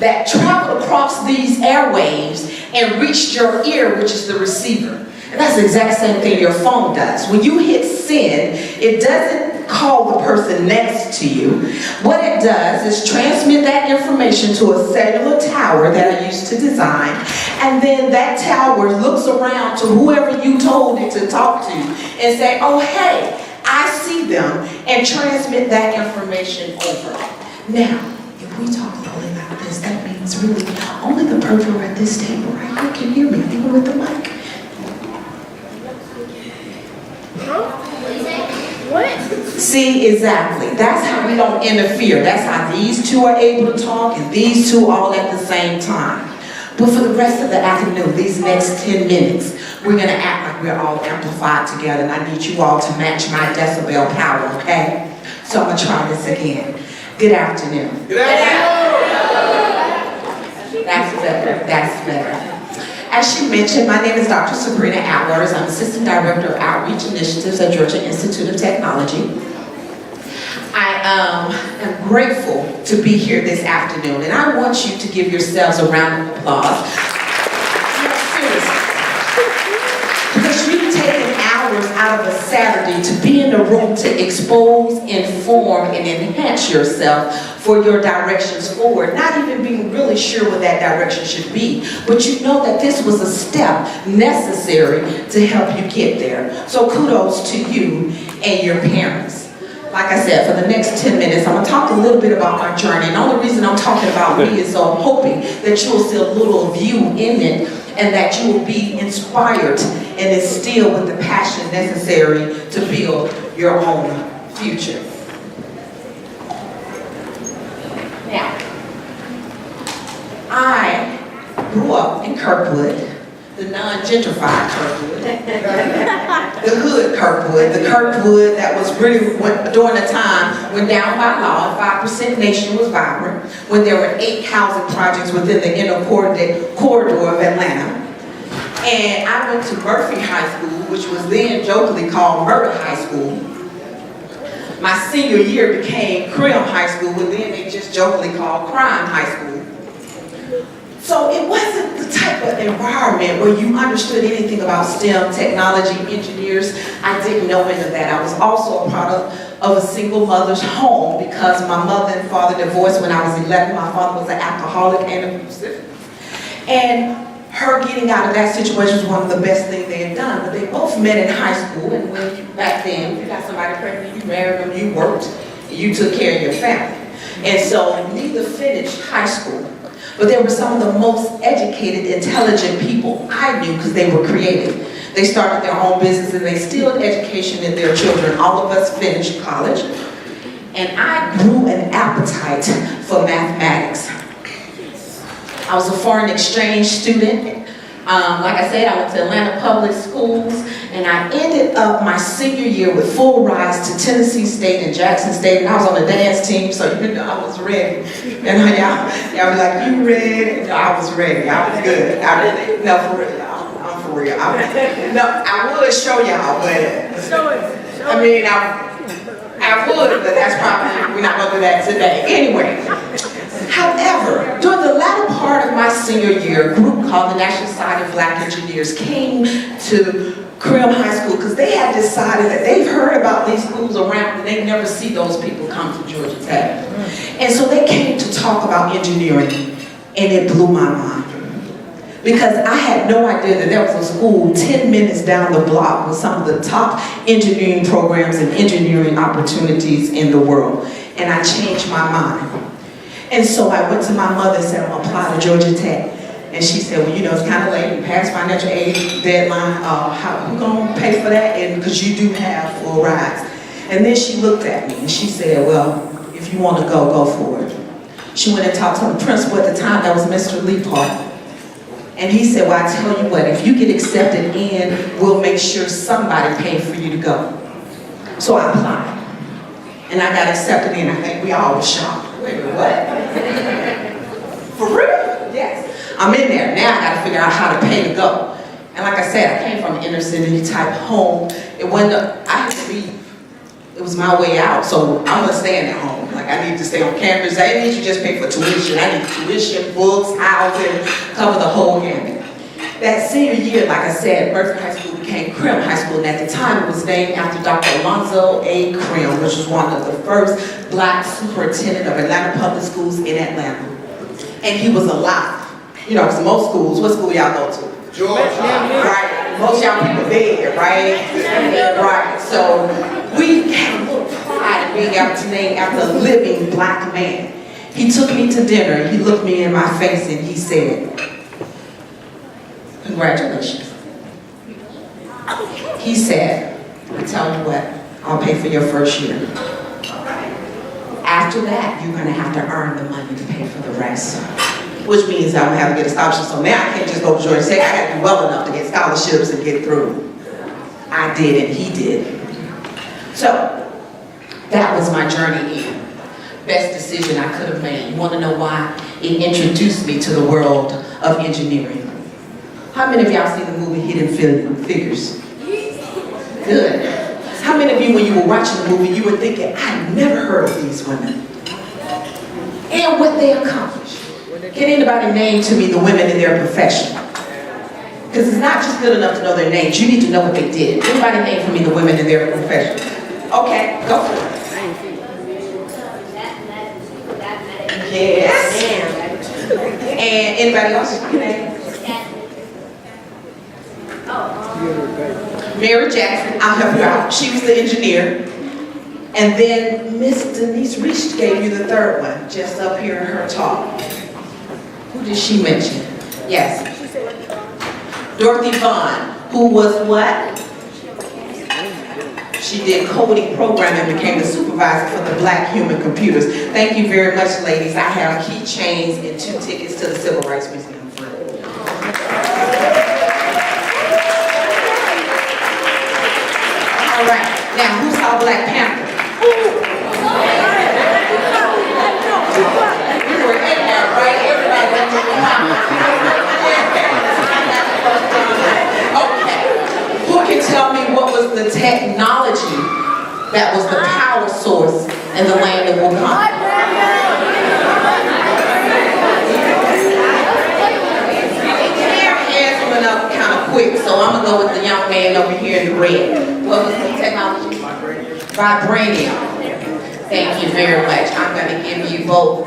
that travel across these airwaves and reach your ear, which is the receiver. And that's the exact same thing your phone does. When you hit send, it doesn't call the person next to you. What it does is transmit that information to a cellular tower that I used to design, and then that tower looks around to whoever you told it to talk to and say, oh hey, I see them, and transmit that information over. Now, if we talk really like this, that means really only the person at this table right here can hear me, even with the mic. What? See, exactly. That's how we don't interfere. That's how these two are able to talk and these two all at the same time. But for the rest of the afternoon, these next 10 minutes, we're going to act like we're all amplified together, and I need you all to match my decibel power, okay? So I'm going to try this again. Good afternoon. Good afternoon. That's better. That's better. As she mentioned, my name is Dr. Sabrina Atwater. I'm Assistant Director of Outreach Initiatives at Georgia Institute of Technology. I am grateful to be here this afternoon, and I want you to give yourselves a round of applause. Seriously. Because you've taken hours out of a Saturday to be in the room to expose, inform, and enhance yourself for your directions forward, not even being really sure what that direction should be, but you know that this was a step necessary to help you get there. So kudos to you and your parents. Like I said, for the next 10 minutes, I'm going to talk a little bit about my journey. And the only reason I'm talking about me is so I'm hoping that you will see a little of you in it, and that you will be inspired and instilled with the passion necessary to build your own future. Now, I grew up in Kirkwood, the non-gentrified Kirkwood, the hood Kirkwood, the Kirkwood that was really during a time when down by law, 5% nation was vibrant, when there were 8 housing projects within the inner corridor of Atlanta. And I went to Murphy High School, which was then jokingly called Murder High School. My senior year became Crime High School, and then they just jokingly called Crime High School. So it wasn't the type of environment where you understood anything about STEM, technology, engineers. I didn't know any of that. I was also a product of a single mother's home because my mother and father divorced when I was 11. My father was an alcoholic and abusive. And her getting out of that situation was one of the best things they had done. But they both met in high school, and when back then, if you got somebody pregnant, you married them, you worked, and you took care of your family. And so neither finished high school. But they were some of the most educated, intelligent people I knew because they were creative. They started their own business and they instilled education in their children. All of us finished college. And I grew an appetite for mathematics. I was a foreign exchange student. Like I said, I went to Atlanta Public Schools, and I ended up my senior year with full rides to Tennessee State and Jackson State, and I was on the dance team, so you know I was ready. And y'all be like, you ready? No, I was ready. I was good. No, for real, y'all. I'm for real. I would show y'all, but I mean, I would, but that's probably, we're not going to do that today. Anyway. However, during the latter part of my senior year, a group called the National Society of Black Engineers came to Crim High School because they had decided that they've heard about these schools around and they never see those people come to Georgia Tech. And so they came to talk about engineering, and it blew my mind. Because I had no idea that there was a school 10 minutes down the block with some of the top engineering programs and engineering opportunities in the world. And I changed my mind. And so I went to my mother and said, I'm gonna apply to Georgia Tech. And she said, well, you know, it's kind of late, you passed financial aid deadline, who's gonna pay for that? And because you do have full rides. And then she looked at me and she said, well, if you wanna go, go for it. She went and talked to the principal at the time, that was Mr. Leapart. And he said, well, I tell you what, if you get accepted in, we'll make sure somebody pays for you to go. So I applied. And I got accepted in. I think we all were shocked. Wait a minute, what? For real? Yes. I'm in there. Now I got to figure out how to pay to go. And like I said, I came from an inner city type home. It wasn't, I had to leave. It was my way out. So I'm not staying at home. Like I need to stay on campus. I didn't need you just pay for tuition. I need tuition, books, housing, cover the whole gamut. That senior year, like I said, Berkeley High School became Crim High School, and at the time it was named after Dr. Alonzo A. Crim, which was one of the first black superintendent of Atlanta Public Schools in Atlanta. And he was alive. You know, because most schools, what school y'all go to? Georgia. Right? Most y'all people there, right? Right. So we have a little pride in being able to name after a living black man. He took me to dinner, he looked me in my face, and he said, congratulations. He said, I tell you what, I'll pay for your first year. After that, you're gonna have to earn the money to pay for the rest. Which means I'm gonna have to get a scholarship. So now I can't just go to Georgia Tech, I gotta do well enough to get scholarships and get through. I did and he did. So, that was my journey in. Best decision I could have made. You wanna know why? It introduced me to the world of engineering. How many of y'all seen the movie Hidden Figures? Good. How many of you, when you were watching the movie, you were thinking, I never heard of these women and what they accomplished? Can anybody name to me the women in their profession? Because it's not just good enough to know their names, you need to know what they did. Anybody name for me the women in their profession? Okay, go for it. Yes. And anybody else? Mary Jackson, I'll help you out. She was the engineer. And then Miss Denise Rich gave you the third one, just up here in her talk. Who did she mention? Yes. Dorothy Vaughn, who was what? She did coding programming and became the supervisor for the Black Human Computers. Thank you very much, ladies. I have keychains and 2 tickets to the Civil Rights Museum. All right, now who saw Black Panther? We were in there, right? Everybody went to the Okay, who can tell me what was the technology that was the power source in the land of Wakanda? Hands went up kind of quick, so I'm gonna go with the young man over here in the red. What was the technology? Vibranium. Thank you very much. I'm going to give you both.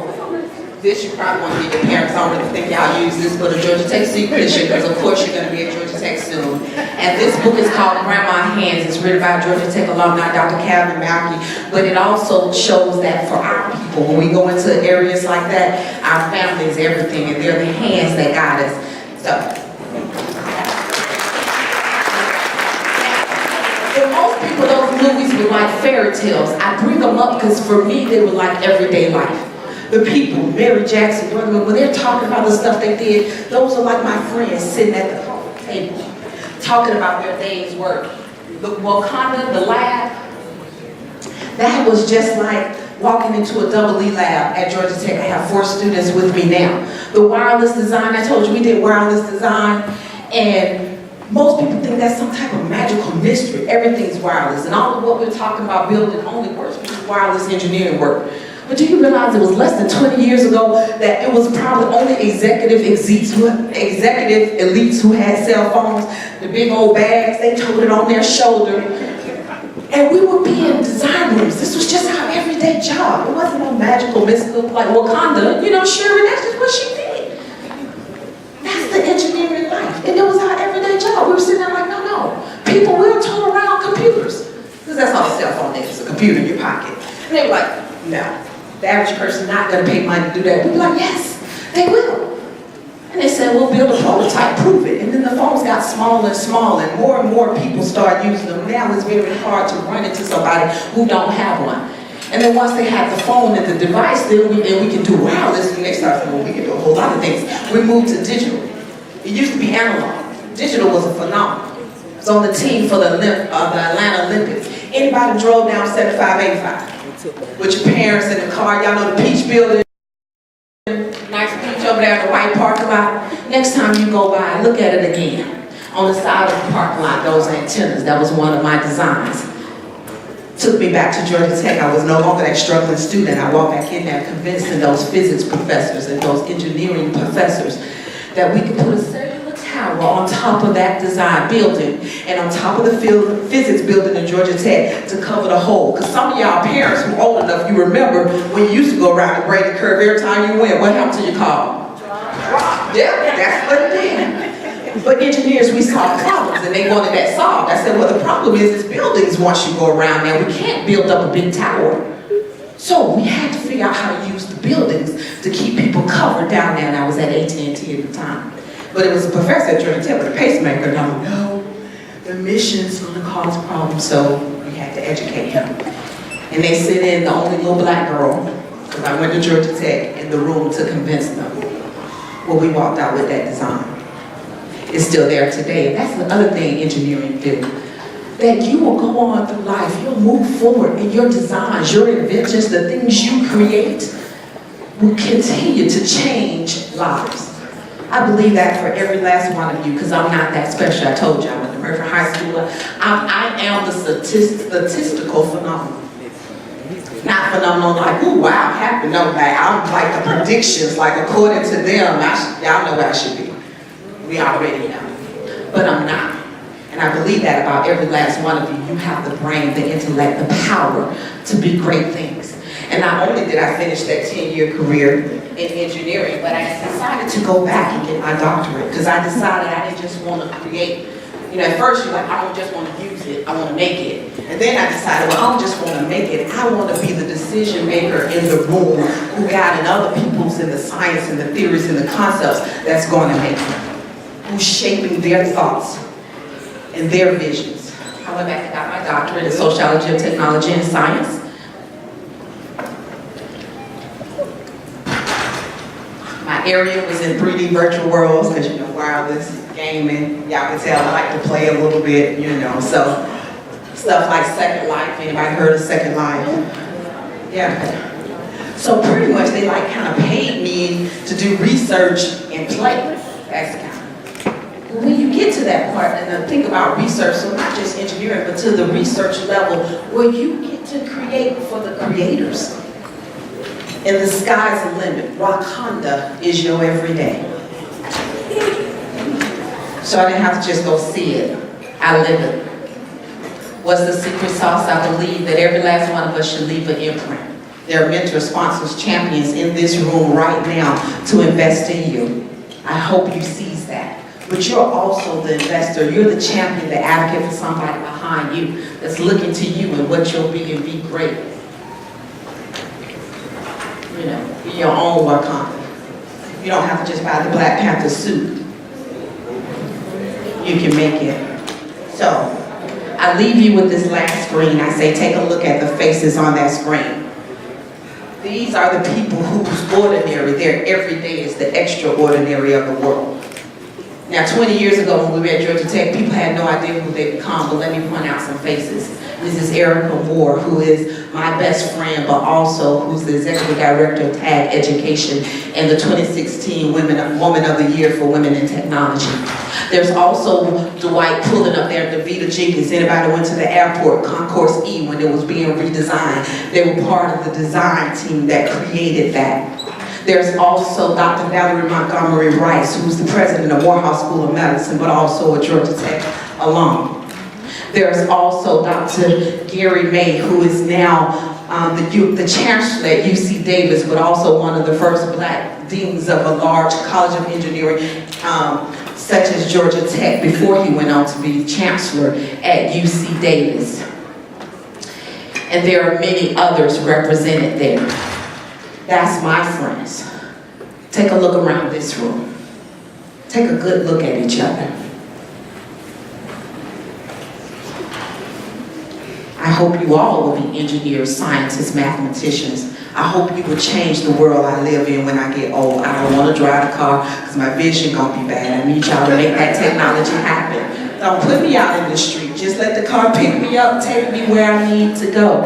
This you probably want to give your parents. I don't really think y'all use this for the Georgia Tech secret issue because of course you're going to be at Georgia Tech soon. And this book is called Grandma Hands. It's written by Georgia Tech alumni Dr. Calvin Malky. But it also shows that for our people, when we go into areas like that, our family is everything, and they're the hands that guide us. So, for most people, those movies were like fairy tales. I bring them up because for me, they were like everyday life. The people, Mary Jackson, when they're talking about the stuff they did, those are like my friends sitting at the table, talking about their day's work. The Wakanda, the lab, that was just like walking into a double E lab at Georgia Tech. I have 4 students with me now. The wireless design, I told you we did wireless design, and most people think that's some type of magical mystery. Everything's wireless, and all of what we're talking about building only works because wireless engineering work. But do you realize it was less than 20 years ago that it was probably only executive elites who had cell phones, the big old bags, they toted it on their shoulder. And we would be in design rooms. This was just our everyday job. It wasn't no magical, mystical, like Wakanda, you know, Shuri, that's just what she did. That's the engineering life. And it was our everyday job. We were sitting there like, no. People will turn around computers. Because that's all a cell phone is, a computer in your pocket. And they were like, no. The average person not going to pay money to do that. We'd be like, yes, they will. And they said, we'll build a prototype, prove it. And then the phones got smaller and smaller, and more people start using them. Now it's very hard to run into somebody who don't have one. And then once they have the phone and the device, then we can do wireless, and they start saying, well, we can do a whole lot of things. We moved to digital. It used to be analog. Digital was a phenomenon. I was on the team for the Atlanta Olympics. Anybody drove down 7585? With your parents in the car, y'all know the Peach Building, nice peach over there in the white parking lot. Next time you go by, look at it again. On the side of the parking lot, those antennas, that was one of my designs. Took me back to Georgia Tech. I was no longer that struggling student. I walked back in there convincing those physics professors and those engineering professors that we could put a cellular tower on top of that design building and on top of the physics building in Georgia Tech to cover the whole. Because some of y'all parents who are old enough, you remember when you used to go around the grading curve every time you went. What happened to your car? Yeah, that's what it did. But engineers, we solved problems and they wanted that solved. I said, well, the problem is buildings once you go around there. We can't build up a big tower. So we had to figure out how to use the buildings to keep people covered down there. And I was at AT&T at the time. But it was a professor at Georgia Tech with a pacemaker, and I'm like, no, the mission's gonna cause problems, so we had to educate him. And they sent in the only little black girl, because I went to Georgia Tech, in the room to convince them. Well, we walked out with that design. It's still there today, and that's the other thing engineering do. That you will go on through life, you'll move forward in your designs, your inventions, the things you create will continue to change lives. I believe that for every last one of you, because I'm not that special. I told you I went to Murphy High School. I am the statistical phenomenon. Not phenomenal like, ooh, wow, happened. No, like, I'm like the predictions, like according to them, y'all know where I should be. We already know. But I'm not. And I believe that about every last one of you. You have the brain, the intellect, the power to be great things. And not only did I finish that 10-year career in engineering, but I decided to go back and get my doctorate because I decided I didn't just want to create. You know, at first you're like, I don't just want to use it, I want to make it. And then I decided, well, I don't just want to make it, I want to be the decision maker in the room who guiding other people's in the science and the theories and the concepts that's going to make it. Who's shaping their thoughts and their visions. I went back and got my doctorate in sociology of technology and science. My area was in 3D virtual worlds, because you know, wireless, gaming, y'all can tell I like to play a little bit, you know, so stuff like Second Life. Anybody heard of Second Life? Yeah. So pretty much they like kind of paid me to do research and play. That's kind of. When you get to that part and think about research, so not just engineering, but to the research level where you get to create for the creators. And the sky's the limit. Wakanda is your everyday. So I didn't have to just go see it. I live it. What's the secret sauce? I believe that every last one of us should leave an imprint. There are mentors, sponsors, champions in this room right now to invest in you. I hope you seize that. but you're also the investor. You're the champion, the advocate for somebody behind you that's looking to you and what you'll be and be great. You know, in your own Wakanda. You don't have to just buy the Black Panther suit. You can make it. So, I leave you with this last screen. I say take a look at the faces on that screen. These are the people whose ordinary, their everyday is the extraordinary of the world. Now, 20 years ago when we were at Georgia Tech, people had no idea who they become, but let me point out some faces. Mrs. Erica Moore, who is my best friend, but also who's the Executive Director of TAG Education and the 2016 Woman of the Year for Women in Technology. There's also Dwight pulling up there, Davita Jenkins. Anybody who went to the airport, Concourse E, when it was being redesigned, they were part of the design team that created that. There's also Dr. Valerie Montgomery Rice, who's the president of Morehouse School of Medicine, but also a Georgia Tech alum. There's also Dr. Gary May, who is now the chancellor at UC Davis, but also one of the first Black deans of a large college of engineering, such as Georgia Tech, before he went on to be chancellor at UC Davis. And there are many others represented there. That's my friends. Take a look around this room. Take a good look at each other. I hope you all will be engineers, scientists, mathematicians. I hope you will change the world I live in when I get old. I don't want to drive a car because my vision gonna be bad. I need y'all to make that technology happen. Don't put me out in the street. Just let the car pick me up, take me where I need to go.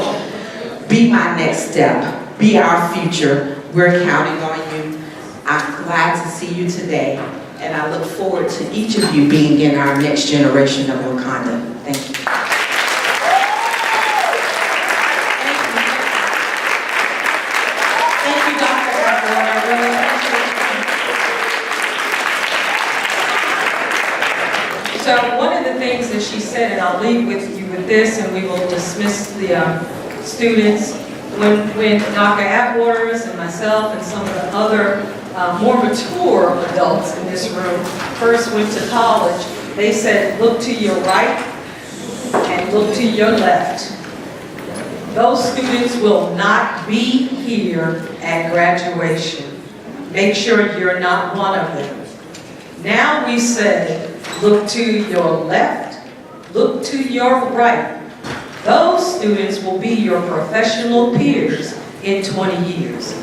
Be my next step. Be our future. We're counting on you. I'm glad to see you today, and I look forward to each of you being in our next generation of Wakanda. Thank you. Thank you, Dr. Apple. I really appreciate it. So one of the things that she said, and I'll leave with you with this, and we will dismiss the students. When Dr. Atwaters and myself and some of the other more mature adults in this room first went to college, they said, look to your right and look to your left. Those students will not be here at graduation. Make sure you're not one of them. Now we say, look to your left, look to your right. Those students will be your professional peers in 20 years,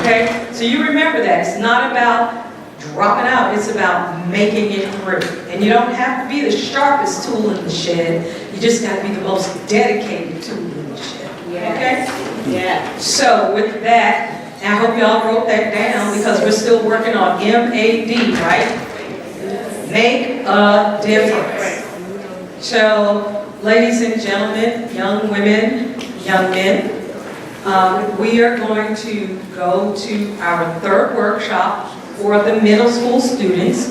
okay? So you remember that. It's not about dropping out. It's about making it through. And you don't have to be the sharpest tool in the shed. You just got to be the most dedicated tool in the shed, okay? Yeah. So with that, and I hope y'all wrote that down because we're still working on MAD, right? Make a difference. So, ladies and gentlemen, young women, young men, we are going to go to our third workshop for the middle school students.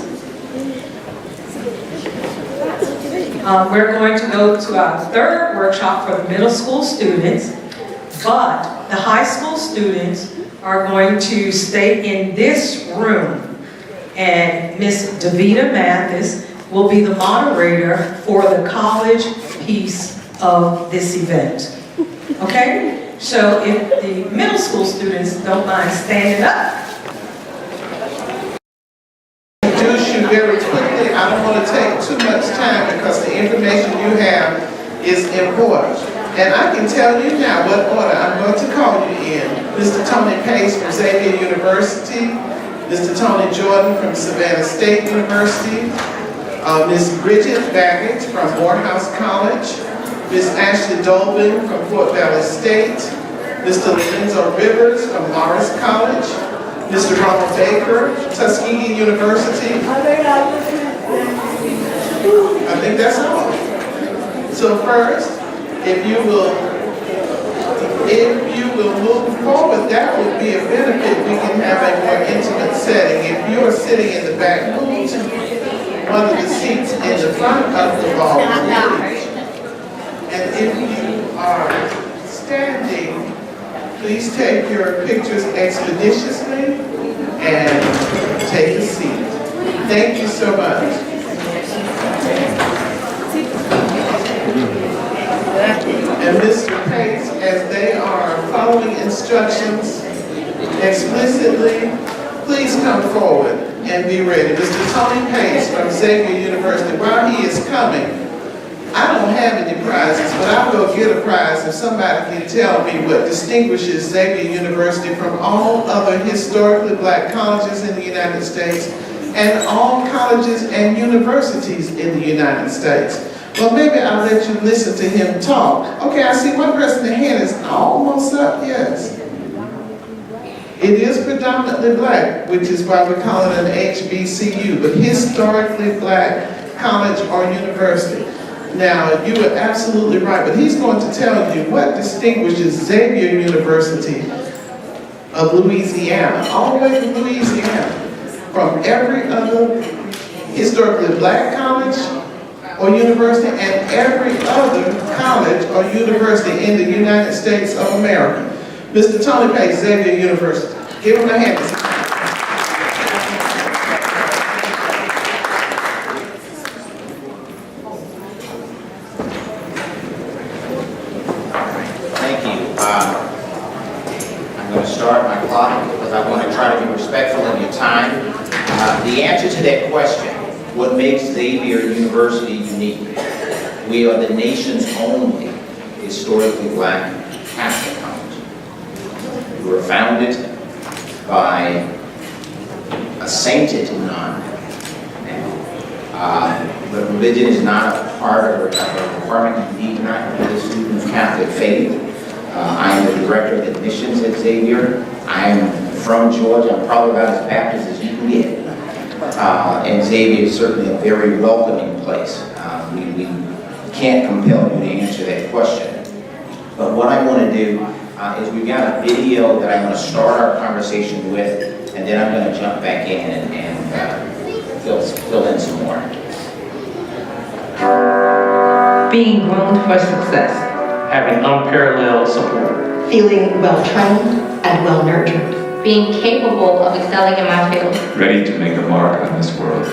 We're going to go to our third workshop for the middle school students, but the high school students are going to stay in this room, and Miss Davita Mathis will be the moderator for the college piece of this event. Okay? So if the middle school students don't mind standing up. Introduce you very quickly. I don't want to take too much time because the information you have is important. And I can tell you now what order I'm going to call you in. Mr. Tony Pace from Xavier University, Mr. Tony Jordan from Savannah State University, Ms. Bridget Baggett from Morehouse College, Ms. Ashley Dolbin from Fort Valley State, Mr. Lorenzo Rivers from Morris College, Mr. Ronald Baker, Tuskegee University. I think that's all. So first, if you will move forward, that would be a benefit. We can have a more intimate setting. If you are sitting in the back, move to one of the seats in the front of the ballroom. And if you are standing, please take your pictures expeditiously and take a seat. Thank you so much. instructions explicitly, please come forward and be ready. Mr. Tony Pace from Xavier University, while he is coming, I don't have any prizes, but I will get a prize if somebody can tell me what distinguishes Xavier University from all other historically black colleges in the United States and all colleges and universities in the United States. Well, maybe I'll let you listen to him talk. Okay, I see one person, the hand is almost up, yes. It is predominantly black, which is why we call it an HBCU, but historically black college or university. Now, you are absolutely right, but he's going to tell you what distinguishes Xavier University of Louisiana, all the way to Louisiana, from every other historically black college or university and every other college or university in the United States of America. Mr. Tony Pace, Xavier University. Give him a hand. Thank you. I'm going to start my clock because I want to try to be respectful of your time. The answer to that question, what makes Xavier University unique? We are the nation's only historically black Catholic college. We were founded by a sainted nun. But religion is not a part of a requirement. You need not be a student of Catholic faith. I am the director of admissions at Xavier. I am from Georgia. I'm probably about as Baptist as you can get. And Xavier is certainly a very welcoming place. We can't compel you to answer that question. But what I want to do is we've got a video that I'm going to start our conversation with, and then I'm going to jump back in and fill in some more. Being groomed for success. Having unparalleled support. Feeling well-trained and well-nurtured. Being capable of excelling in my field. Ready to make a mark on this world.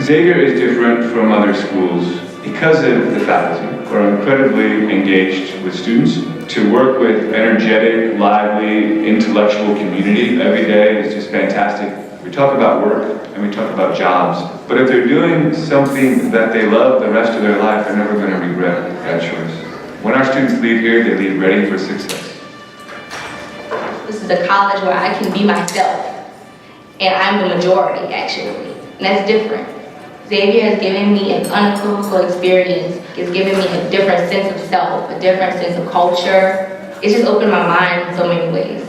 Xavier is different from other schools because of the faculty who are incredibly engaged with students. To work with energetic, lively, intellectual community every day is just fantastic. We talk about work and we talk about jobs, but if they're doing something that they love the rest of their life, they're never going to regret that choice. When our students leave here, they leave ready for success. This is a college where I can be myself, and I'm the majority, actually, and that's different. Xavier has given me an unequivocal experience. It's given me a different sense of self, a different sense of culture. It's just opened my mind in so many ways.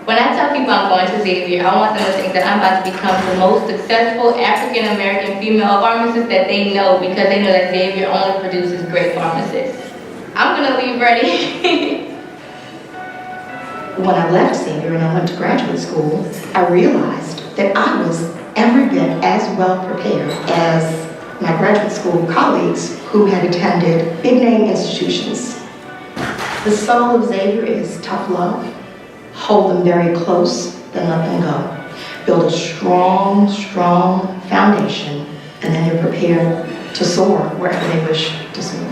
When I tell people I'm going to Xavier, I want them to think that I'm about to become the most successful African-American female pharmacist that they know, because they know that Xavier only produces great pharmacists. I'm gonna leave ready. When I left Xavier and I went to graduate school, I realized that I was every bit as well prepared as my graduate school colleagues who had attended big-name institutions. The soul of Xavier is tough love. Hold them very close, then let them go. Build a strong, strong foundation, and then you're prepared to soar wherever they wish to soar.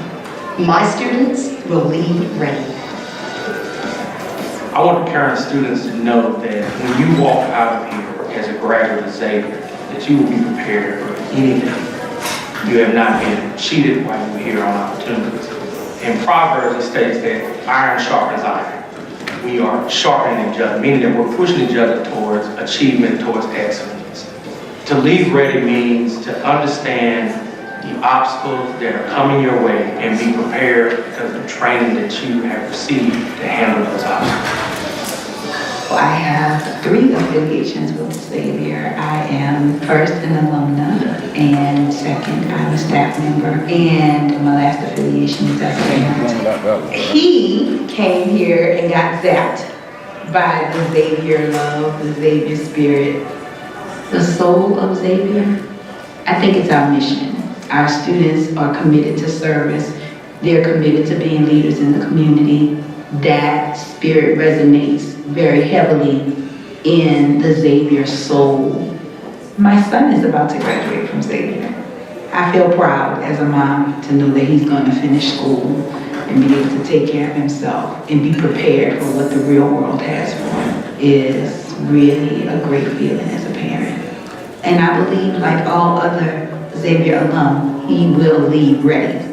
My students will leave ready. I want current students to know that when you walk out of here as a graduate of Xavier, that you will be prepared for anything. You have not been cheated while you were here on opportunities. In Proverbs, it states that iron sharpens iron. We are sharpening each other, meaning that we're pushing each other towards achievement, towards excellence. To leave ready means to understand the obstacles that are coming your way and be prepared because of the training that you have received to handle those obstacles. I have 3 affiliations with Xavier. I am first an alumna, and second, I'm a staff member, and my last affiliation is as a parent. He came here and got zapped by the Xavier love, the Xavier spirit. The soul of Xavier, I think it's our mission. Our students are committed to service. They're committed to being leaders in the community. That spirit resonates very heavily in the Xavier soul. My son is about to graduate from Xavier. I feel proud as a mom to know that he's going to finish school and be able to take care of himself and be prepared for what the real world has for him is really a great feeling as a parent. And I believe, like all other Xavier alum, he will leave ready.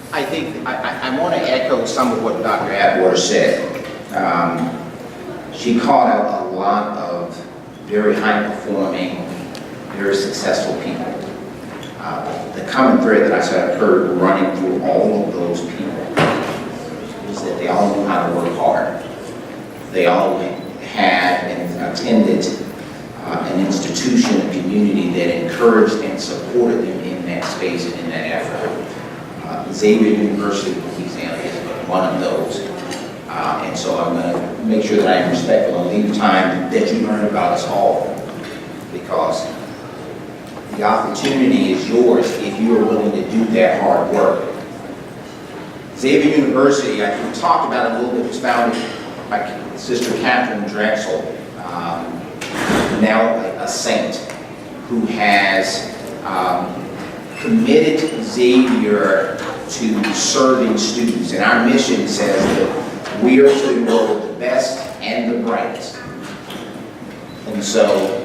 I think I want to echo some of what Dr. Atwater said. She called out a lot of very high-performing, very successful people. The common thread that I said I've heard running through all of those people is that they all know how to work hard. They all had and attended an institution, a community that encouraged and supported them in that space and in that effort. Xavier University of Louisiana is one of those. And so I'm going to make sure that I am respectful and leave time that you learn about us all, because the opportunity is yours if you are willing to do that hard work. Xavier University, I talked about it a little bit, was founded by Sister Catherine Drexel, now a saint, who has committed Xavier to serving students. And our mission says that we are to enroll the best and the brightest. And so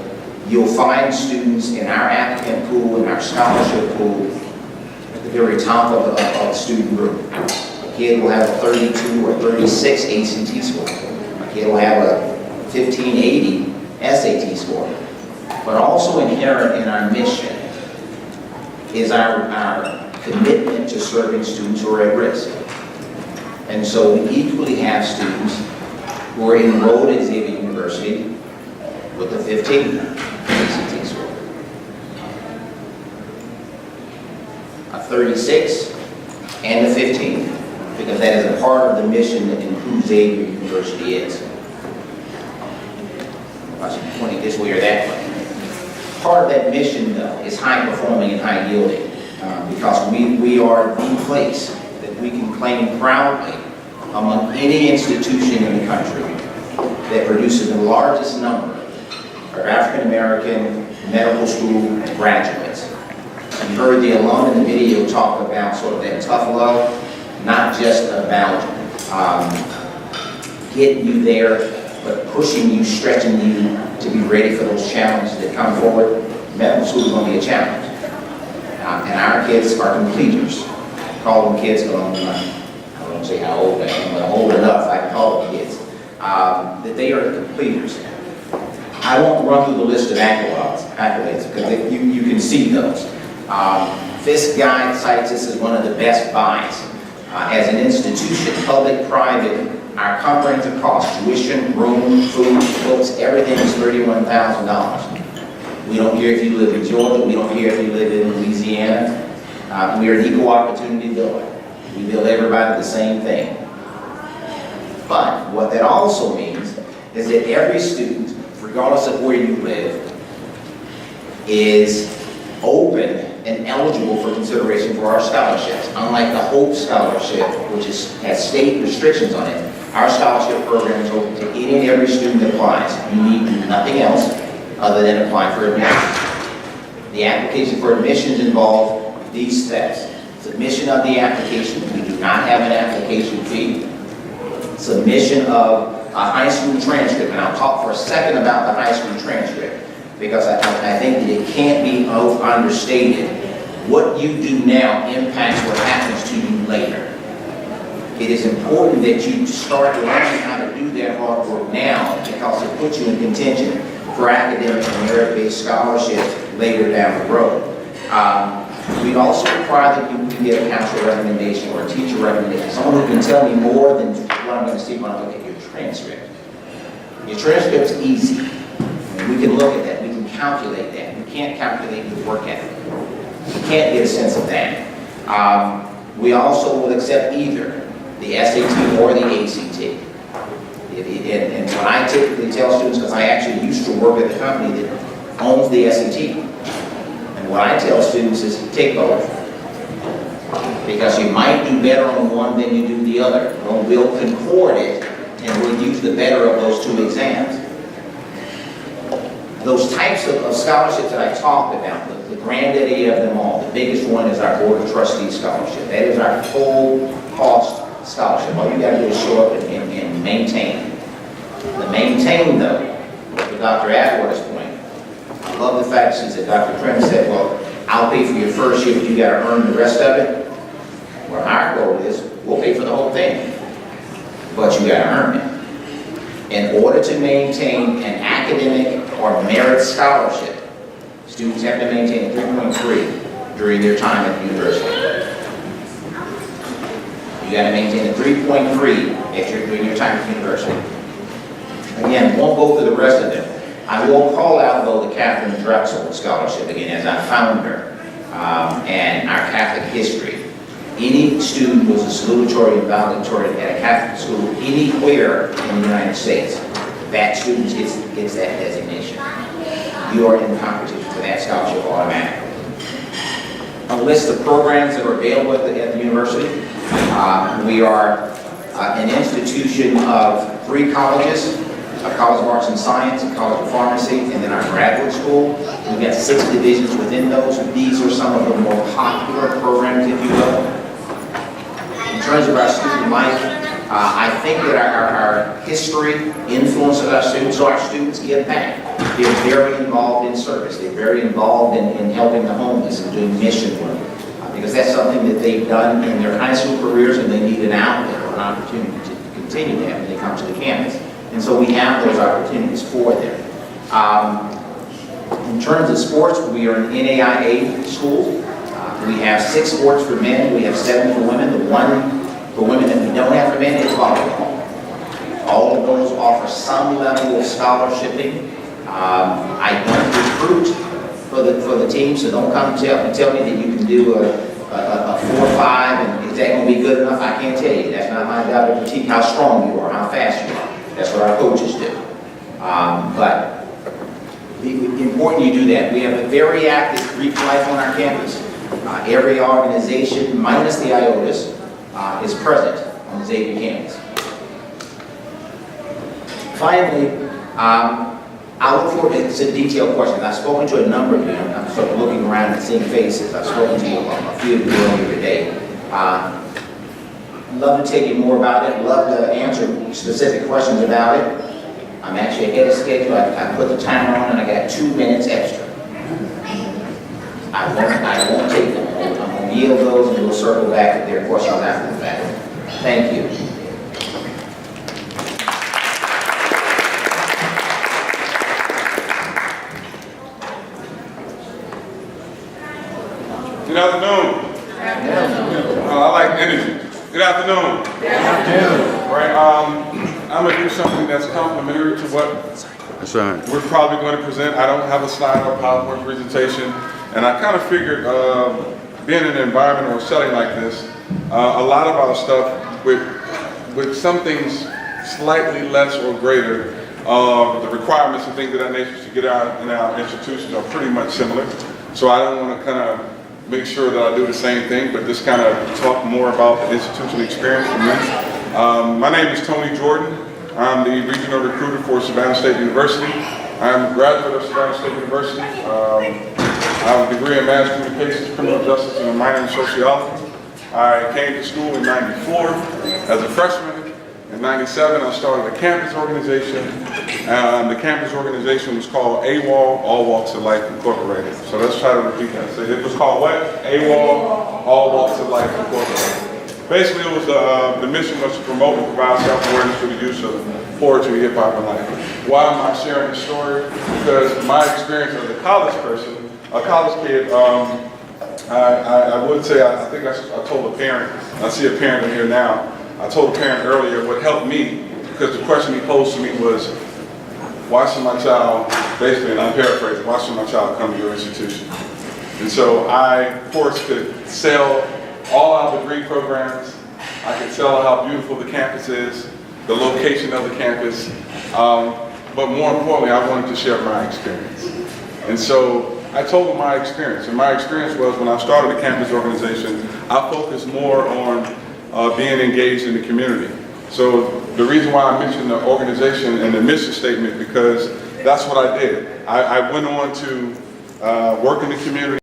you'll find students in our applicant pool, in our scholarship pool, at the very top of the student group. A kid will have a 32 or 36 ACT score. A kid will have a 1580 SAT score. But also inherent in our mission is our commitment to serving students who are at risk. And so we equally have students who are enrolled at Xavier University with a 15 ACT score, a 36, and a 15, because that is a part of the mission in who Xavier University is. I should point it this way or that way. Part of that mission, though, is high performing and high yielding. Because we are the place that we can claim proudly among any institution in the country that produces the largest number of African American medical school graduates. You heard the alum in the video talk about sort of that tough love, not just about getting you there, but pushing you, stretching you to be ready for those challenges that come forward. Medical school is going to be a challenge. And our kids are completers. I call them kids, but I won't say how old I am, but I'm old enough, I can call them kids. That they are the completers. I won't run through the list of accolades because you can see those. Fisk Guide cites this as one of the best buys. As an institution, public, private, our comprehensive cost, tuition, room, food, books, everything is $31,000. We don't care if you live in Georgia, we don't care if you live in Louisiana. We are an equal opportunity builder. We build everybody the same thing. But what that also means is that every student, regardless of where you live, is open and eligible for consideration for our scholarships. Unlike the Hope Scholarship, which has state restrictions on it, our scholarship program is open to any and every student that applies. You need to do nothing else other than apply for admission. The application for admissions involve these steps. Submission of the application. We do not have an application fee. Submission of a high school transcript, and I'll talk for a second about the high school transcript, because I think that it can't be understated. What you do now impacts what happens to you later. It is important that you start learning how to do that hard work now, because it puts you in contention for academic and merit-based scholarships later down the road. We also require that you can get a counselor recommendation or a teacher recommendation, someone who can tell me more than what I'm going to see when I look at your transcript. Your transcript's easy. I mean, we can look at that. We can calculate that. We can't calculate your work ethic. We can't get a sense of that. We also will accept either the SAT or the ACT. And what I typically tell students, because I actually used to work at the company that owns the SAT. And what I tell students is take both. Because you might do better on one than you do the other. Well, we'll concord it and we'll use the better of those two exams. Those types of scholarships that I talked about, the granddaddy of them all, the biggest one is our Board of Trustees scholarship. That is our full cost scholarship. All you got to do is show up and maintain. The maintain, though, to Dr. Atwater's point, I love the fact she said, Dr. Trim said, well, I'll pay for your first year, but you got to earn the rest of it. Well, our goal is, we'll pay for the whole thing, but you got to earn it. In order to maintain an academic or merit scholarship, students have to maintain a 3.3 during their time at the university. You got to maintain a 3.3 during your time at the university. Again, won't go through the rest of them. I will call out, though, the Catherine Drexel Scholarship, again, as our founder, and our Catholic history. Any student who is a salutatory and valedictorian at a Catholic school anywhere in the United States, that student gets that designation. You are in competition for that scholarship automatically. A list of programs that are available at the university. We are an institution of 3 colleges, a College of Arts and Science, a College of Pharmacy, and then our graduate school. We've got 6 divisions within those. These are some of the more popular programs, if you will. In terms of our student life, I think that our history influences our students, so our students give back. They're very involved in service. They're very involved in helping the homeless and doing mission work. Because that's something that they've done in their high school careers, and they need an outlet or an opportunity to continue to have when they come to the campus. And so we have those opportunities for them. In terms of sports, we are an NAIA school. We have 6 sports for men, we have 7 for women. The one for women that we don't have for men is volleyball. All of those offer some level of scholarshiping. I don't recruit for the team, so don't come and tell me that you can do a 4-5 and is that going to be good enough? I can't tell you. That's not my job to critique how strong you are, how fast you are. That's what our coaches do. But important you do that. We have a very active Greek life on our campus. Every organization, minus the IOTAs, is present on the Xavier campus. Finally, I look forward to some detailed questions. I've spoken to a number of you. I'm sort of looking around and seeing faces. I've spoken to a few of you earlier today. Love to tell you more about it. Love to answer specific questions about it. I'm actually ahead of schedule. I put the timer on and I got 2 minutes extra. I won't take them. I'm going to yield those and we'll circle back if there are questions after the fact. Thank you. Good afternoon. I like energy. Good afternoon. Good afternoon. Right. I'm going to do something that's complementary to what we're probably going to present. I don't have a slide or PowerPoint presentation. And I kind of figured, being in an environment or a setting like this, a lot of our stuff with some things slightly less or greater, the requirements and things of that nature to get out in our institutions are pretty much similar. So I don't want to kind of make sure that I do the same thing, but just kind of talk more about the institutional experience for me. My name is Tony Jordan. I'm the regional recruiter for Savannah State University. I'm a graduate of Savannah State University. I have a degree in mass communications, criminal justice, and a minor in sociology. I came to school in '94 as a freshman. In '97, I started a campus organization. The campus organization was called AWOL, All Walks of Life Incorporated. So let's try to repeat that. So it was called what? AWOL, All Walks of Life Incorporated. Basically, it was the mission was to promote and provide self-awareness through the use of poetry, hip hop, and life. Why am I sharing this story? Because my experience as a college person, a college kid, I would say, I think I told a parent, I see a parent in here now, I told a parent earlier what helped me, because the question he posed to me was, why should my child, basically, and I'm paraphrasing, why should my child come to your institution? And so I, of course, could sell all our degree programs. I could tell how beautiful the campus is, the location of the campus, but more importantly, I wanted to share my experience. And so I told them my experience. And my experience was when I started the campus organization, I focused more on being engaged in the community. So the reason why I mentioned the organization and the mission statement, because that's what I did. I went on to work in the community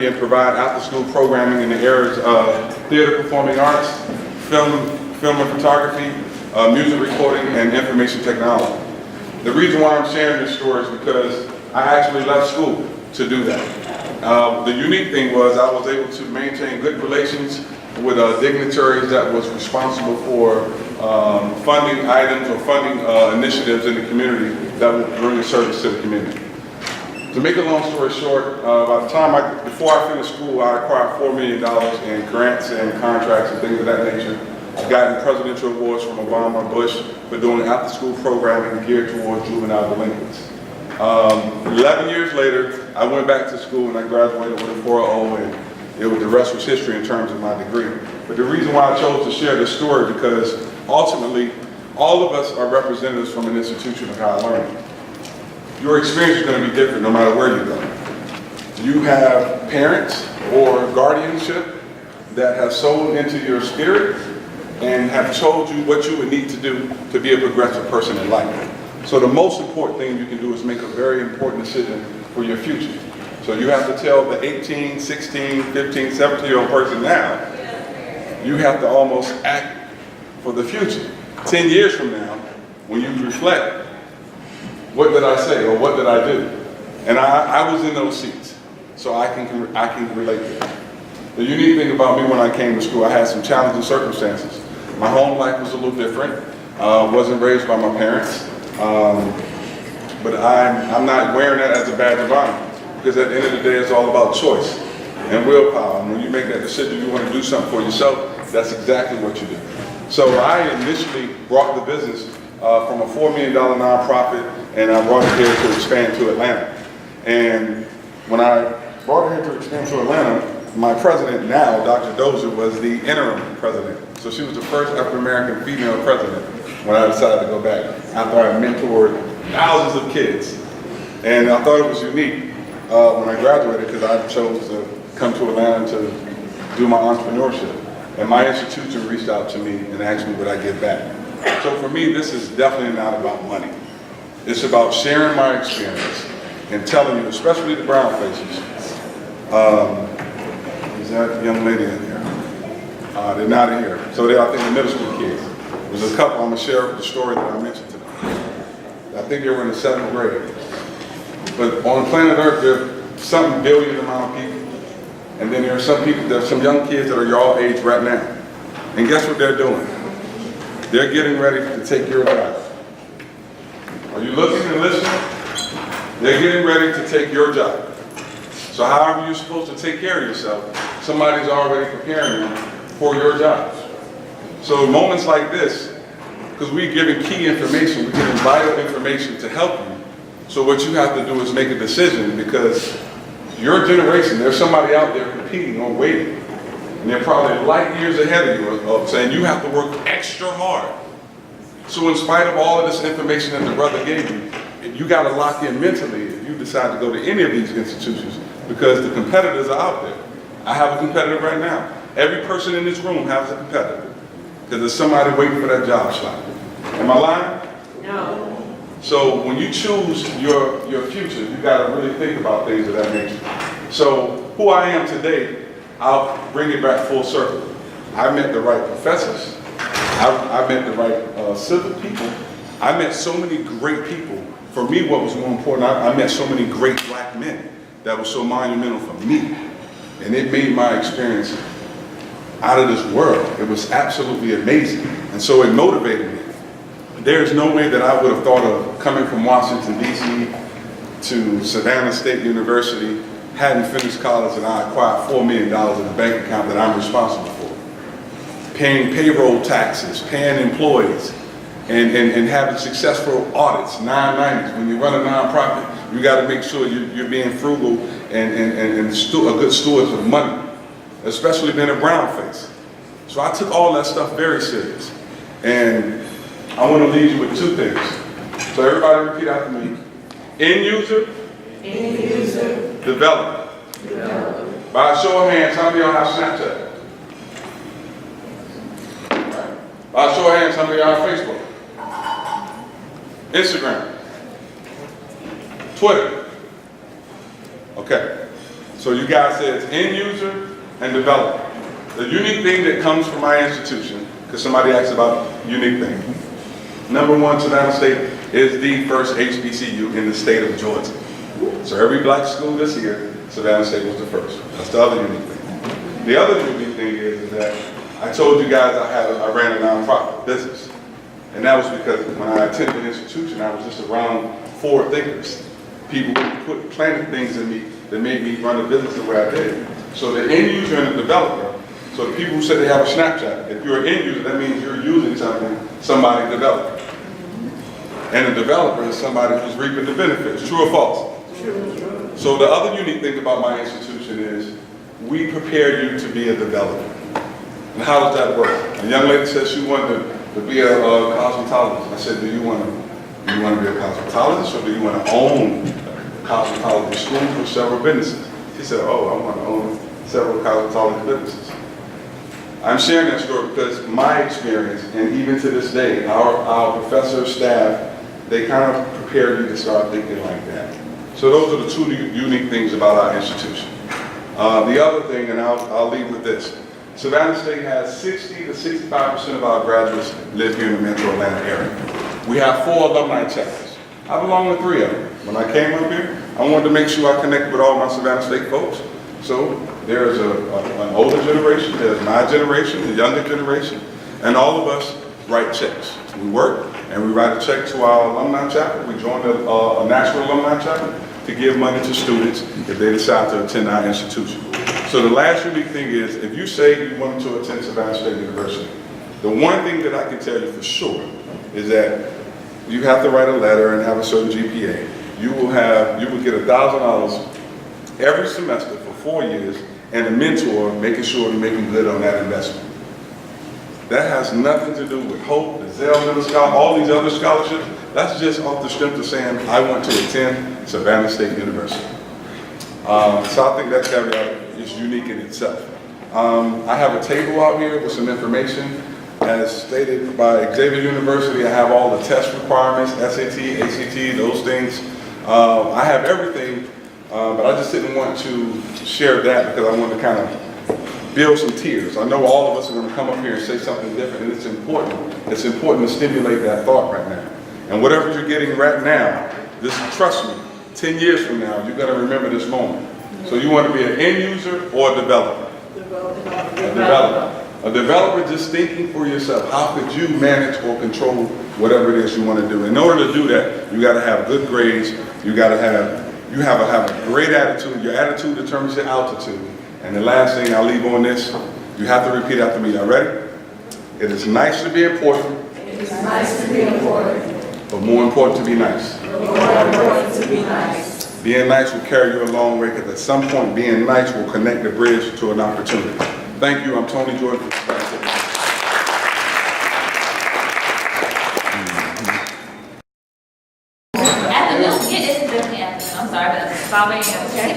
and provide after-school programming in the areas of theater, performing arts, film and photography, music recording, and information technology. The reason why I'm sharing this story is because I actually left school to do that. The unique thing was I was able to maintain good relations with dignitaries that was responsible for funding items or funding initiatives in the community that would bring a service to the community. To make a long story short, by the time before I finished school, I acquired $4 million in grants and contracts and things of that nature. I've gotten presidential awards from Obama and Bush for doing after-school programming geared towards juvenile delinquents. 11 years later, I went back to school and I graduated with a 4.0, and the rest was history in terms of my degree. But the reason why I chose to share this story because ultimately, all of us are representatives from an institution of higher learning. Your experience is going to be different no matter where you go. You have parents or guardianship that have sown into your spirit and have told you what you would need to do to be a progressive person in life. So the most important thing you can do is make a very important decision for your future. So you have to tell the 18, 16, 15, 17-year-old person now, you have to almost act for the future. 10 years from now, when you reflect, what did I say or what did I do? And I was in those seats, so I can relate to it. The unique thing about me when I came to school, I had some challenging circumstances. My home life was a little different. Wasn't raised by my parents, but I'm not wearing that as a badge of honor, because at the end of the day, it's all about choice and willpower. And when you make that decision, you want to do something for yourself, that's exactly what you do. So I initially brought the business from a $4 million nonprofit, and I brought it here to expand to Atlanta. And when I brought it here to expand to Atlanta, my president now, Dr. Dozier, was the interim president. So she was the first African-American female president when I decided to go back, after I mentored thousands of kids. And I thought it was unique when I graduated, because I chose to come to Atlanta to do my entrepreneurship. And my institution reached out to me and asked me would I give back. So for me, this is definitely not about money. It's about sharing my experience and telling you, especially the brown faces. Is that young lady in here? They're not in here. So they're, I think, the middle school kids. There's a couple, I'm gonna share the story that I mentioned to them. I think they were in the 7th grade. But on planet Earth, there's some billion amount of people. And then there's some young kids that are your age right now. And guess what they're doing? They're getting ready to take your job. Are you looking and listening? They're getting ready to take your job. So however you're supposed to take care of yourself, somebody's already preparing you for your jobs. So moments like this, because we're giving key information, we're giving vital information to help you. So what you have to do is make a decision, because your generation, there's somebody out there competing or waiting. And they're probably light years ahead of you of saying you have to work extra hard. So in spite of all of this information that the brother gave you, you got to lock in mentally if you decide to go to any of these institutions, because the competitors are out there. I have a competitor right now. Every person in this room has a competitor, because there's somebody waiting for that job slot. Am I lying? No. So when you choose your future, you got to really think about things of that nature. So who I am today, I'll bring it back full circle. I met the right professors. I met the right civil people. I met so many great people. For me, what was more important, I met so many great black men that was so monumental for me. And it made my experience out of this world. It was absolutely amazing. And so it motivated me. There's no way that I would have thought of coming from Washington, D.C. to Savannah State University, hadn't finished college, and I acquired $4 million in a bank account that I'm responsible for. Paying payroll taxes, paying employees, and having successful audits, 990s. When you run a nonprofit, you got to make sure you're being frugal and a good steward of money, especially being a brown face. So I took all that stuff very serious. And I want to leave you with two things. So everybody repeat after me. End user, Development. By a show of hands, how many of y'all have Snapchat? By a show of hands, how many of y'all have Facebook? Instagram? Twitter? Okay. So you guys said it's end user and developer. The unique thing that comes from my institution, because somebody asked about unique thing. Number one, Savannah State is the first HBCU in the state of Georgia. So every black school this year, Savannah State was the first. That's the other unique thing. The other unique thing is that I told you guys I ran a nonprofit business. And that was because when I attended the institution, I was just around forward thinkers. People who planted things in me that made me run a business the way I did. So the end user and the developer, so the people who say they have a Snapchat, if you're an end user, that means you're using something somebody developed. And a developer is somebody who's reaping the benefits. True or false? True. So the other unique thing about my institution is we prepare you to be a developer. And how does that work? A young lady said she wanted to be a cosmetologist. I said, do you want to be a cosmetologist, or do you want to own cosmetology schools or several businesses? She said, oh, I want to own several cosmetology businesses. I'm sharing that story because my experience, and even to this day, our professors, staff, they kind of prepare you to start thinking like that. So those are the two unique things about our institution. The other thing, and I'll leave with this. Savannah State has 60 to 65% of our graduates live here in the metro Atlanta area. We have 4 alumni chapters. I belong to 3 of them. When I came up here, I wanted to make sure I connected with all my Savannah State folks. So there's an older generation, there's my generation, the younger generation, and all of us write checks. We work and we write a check to our alumni chapter. We joined a national alumni chapter to give money to students if they decide to attend our institution. So the last unique thing is, if you say you want to attend Savannah State University, the one thing that I can tell you for sure is that you have to write a letter and have a certain GPA. You will get $1,000 every semester for 4 years, and a mentor making sure you're making good on that investment. That has nothing to do with Hope, the Zell Middle Scholar, all these other scholarships. That's just off the strength of saying, I want to attend Savannah State University. So I think that caveat is unique in itself. I have a table out here with some information. As stated by Xavier University, I have all the test requirements, SAT, ACT, those things. I have everything, but I just didn't want to share that because I wanted to kind of build some tears. I know all of us are going to come up here and say something different, and it's important. It's important to stimulate that thought right now. And whatever you're getting right now, trust me, 10 years from now, you're going to remember this moment. So you want to be an end user or a developer? A developer. A developer just thinking for yourself, how could you manage or control whatever it is you want to do? In order to do that, you got to have good grades. You got to have a great attitude. Your attitude determines your altitude. And the last thing I'll leave on this, you have to repeat after me. Y'all ready? It is nice to be important. It is nice to be important. But more important to be nice. More important to be nice. Being nice will carry you a long way, because at some point, being nice will connect the bridge to an opportunity. Thank you. I'm Tony Jordan. I'm sorry, but it's 5 a.m., okay?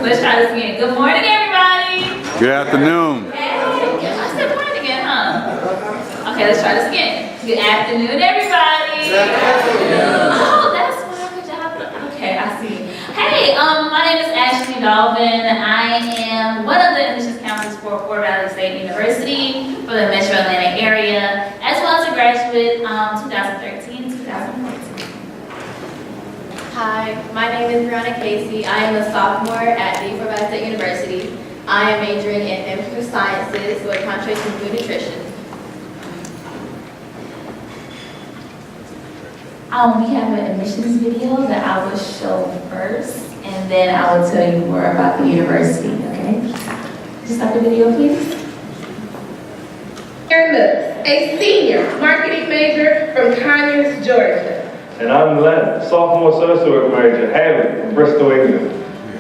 Let's try this again. Good morning, everybody. Good afternoon. Hey, I said morning again, huh? Okay, let's try this again. Good afternoon, everybody. Good afternoon. Oh, that's why. Good job. Okay, I see. Hey, my name is Ashley Dalvin. I am one of the admissions counselors for Fort Valley State University for the Metro Atlanta area, as well as a graduate 2013-2014. Hi, my name is Brianna Casey. I am a sophomore at the Fort Valley State University. I am majoring in information sciences with a concentration in food nutrition. We have an admissions video that I will show first, and then I will tell you more about the university, okay? Just start the video, please. Aaron Looks, a senior marketing major from Conyers, Georgia. And I'm Len, sophomore social work major, Haley from Bristol, England.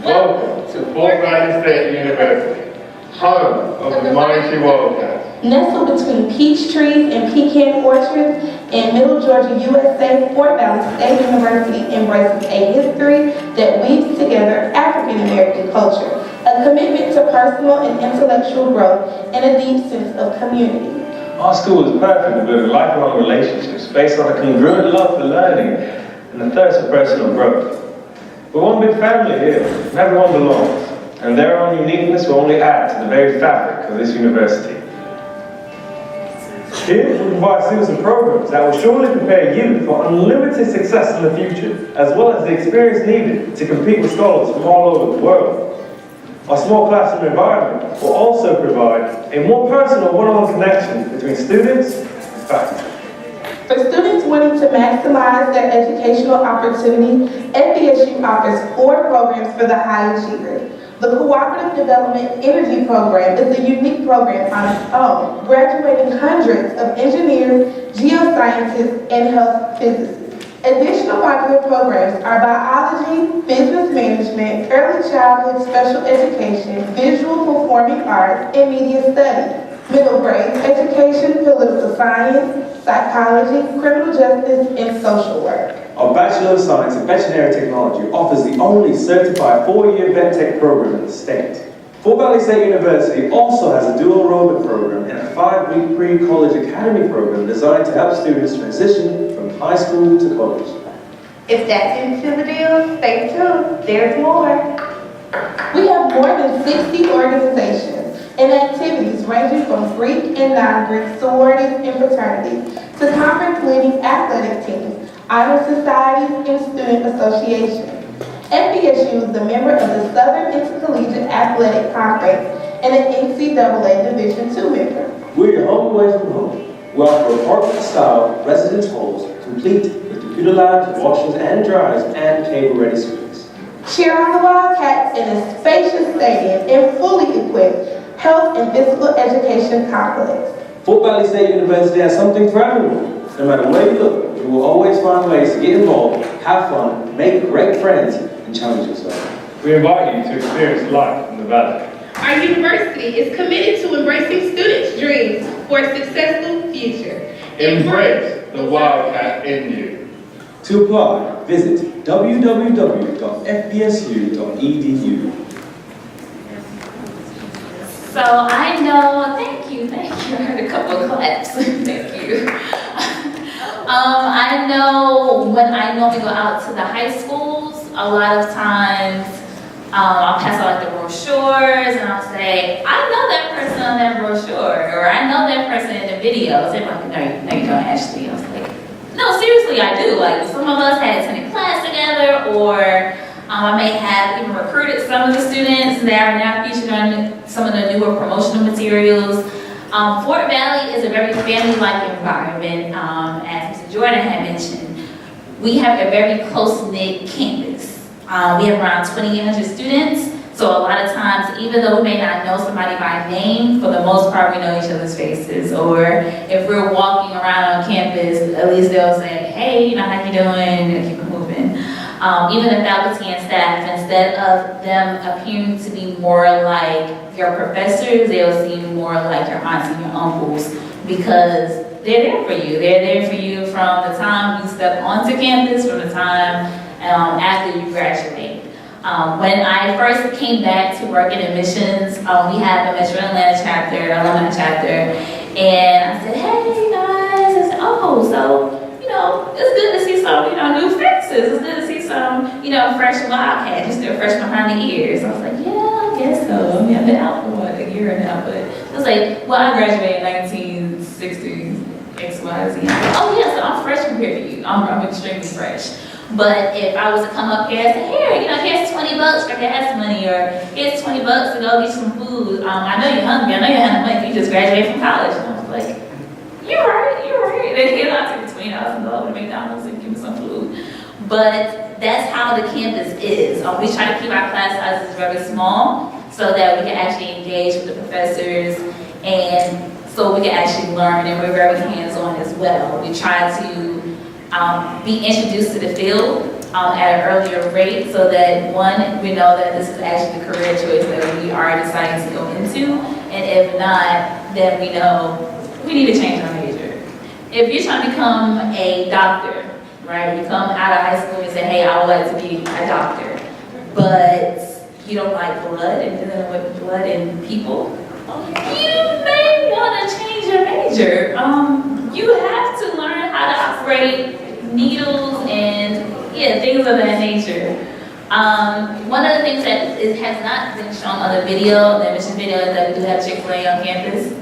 Welcome to Fort Valley State University, home of the Mighty Wildcats. Nestled between peach trees and pecan orchards in Middle Georgia, USA, Fort Valley State University embraces a history that weaves together African American culture, a commitment to personal and intellectual growth, and a deep sense of community. Our school is perfect for building lifelong relationships based on a congruent love for learning and a thirst for personal growth. We're one big family here, and everyone belongs, and their own uniqueness will only add to the very fabric of this university. Here, we provide students with programs that will surely prepare you for unlimited success in the future, as well as the experience needed to compete with scholars from all over the world. Our small classroom environment will also provide a more personal one-on-one connection between students and faculty. For students wanting to maximize their educational opportunity, FBSU offers 4 programs for the high achievers. The Cooperative Development Energy Program is a unique program on its own, graduating hundreds of engineers, geoscientists, and health physicists. Additional popular programs are biology, business management, early childhood special education, visual performing arts, and media studies. Middle grade education, political science, psychology, criminal justice, and social work. Our Bachelor of Science in Veterinary Technology offers the only certified 4-year vet tech program in the state. Fort Valley State University also has a dual enrollment program and a 5-week pre-college academy program designed to help students transition from high school to college. If that didn't seal the deal, stay tuned. There's more. We have more than 60 organizations and activities ranging from Greek and non-Greek sororities and fraternities to conference-leading athletic teams, honor societies, and student associations. FBSU is a member of the Southern Intercollegiate Athletic Conference and an NCAA Division II member. We're your home away from home. We offer apartment-style residence halls complete with computer labs, washers and dryers, and cable-ready suites. Cheer on the Wildcats in a spacious stadium and fully equipped health and physical education complex. Fort Valley State University has something for everyone. No matter where you look, you will always find ways to get involved, have fun, make great friends, and challenge yourself. We invite you to experience life in the Valley. Our university is committed to embracing students' dreams for a successful future. Embrace the Wildcat in you. To apply, visit www.fbsu.edu. So I know, thank you, I heard a couple of claps, thank you. I know when I normally go out to the high schools, a lot of times I'll pass out like the brochures and I'll say, I know that person on that brochure, or I know that person in the videos. They're like, no, you don't actually. I was like, no, seriously, I do. Like some of us had attended class together, or I may have even recruited some of the students that are now featured on some of the newer promotional materials. Fort Valley is a very family-like environment, as Mr. Jordan had mentioned. We have a very close-knit campus. We have around 2,800 students, so a lot of times, even though we may not know somebody by name, for the most part we know each other's faces. Or if we're walking around on campus, at least they'll say, hey, you know, how you doing? And keep it moving. Even the faculty and staff, instead of them appearing to be more like your professors, they'll seem more like your aunts and your uncles, because they're there for you. They're there for you from the time you step onto campus, from the time after you graduate. When I first came back to work in admissions, we have a Metro Atlanta chapter, alumni chapter, and I said, hey guys, I said, oh, so, you know, it's good to see some, you know, new faces. It's good to see some, you know, fresh Wildcats, just still fresh behind the ears. I was like, yeah, I guess so. I mean, I've been out for what, a year now, but it was like, well, I graduated in 1960, X, Y, Z. Oh yeah, so I'm fresh compared to you. I'm extremely fresh. But if I was to come up here and say, here, you know, here's $20 for gas money, or here's $20 to go get some food. I know you're hungry. I know you have money. You just graduated from college. And I was like, you're right. And you know, I took $20 and go to McDonald's and give me some food. But that's how the campus is. We try to keep our class sizes very small so that we can actually engage with the professors, and so we can actually learn, and we're very hands-on as well. We try to be introduced to the field at an earlier rate, so that one, we know that this is actually the career choice that we are deciding to go into, and if not, then we know we need to change our major. If you're trying to become a doctor, right? You come out of high school and say, hey, I would like to be a doctor, but you don't like blood and dealing with blood and people, you may want to change your major. You have to learn how to operate needles and things of that nature. One of the things that it has not been shown on the video, the mission video, is that we do have Chick-fil-A on campus.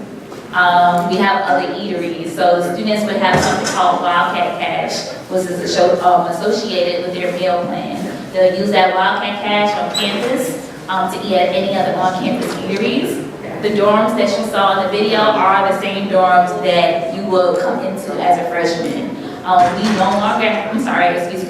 We have other eateries, so the students would have something called Wildcat Cash, which is associated with their meal plan. They'll use that Wildcat Cash on campus to eat at any other on-campus eateries. The dorms that you saw in the video are the same dorms that you will come into as a freshman.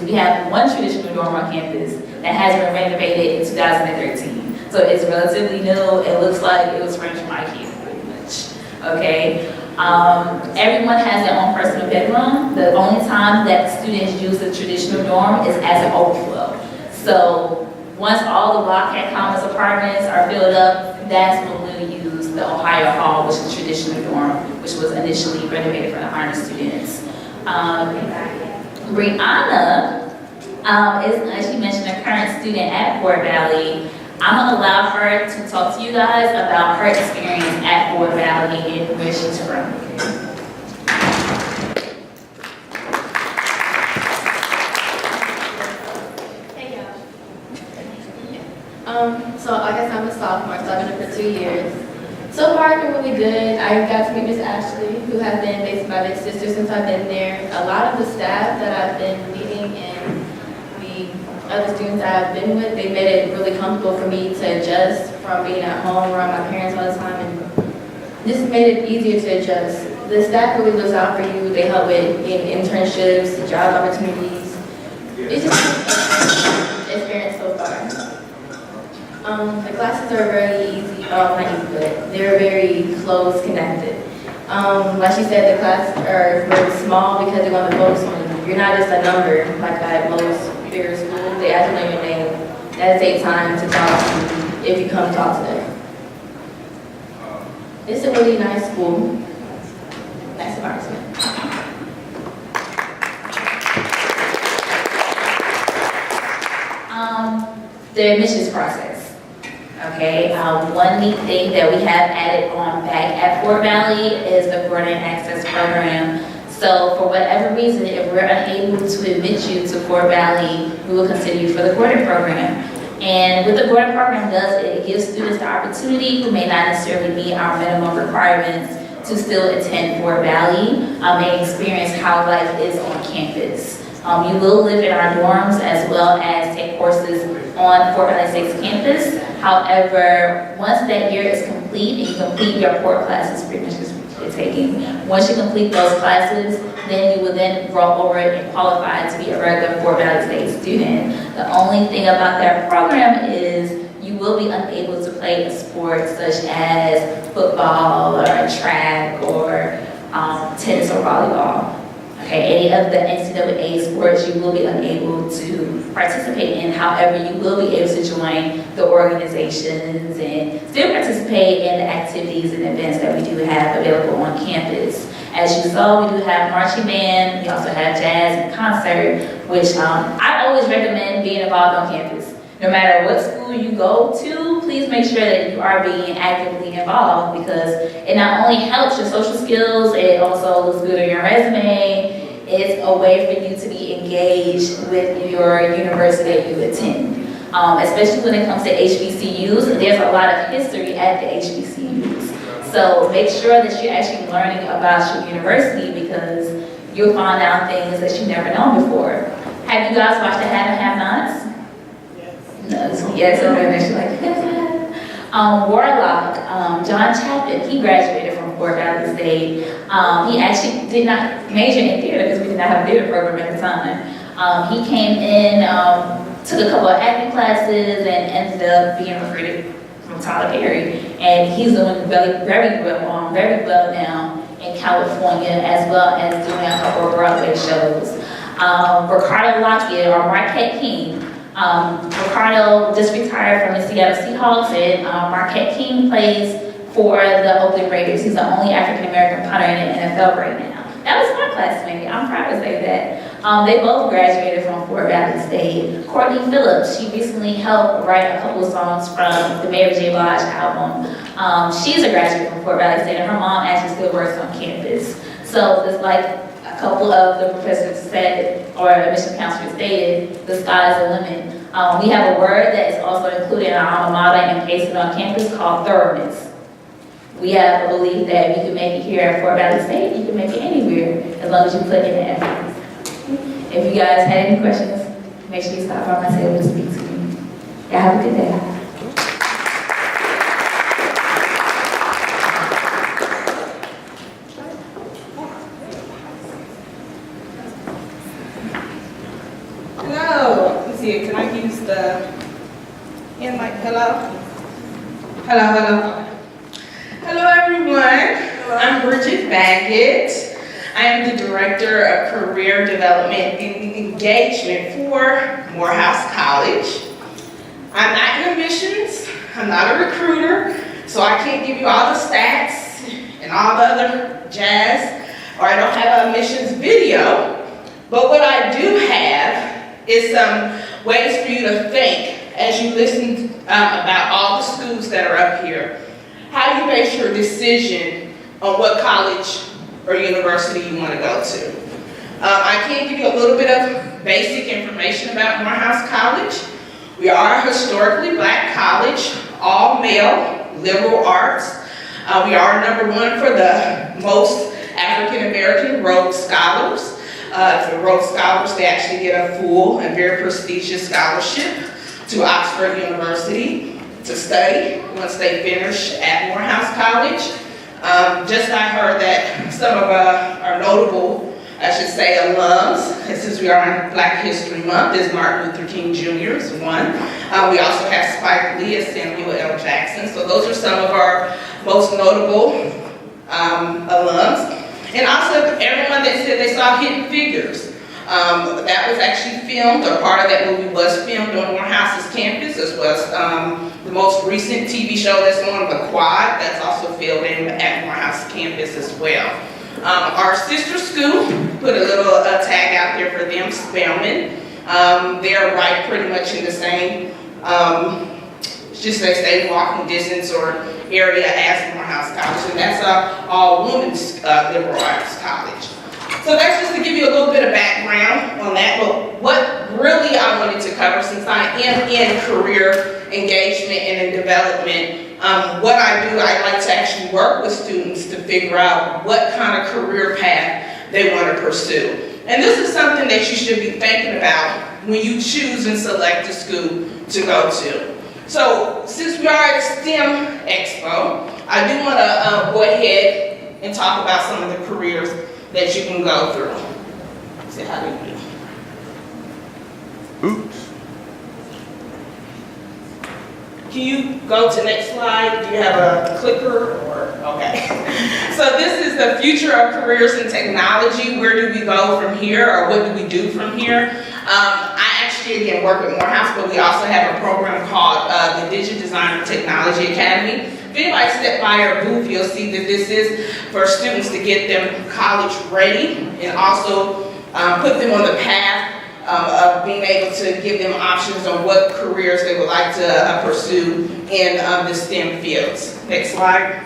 We have one traditional dorm on campus that has been renovated in 2013. So it's relatively new. It looks like it was furnished by kids, pretty much. Okay. Everyone has their own personal bedroom. The only time that students use the traditional dorm is as an overflow. So once all the Wildcat Commons apartments are filled up, that's when we'll use the Ohio Hall, which is a traditional dorm, which was initially renovated for the honor students. Brianna is, as she mentioned, a current student at Fort Valley. I'm gonna allow her to talk to you guys about her experience at Fort Valley and where she's from. So like I said, I'm a sophomore, so I've been here for 2 years. So far, it's been really good. I got to meet Miss Ashley, who has been basically my big sister since I've been there. A lot of the staff that I've been meeting and the other students that I've been with, they made it really comfortable for me to adjust from being at home around my parents all the time, and this made it easier to adjust. The staff really looks out for you. They help with internships, job opportunities. It's just an experience so far. The classes are very easy, not easy, but they're very close connected. Like she said, the classes are very small because they want to focus on you. You're not just a number like at most bigger schools. They actually know your name. That takes time to talk to you if you come talk to them. It's a really nice school. Nice environment. The admissions process. Okay, one neat thing that we have added on back at Fort Valley is the Boarding Access Program. So for whatever reason, if we're unable to admit you to Fort Valley, we will consider you for the boarding program. And what the boarding program does, it gives students the opportunity who may not necessarily meet our minimum requirements to still attend Fort Valley and experience how life is on campus. You will live in our dorms as well as take courses on Fort Valley State's campus. However, once that year is complete and you complete your core classes, pretty much just you're taking, once you complete those classes, then you will then roll over and qualify to be a regular Fort Valley State student. The only thing about that program is you will be unable to play a sport such as football or track or tennis or volleyball. Okay, any of the NCNW sports you will be unable to participate in. However, you will be able to join the organizations and still participate in the activities and events that we do have available on campus. As you saw, we do have marching band, we also have jazz and concert, which I always recommend being involved on campus. No matter what school you go to, please make sure that you are being actively involved because it not only helps your social skills, it also looks good on your resume. It's a way for you to be engaged with your university that you attend. Especially when it comes to HBCUs, there's a lot of history at the HBCUs. So make sure that you're actually learning about your university because you'll find out things that you've never known before. Have you guys watched the Have and Have-Nots? Yes, okay, like Warlock, John Chapman, he graduated from Fort Valley State. He actually did not major in theater because we did not have a theater program at the time. He came in, took a couple of acting classes and ended up being recruited from Tyler Perry. And he's doing very well now in California as well as doing a couple of Broadway shows. Ricardo Lockett or Marquette King. Ricardo just retired from the Seattle Seahawks and Marquette King plays for the Oakland Raiders. He's the only African-American punter in the NFL right now. That was my classmate. I'm proud to say that. They both graduated from Fort Valley State. Courtney Phillips, she recently helped write a couple of songs from the Mary J. Blige album. She's a graduate from Fort Valley State, and her mom actually still works on campus. So it's like a couple of the professors said, or admission counselors stated, the sky's the limit. We have a word that is also included in our alma mater and pasted on campus called thoroughness. We have a belief that we can make it here at Fort Valley State, you can make it anywhere, as long as you put in the effort. If you guys had any questions, make sure you stop by my table to speak to me. Y'all have a good day. Hello. Let's see. Can I use the hand mic? Hello. Hello. Hello. Hello, everyone. I'm Bridget Baggett. I am the Director of Career Development and Engagement for Morehouse College. I'm not in admissions. I'm not a recruiter, so I can't give you all the stats and all the other jazz, or I don't have an admissions video. But what I do have is some ways for you to think as you listen about all the schools that are up here. How you base your decision on what college or university you want to go to. I can give you a little bit of basic information about Morehouse College. We are a historically black college, all male, liberal arts. We are #1 for the most African American Rhodes Scholars. For Rhodes Scholars, they actually get a full and very prestigious scholarship to Oxford University to study once they finish at Morehouse College. Just I heard that some of our notable, I should say, alums, and since we are in Black History Month, is Martin Luther King Jr. is one. We also have Spike Lee and Samuel L. Jackson. So those are some of our most notable alums. And also everyone that said they saw Hidden Figures. That was actually filmed, or part of that movie was filmed on Morehouse's campus, as well as the most recent TV show that's on, The Quad, that's also filmed at Morehouse campus as well. Our sister school, put a little tag out there for them, Spelman. They're right pretty much in the same, just they stay walking distance or area as Morehouse College, and that's all women's liberal arts college. So that's just to give you a little bit of background on that, but what really I wanted to cover, since I am in career engagement and in development, what I do, I like to actually work with students to figure out what kind of career path they want to pursue. And this is something that you should be thinking about when you choose and select a school to go to. So since we are at STEM Expo, I do want to go ahead and talk about some of the careers that you can go through. Let's see how do you do. Oops. Can you go to next slide? Do you have a clicker or, okay. So this is the future of careers in technology. Where do we go from here, or what do we do from here? I actually, again, work at Morehouse, but we also have a program called the Digital Design Technology Academy. If anybody step by our booth, you'll see that this is for students to get them college ready and also put them on the path of being able to give them options on what careers they would like to pursue in the STEM fields. Next slide.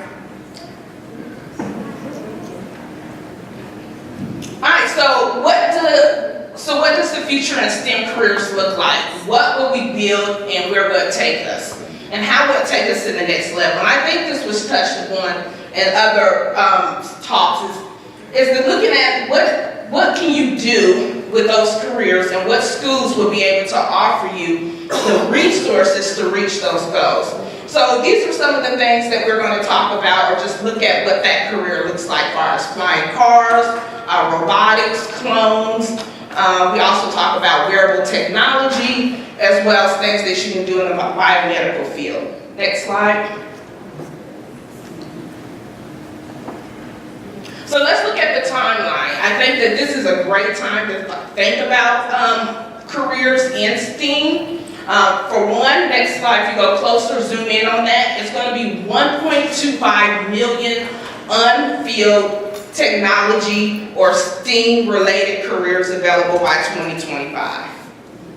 All right, so what does the future in STEM careers look like? What will we build and where will it take us? And how will it take us to the next level? And I think this was touched upon in other talks, is that looking at what can you do with those careers and what schools will be able to offer you the resources to reach those goals. So these are some of the things that we're going to talk about, or just look at what that career looks like, as far as flying cars, robotics, clones. We also talk about wearable technology, as well as things that you can do in the biomedical field. Next slide. So let's look at the timeline. I think that this is a great time to think about careers in STEAM. For one, next slide, if you go closer, zoom in on that, it's going to be 1.25 million unfilled technology or STEAM-related careers available by 2025.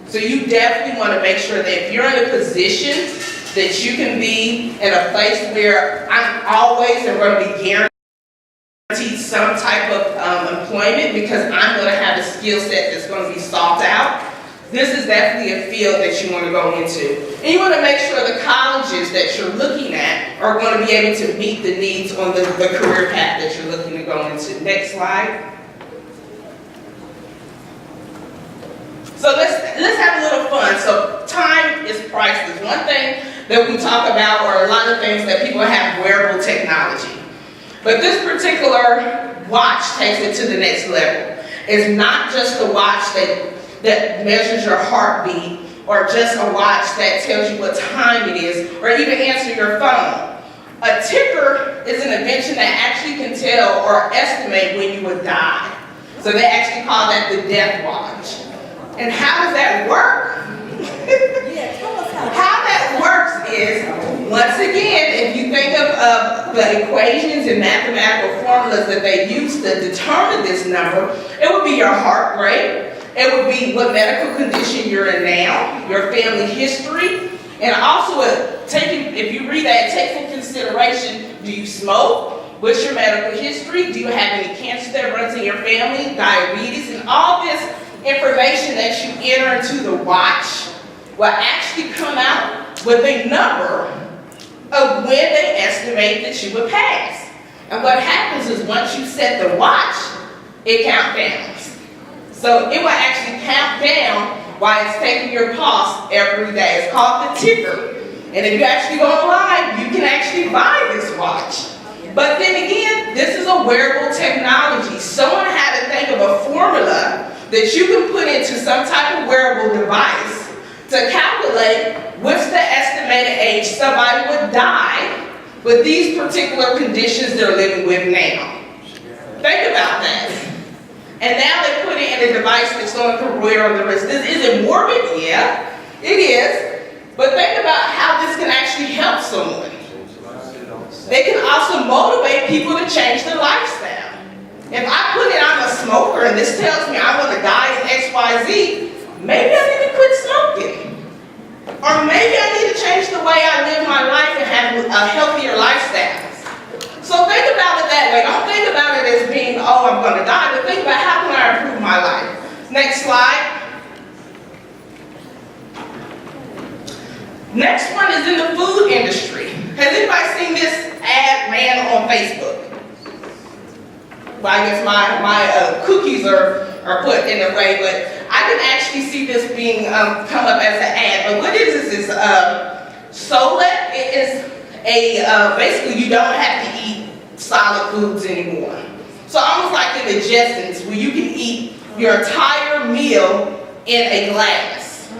So you definitely want to make sure that if you're in a position that you can be in a place where I'm always and going to be guaranteed some type of employment because I'm going to have a skill set that's going to be sought out. This is definitely a field that you want to go into. And you want to make sure the colleges that you're looking at are going to be able to meet the needs on the career path that you're looking to go into. Next slide. So let's have a little fun. So time is priceless. One thing that we talk about, or a lot of things that people have wearable technology. But this particular watch takes it to the next level. It's not just a watch that measures your heartbeat, or just a watch that tells you what time it is, or even answer your phone. A ticker is an invention that actually can tell or estimate when you would die. So they actually call that the death watch. And how does that work? How that works is, once again, if you think of the equations and mathematical formulas that they use to determine this number, it would be your heart rate, it would be what medical condition you're in now, your family history, and also if you read that, it takes into consideration, do you smoke? What's your medical history? Do you have any cancer that runs in your family? Diabetes? And all this information that you enter into the watch will actually come out with a number of when they estimate that you would pass. And what happens is once you set the watch, it counts down. So it will actually count down while it's taking your pulse every day. It's called the ticker. And if you actually go online, you can actually buy this watch. But then again, this is a wearable technology. Someone had to think of a formula that you can put into some type of wearable device to calculate what's the estimated age somebody would die with these particular conditions they're living with now. Think about that. And now they put it in a device that's going to wear on the wrist. Is it morbid? Yeah, it is. But think about how this can actually help someone. They can also motivate people to change their lifestyle. If I put in I'm a smoker and this tells me I'm going to die in XYZ, maybe I need to quit smoking. Or maybe I need to change the way I live my life and have a healthier lifestyle. So think about it that way. Don't think about it as being, oh, I'm going to die, but think about how can I improve my life. Next slide. Next one is in the food industry. Has anybody seen this ad ran on Facebook? Well, I guess my cookies are put in the way, but I can actually see this being come up as an ad. But what it is Solet. It is basically you don't have to eat solid foods anymore. So almost like the digestants, where you can eat your entire meal in a glass.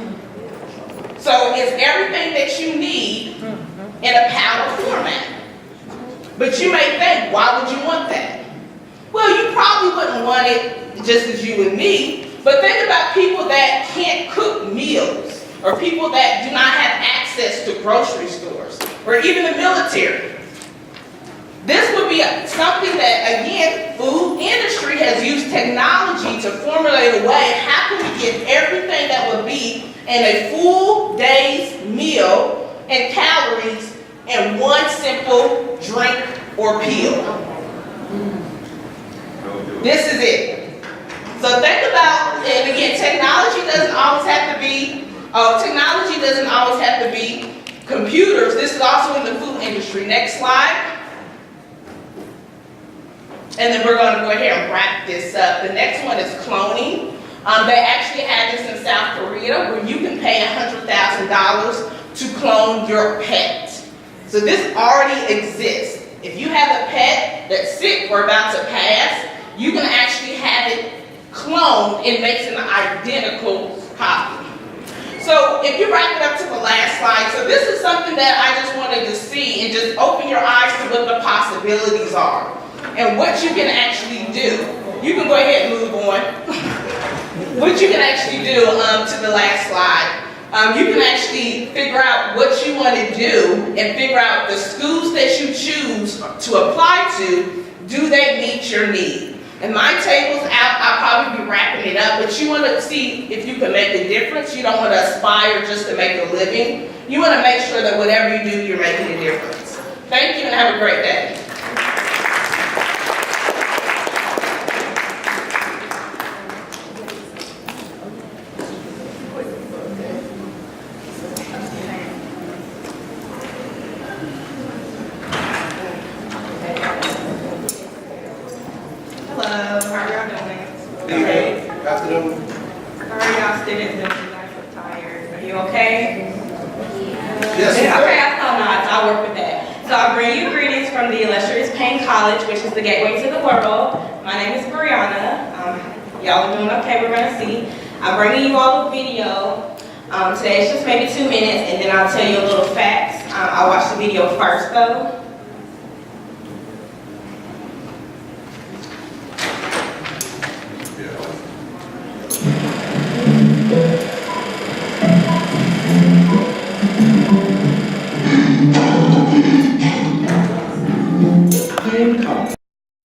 So it's everything that you need in a powder format. But you may think, why would you want that? Well, you probably wouldn't want it just as you and me, but think about people that can't cook meals, or people that do not have access to grocery stores, or even the military. This would be something that, again, food industry has used technology to formulate a way, how can we get everything that would be in a full day's meal and calories in one simple drink or pill. This is it. So think about, and again, technology doesn't always have to be computers. This is also in the food industry. Next slide. And then we're going to go ahead and wrap this up. The next one is cloning. They actually had this in South Korea where you can pay $100,000 to clone your pet. So this already exists. If you have a pet that's sick or about to pass, you can actually have it cloned and makes an identical copy. So if you wrap it up to the last slide, so this is something that I just wanted to see and just open your eyes to what the possibilities are and what you can actually do. You can go ahead and move on. What you can actually do to the last slide You can actually figure out what you want to do and figure out the schools that you choose to apply to, do they meet your need? And my table's out, I'll probably be wrapping it up, but you want to see if you can make a difference. You don't want to aspire just to make a living. You want to make sure that whatever you do, you're making a difference. Thank you and have a great day. Hello, how are y'all doing? Okay. Afternoon. How are y'all students doing? You guys look tired. Are you okay? Yes. Okay, I thought not. I work with that. So I bring you greetings from the illustrious Payne College, which is the gateway to the world. My name is Brianna. Y'all are doing okay, we're gonna see. I'm bringing you all a video. Today it's just maybe 2 minutes, and then I'll tell you a little facts. I'll watch the video first though.